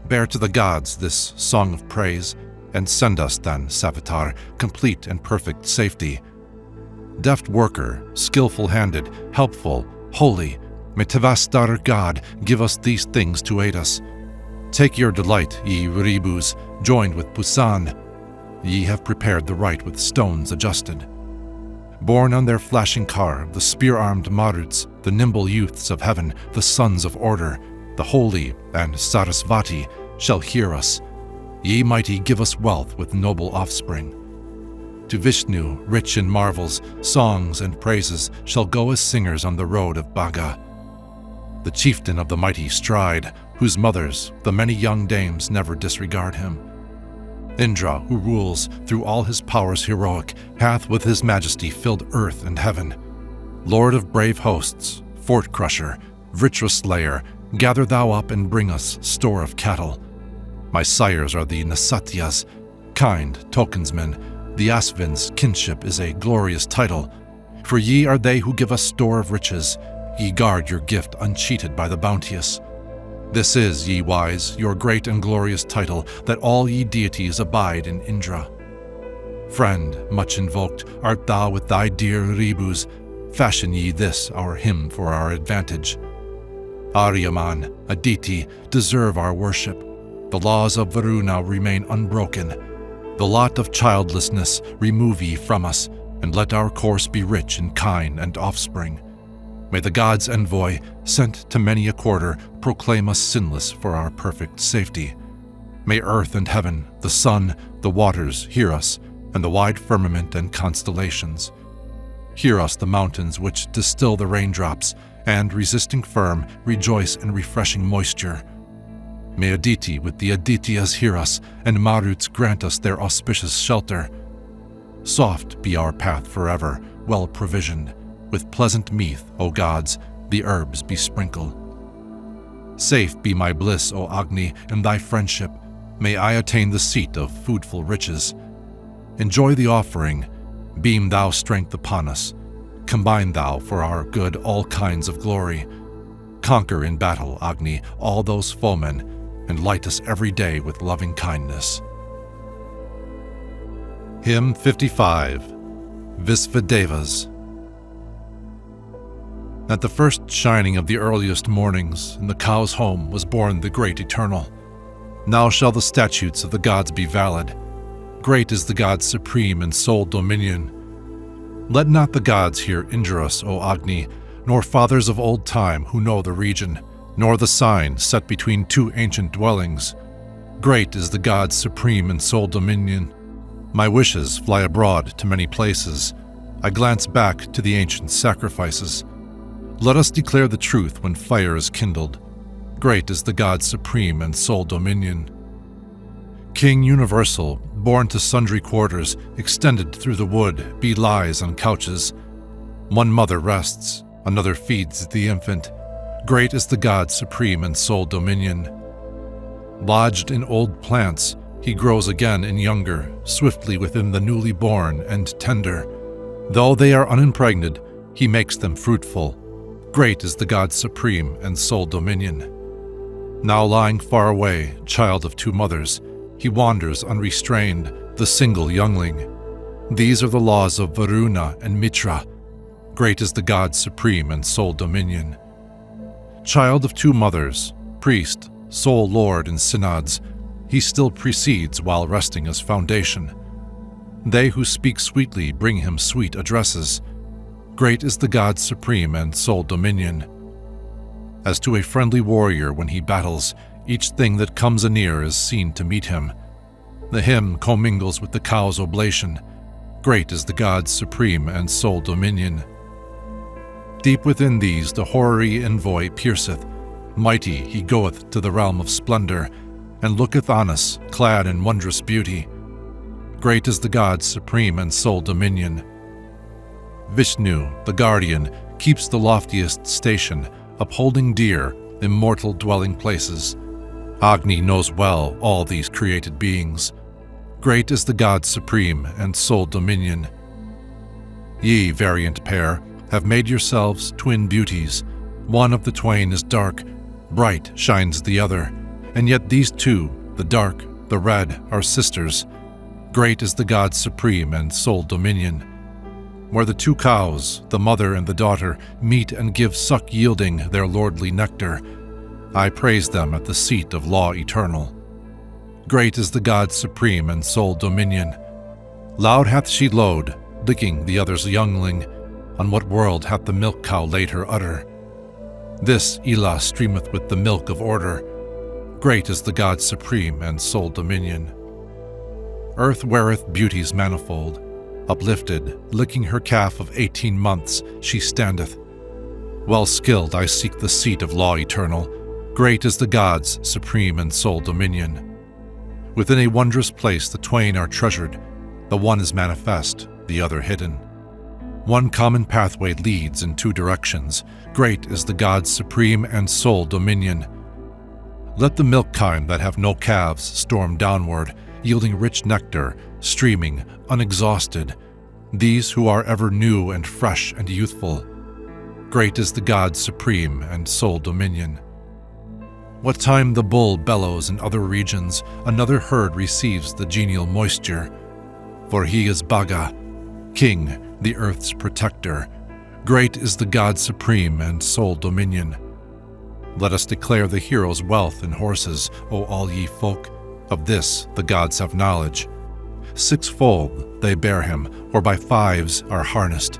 Bear to the gods this song of praise, and send us then, Savitar, complete and perfect safety. Deft worker, skillful-handed, helpful, holy, may Tavastar God give us these things to aid us. Take your delight, ye Ribus, joined with Pusan. Ye have prepared the Rite with stones adjusted. Borne on their flashing car, the spear-armed Maruts, the nimble youths of heaven, the sons of order, the holy and Sarasvati, shall hear us. Ye mighty, give us wealth with noble offspring. To Vishnu, rich in marvels, songs and praises, shall go as singers on the road of Bhaga. The chieftain of the mighty stride, whose mothers, the many young dames, never disregard him. Indra, who rules through all his powers heroic, hath with his majesty filled earth and heaven. Lord of brave hosts, fort crusher, Vritra slayer, gather thou up and bring us store of cattle. My sires are the Nasatyas, kind tokensmen. The Asvin's kinship is a glorious title. For ye are they who give us store of riches. Ye guard your gift uncheated by the bounteous. This is, ye wise, your great and glorious title, that all ye deities abide in Indra. Friend, much invoked, art thou with thy dear Ribus. Fashion ye this our hymn for our advantage. Aryaman, Aditi, deserve our worship. The laws of Varuna remain unbroken. The lot of childlessness remove ye from us, and let our course be rich in kine and offspring. May the gods' envoy, sent to many a quarter, proclaim us sinless for our perfect safety. May earth and heaven, the sun, the waters hear us, and the wide firmament and constellations. Hear us the mountains which distill the raindrops, and, resisting firm, rejoice in refreshing moisture. May Aditi with the Adityas hear us, and Maruts grant us their auspicious shelter. Soft be our path forever, well provisioned. With pleasant meath, O gods, the herbs be sprinkled. Safe be my bliss, O Agni, and thy friendship. May I attain the seat of foodful riches. Enjoy the offering. Beam thou strength upon us. Combine thou for our good all kinds of glory. Conquer in battle, Agni, all those foemen. and light us every day with loving kindness. Hymn 55, Visvadevas. At the first shining of the earliest mornings, in the cow's home was born the great Eternal. Now shall the statutes of the gods be valid. Great is the God supreme in sole dominion. Let not the gods hear injurious, O Agni, nor fathers of old time who know the region, nor the sign set between two ancient dwellings. Great is the God supreme in sole dominion. My wishes fly abroad to many places. I glance back to the ancient sacrifices. Let us declare the truth when fire is kindled. Great is the God supreme and sole dominion. King universal, born to sundry quarters, extended through the wood, be lies on couches. One mother rests, another feeds the infant. Great is the God supreme and sole dominion. Lodged in old plants, he grows again in younger, swiftly within the newly born and tender. Though they are unimpregnated, he makes them fruitful. Great is the God supreme and sole dominion. Now lying far away, child of two mothers, he wanders unrestrained, the single youngling. These are the laws of Varuna and Mitra. Great is the God supreme and sole dominion. Child of two mothers, priest, sole lord in synods, he still precedes while resting as foundation. They who speak sweetly bring him sweet addresses. Great is the God supreme and sole dominion. As to a friendly warrior when he battles, each thing that comes anear is seen to meet him. The hymn commingles with the cow's oblation. Great is the God supreme and sole dominion. Deep within these the hoary envoy pierceth. Mighty he goeth to the realm of splendor, and looketh on us, clad in wondrous beauty. Great is the God supreme and sole dominion. Vishnu, the guardian, keeps the loftiest station, upholding dear, immortal dwelling places. Agni knows well all these created beings. Great is the God supreme and sole dominion. Ye, variant pair, have made yourselves twin beauties. One of the twain is dark, bright shines the other, and yet these two, the dark, the red, are sisters. Great is the God supreme and sole dominion. Where the two cows, the mother and the daughter, meet and give suck yielding their lordly nectar, I praise them at the seat of law eternal. Great is the God supreme and sole dominion. Loud hath she lowed, licking the other's youngling. On what world hath the milk cow laid her udder? This Ila streameth with the milk of order. Great is the God supreme and sole dominion. Earth weareth beauties manifold. Uplifted, licking her calf of 18 months, she standeth. Well skilled I seek the seat of law eternal. Great is the God's supreme and sole dominion. Within a wondrous place the twain are treasured. The one is manifest, the other hidden. One common pathway leads in two directions. Great is the God's supreme and sole dominion. Let the milk kine that have no calves storm downward, yielding rich nectar, streaming, unexhausted. These who are ever new and fresh and youthful. Great is the God supreme and sole dominion. What time the bull bellows in other regions, another herd receives the genial moisture. For he is Bhaga, king, the earth's protector. Great is the God supreme and sole dominion. Let us declare the hero's wealth in horses, O all ye folk. Of this the gods have knowledge. Sixfold they bear him, or by fives are harnessed.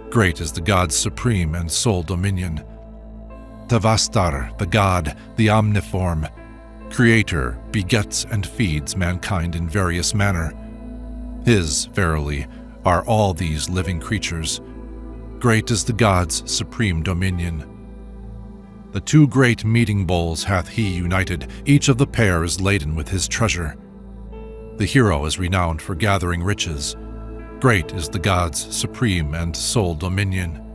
Great is the God's supreme and sole dominion. Tavastar, the God, the omniform, Creator, begets and feeds mankind in various manner. His, verily, are all these living creatures. Great is the God's supreme dominion. The two great meeting bowls hath he united, each of the pair is laden with his treasure. The hero is renowned for gathering riches. Great is the God's supreme and sole dominion.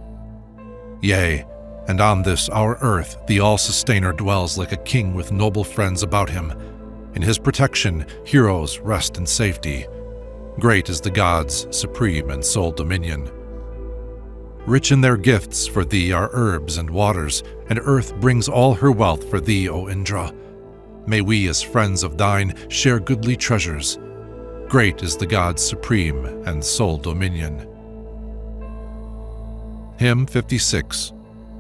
Yea, and on this our earth the all-sustainer dwells like a king with noble friends about him. In his protection heroes rest in safety. Great is the God's supreme and sole dominion. Rich in their gifts for thee are herbs and waters, and earth brings all her wealth for thee, O Indra. May we, as friends of thine, share goodly treasures. Great is the God supreme and sole dominion. Hymn 56,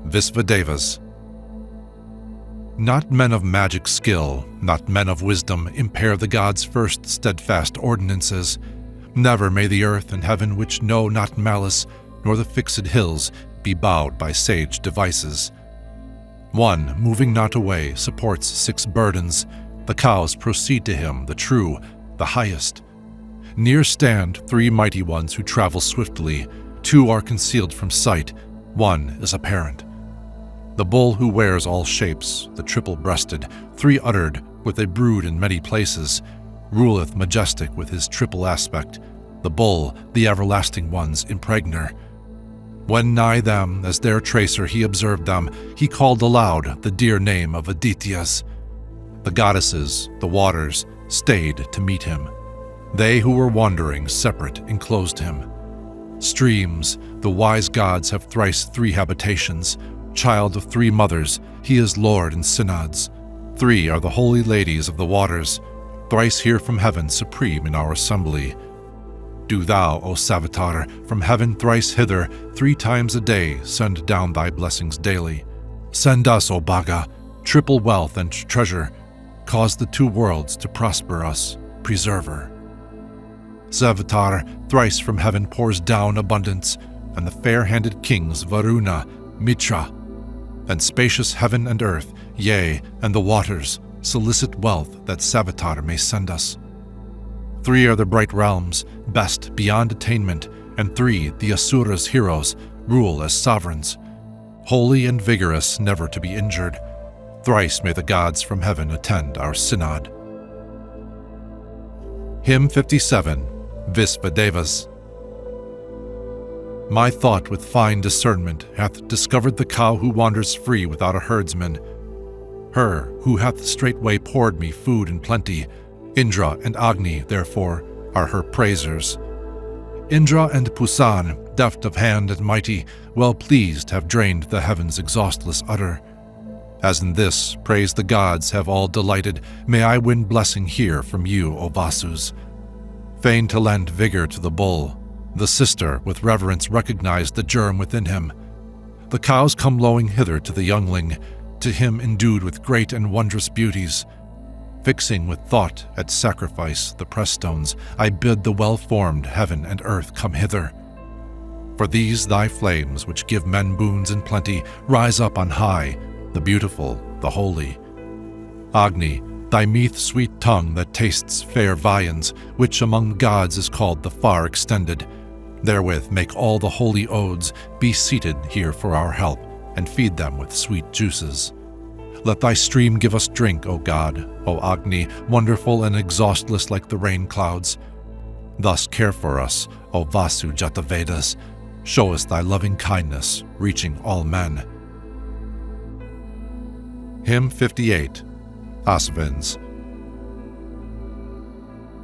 Visvadevas. Not men of magic skill, not men of wisdom, impair the gods' first steadfast ordinances. Never may the earth and heaven, which know not malice, nor the fixed hills, be bowed by sage devices. One, moving not away, supports 6 burdens. The cows proceed to him, the true, the highest. Near stand 3 mighty ones who travel swiftly. 2 are concealed from sight, 1 is apparent. The bull who wears all shapes, the triple-breasted, 3-uddered, with a brood in many places, ruleth majestic with his triple aspect. The bull, the everlasting ones, impregner. When nigh them, as their tracer he observed them, he called aloud the dear name of Adityas. The goddesses, the waters, stayed to meet him. They who were wandering separate enclosed him. Streams, the wise gods have thrice 3 habitations. Child of 3 mothers, he is Lord in synods. 3 are the holy ladies of the waters, thrice here from heaven supreme in our assembly. Do thou, O Savitar, from heaven thrice hither, 3 times a day, send down thy blessings daily. Send us, O Bhaga, triple wealth and treasure. Cause the 2 worlds to prosper us, preserver. Savitar thrice from heaven pours down abundance, and the fair-handed kings Varuna, Mitra, and spacious heaven and earth, yea, and the waters, solicit wealth that Savitar may send us. 3 are the bright realms, best beyond attainment, and 3, the Asura's heroes, rule as sovereigns. Holy and vigorous, never to be injured. Thrice may the gods from heaven attend our synod. Hymn 57, Visvadevas. My thought with fine discernment hath discovered the cow who wanders free without a herdsman. Her who hath straightway poured me food in plenty. Indra and Agni, therefore, are her praisers. Indra and Pusan, deft of hand and mighty, well pleased have drained the heavens' exhaustless udder. As in this, praise the gods have all delighted, may I win blessing here from you, O Vasus. Fain to lend vigor to the bull, the sister with reverence recognized the germ within him. The cows come lowing hither to the youngling, to him endued with great and wondrous beauties. Fixing with thought at sacrifice the press-stones, I bid the well-formed heaven and earth come hither. For these thy flames, which give men boons in plenty, rise up on high, the beautiful, the holy. Agni, thy meath-sweet tongue that tastes fair viands, which among gods is called the far extended. Therewith make all the holy odes, be seated here for our help, and feed them with sweet juices. Let thy stream give us drink, O God, O Agni, wonderful and exhaustless like the rain clouds. Thus care for us, O Vasu Jata Vedas. Show us thy loving kindness, reaching all men. Hymn 58, Asvins.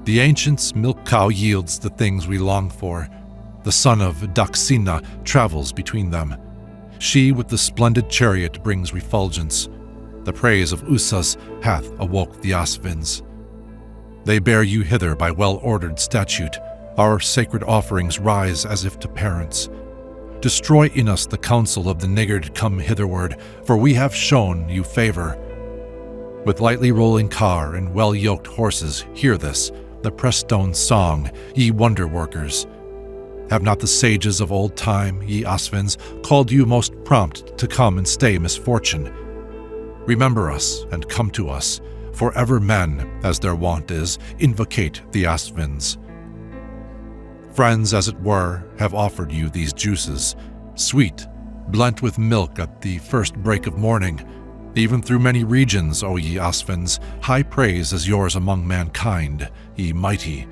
The ancients' milk cow yields the things we long for. The son of Daksina travels between them. She with the splendid chariot brings refulgence. The praise of Usas hath awoke the Asvins. They bear you hither by well-ordered statute. Our sacred offerings rise as if to parents. Destroy in us the counsel of the niggard come hitherward, for we have shown you favor. With lightly rolling car and well-yoked horses, hear this, the press-stone song, ye wonder-workers. Have not the sages of old time, ye Asvins, called you most prompt to come and stay misfortune? Remember us and come to us, for ever men, as their wont is, invocate the Asvins. Friends, as it were, have offered you these juices, sweet, blent with milk at the first break of morning. Even through many regions, O ye Asvins, high praise is yours among mankind, ye mighty.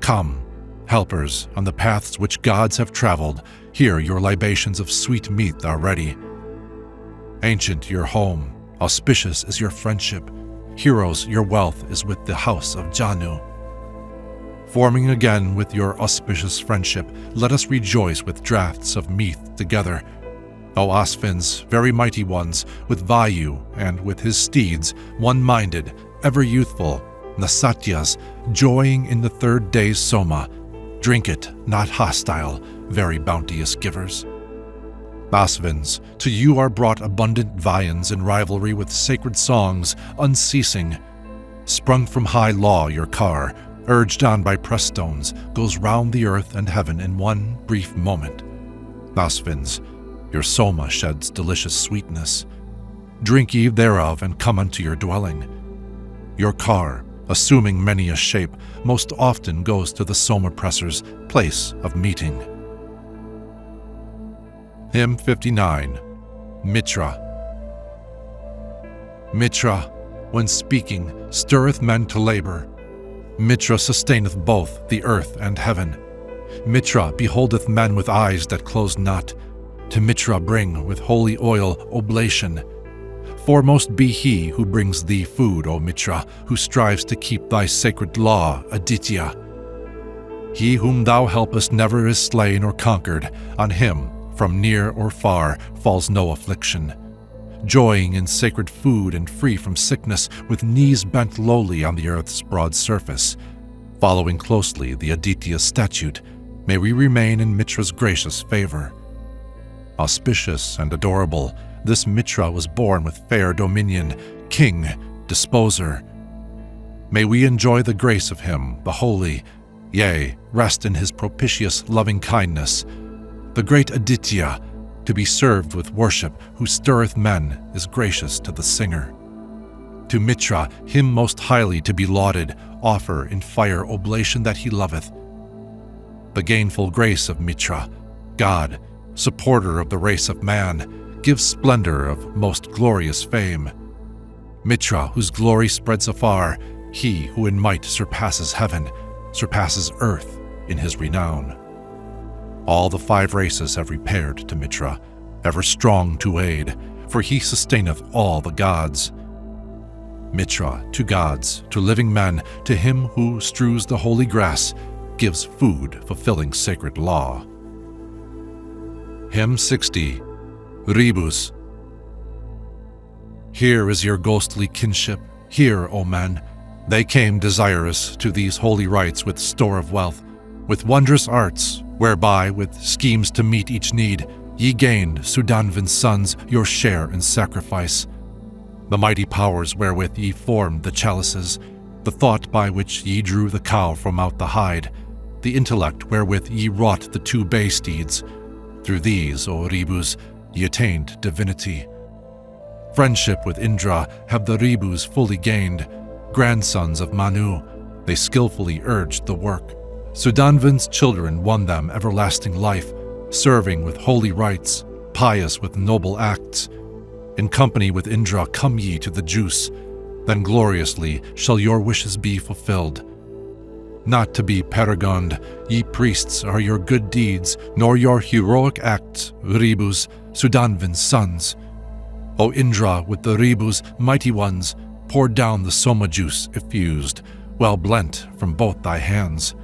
Come, helpers, on the paths which gods have traveled, here your libations of sweet meat are ready. Ancient your home, auspicious is your friendship. Heroes, your wealth is with the house of Janu. Forming again with your auspicious friendship, let us rejoice with draughts of meath together. O Asvins, very mighty ones, with Vayu and with his steeds, one-minded, ever youthful, Nasatyas, joying in the third day's Soma, drink it, not hostile, very bounteous givers. Asvins, to you are brought abundant viands in rivalry with sacred songs, unceasing. Sprung from high law your car, urged on by press-stones, goes round the earth and heaven in one brief moment. Asvins, your Soma sheds delicious sweetness. Drink ye thereof and come unto your dwelling. Your car, assuming many a shape, most often goes to the Soma presser's place of meeting. Hymn 59. Mitra. Mitra, when speaking, stirreth men to labor. Mitra sustaineth both the earth and heaven. Mitra beholdeth men with eyes that close not. To Mitra bring with holy oil oblation. Foremost be he who brings thee food, O Mitra, who strives to keep thy sacred law, Aditya. He whom thou helpest never is slain or conquered. On him, from near or far, falls no affliction. Joying in sacred food and free from sickness, with knees bent lowly on the earth's broad surface, following closely the Aditya statute, may we remain in Mitra's gracious favor. Auspicious and adorable, this Mitra was born with fair dominion, king, disposer. May we enjoy the grace of him, the holy, yea, rest in his propitious loving kindness. The great Aditya, to be served with worship, who stirreth men, is gracious to the singer. To Mitra, him most highly to be lauded, offer in fire oblation that he loveth. The gainful grace of Mitra, God, supporter of the race of man, gives splendor of most glorious fame. Mitra, whose glory spreads afar, he who in might surpasses heaven, surpasses earth in his renown. All the 5 races have repaired to Mitra, ever strong to aid, for he sustaineth all the gods. Mitra, to gods, to living men, to him who strews the holy grass, gives food fulfilling sacred law. Hymn 60. Rebus. Here is your ghostly kinship, here, O men. They came desirous to these holy rites with store of wealth, with wondrous arts, whereby, with schemes to meet each need, ye gained, Sudanvin's sons, your share in sacrifice. The mighty powers wherewith ye formed the chalices, the thought by which ye drew the cow from out the hide, the intellect wherewith ye wrought the 2 bay steeds, through these, O Rebus, ye attained divinity. Friendship with Indra have the Rebus fully gained, grandsons of Manu, they skillfully urged the work. Sudanvin's children won them everlasting life, serving with holy rites, pious with noble acts. In company with Indra come ye to the juice, then gloriously shall your wishes be fulfilled. Not to be paragoned, ye priests, are your good deeds, nor your heroic acts, Rebus, Sudanvin's sons. O Indra, with the Rebus, mighty ones, pour down the Soma juice effused, well blent from both thy hands.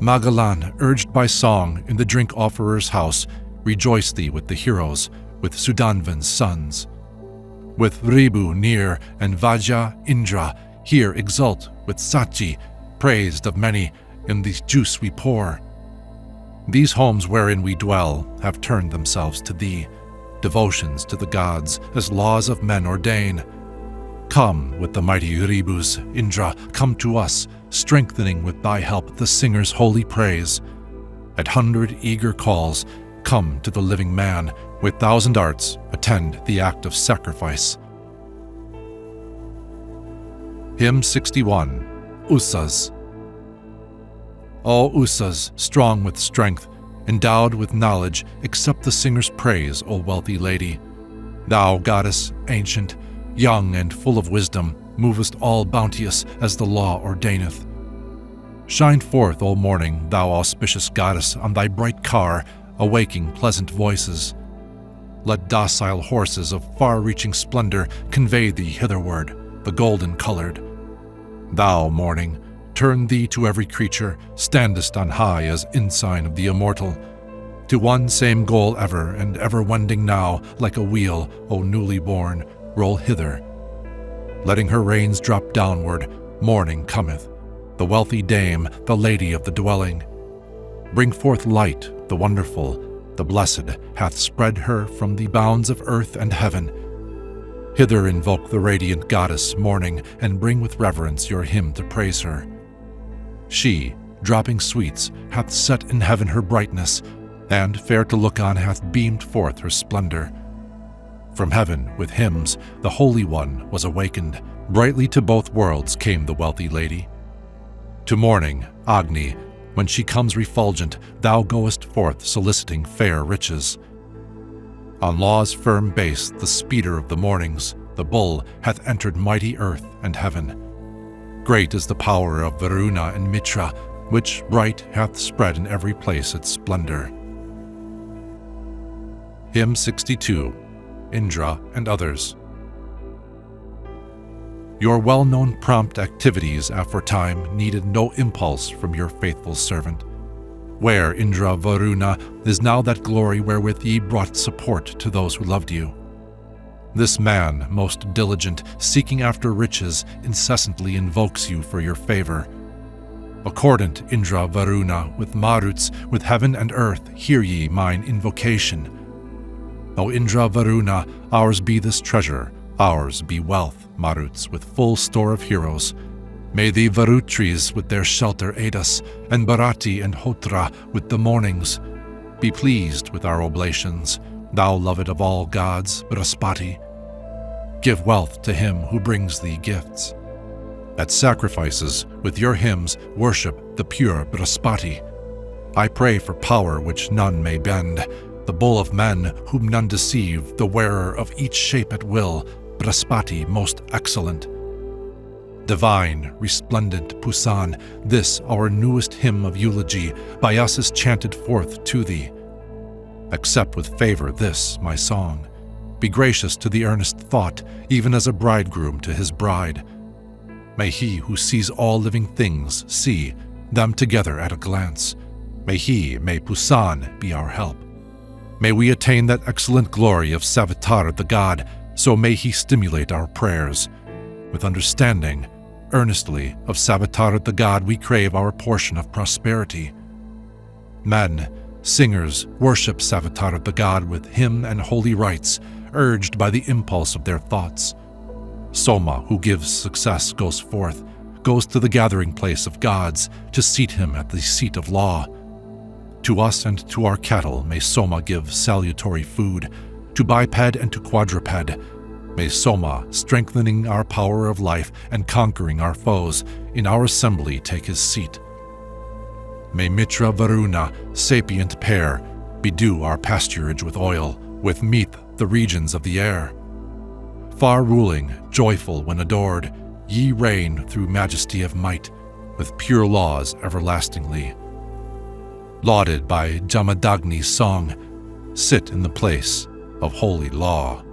Magalan, urged by song in the drink-offerer's house, rejoice thee with the heroes, with Sudanvin's sons. With Rebu near and Vajja, Indra, here exult with Sachi, praised of many, in the juice we pour. These homes wherein we dwell have turned themselves to thee, devotions to the gods as laws of men ordain. Come with the mighty Rebus, Indra, come to us, strengthening with thy help the singer's holy praise. At 100 eager calls, come to the living man, with 1,000 arts attend the act of sacrifice. Hymn 61. Usas. O Usas, strong with strength, endowed with knowledge, accept the singer's praise, O wealthy lady. Thou, goddess, ancient, young and full of wisdom, movest all bounteous as the law ordaineth. Shine forth, O morning, thou auspicious goddess, on thy bright car, awaking pleasant voices. Let docile horses of far-reaching splendor convey thee hitherward, the golden-colored. Thou, morning, turn thee to every creature, standest on high as ensign of the Immortal. To one same goal ever, and ever wending now, like a wheel, O newly born, roll hither. Letting her reins drop downward, morning cometh. The wealthy dame, the lady of the dwelling. Bring forth light, the wonderful, the blessed, hath spread her from the bounds of earth and heaven. Hither invoke the radiant goddess morning, and bring with reverence your hymn to praise her. She, dropping sweets, hath set in heaven her brightness, and fair to look on hath beamed forth her splendor. From heaven, with hymns, the Holy One was awakened. Brightly to both worlds came the wealthy lady. To morning, Agni, when she comes refulgent, thou goest forth soliciting fair riches. On law's firm base, the speeder of the mornings, the bull hath entered mighty earth and heaven. Great is the power of Varuna and Mitra, which Rite hath spread in every place its splendor. Hymn 62, Indra and Others. Your well-known prompt activities aforetime needed no impulse from your faithful servant. Where, Indra Varuna, is now that glory wherewith ye brought support to those who loved you? This man, most diligent, seeking after riches, incessantly invokes you for your favor. Accordant, Indra Varuna, with Maruts, with heaven and earth, hear ye mine invocation. O Indra Varuna, ours be this treasure, ours be wealth, Maruts, with full store of heroes. May the Varutris with their shelter aid us, and Bharati and Hotra with the mornings. Be pleased with our oblations, thou loved of all gods, Brihaspati. Give wealth to him who brings thee gifts. At sacrifices, with your hymns, worship the pure Brihaspati. I pray for power which none may bend, the bull of men whom none deceive, the wearer of each shape at will, Brihaspati most excellent. Divine, resplendent Pusan, this our newest hymn of eulogy, by us is chanted forth to thee. Accept with favor this, my song. Be gracious to the earnest thought, even as a bridegroom to his bride. May he who sees all living things see them together at a glance. May Pusan be our help. May we attain that excellent glory of Savitar the god, so may he stimulate our prayers. With understanding, earnestly, of Savitar the god we crave our portion of prosperity. Men, singers, worship Savitar the god with hymn and holy rites, urged by the impulse of their thoughts. Soma, who gives success, goes forth, goes to the gathering place of gods, to seat him at the seat of law. To us and to our cattle may Soma give salutary food, to biped and to quadruped. May Soma, strengthening our power of life and conquering our foes, in our assembly take his seat. May Mitra Varuna, sapient pair, bedew our pasturage with oil, with meat the regions of the air. Far-ruling, joyful when adored, ye reign through majesty of might, with pure laws everlastingly. Lauded by Jamadagni's song, sit in the place of holy law.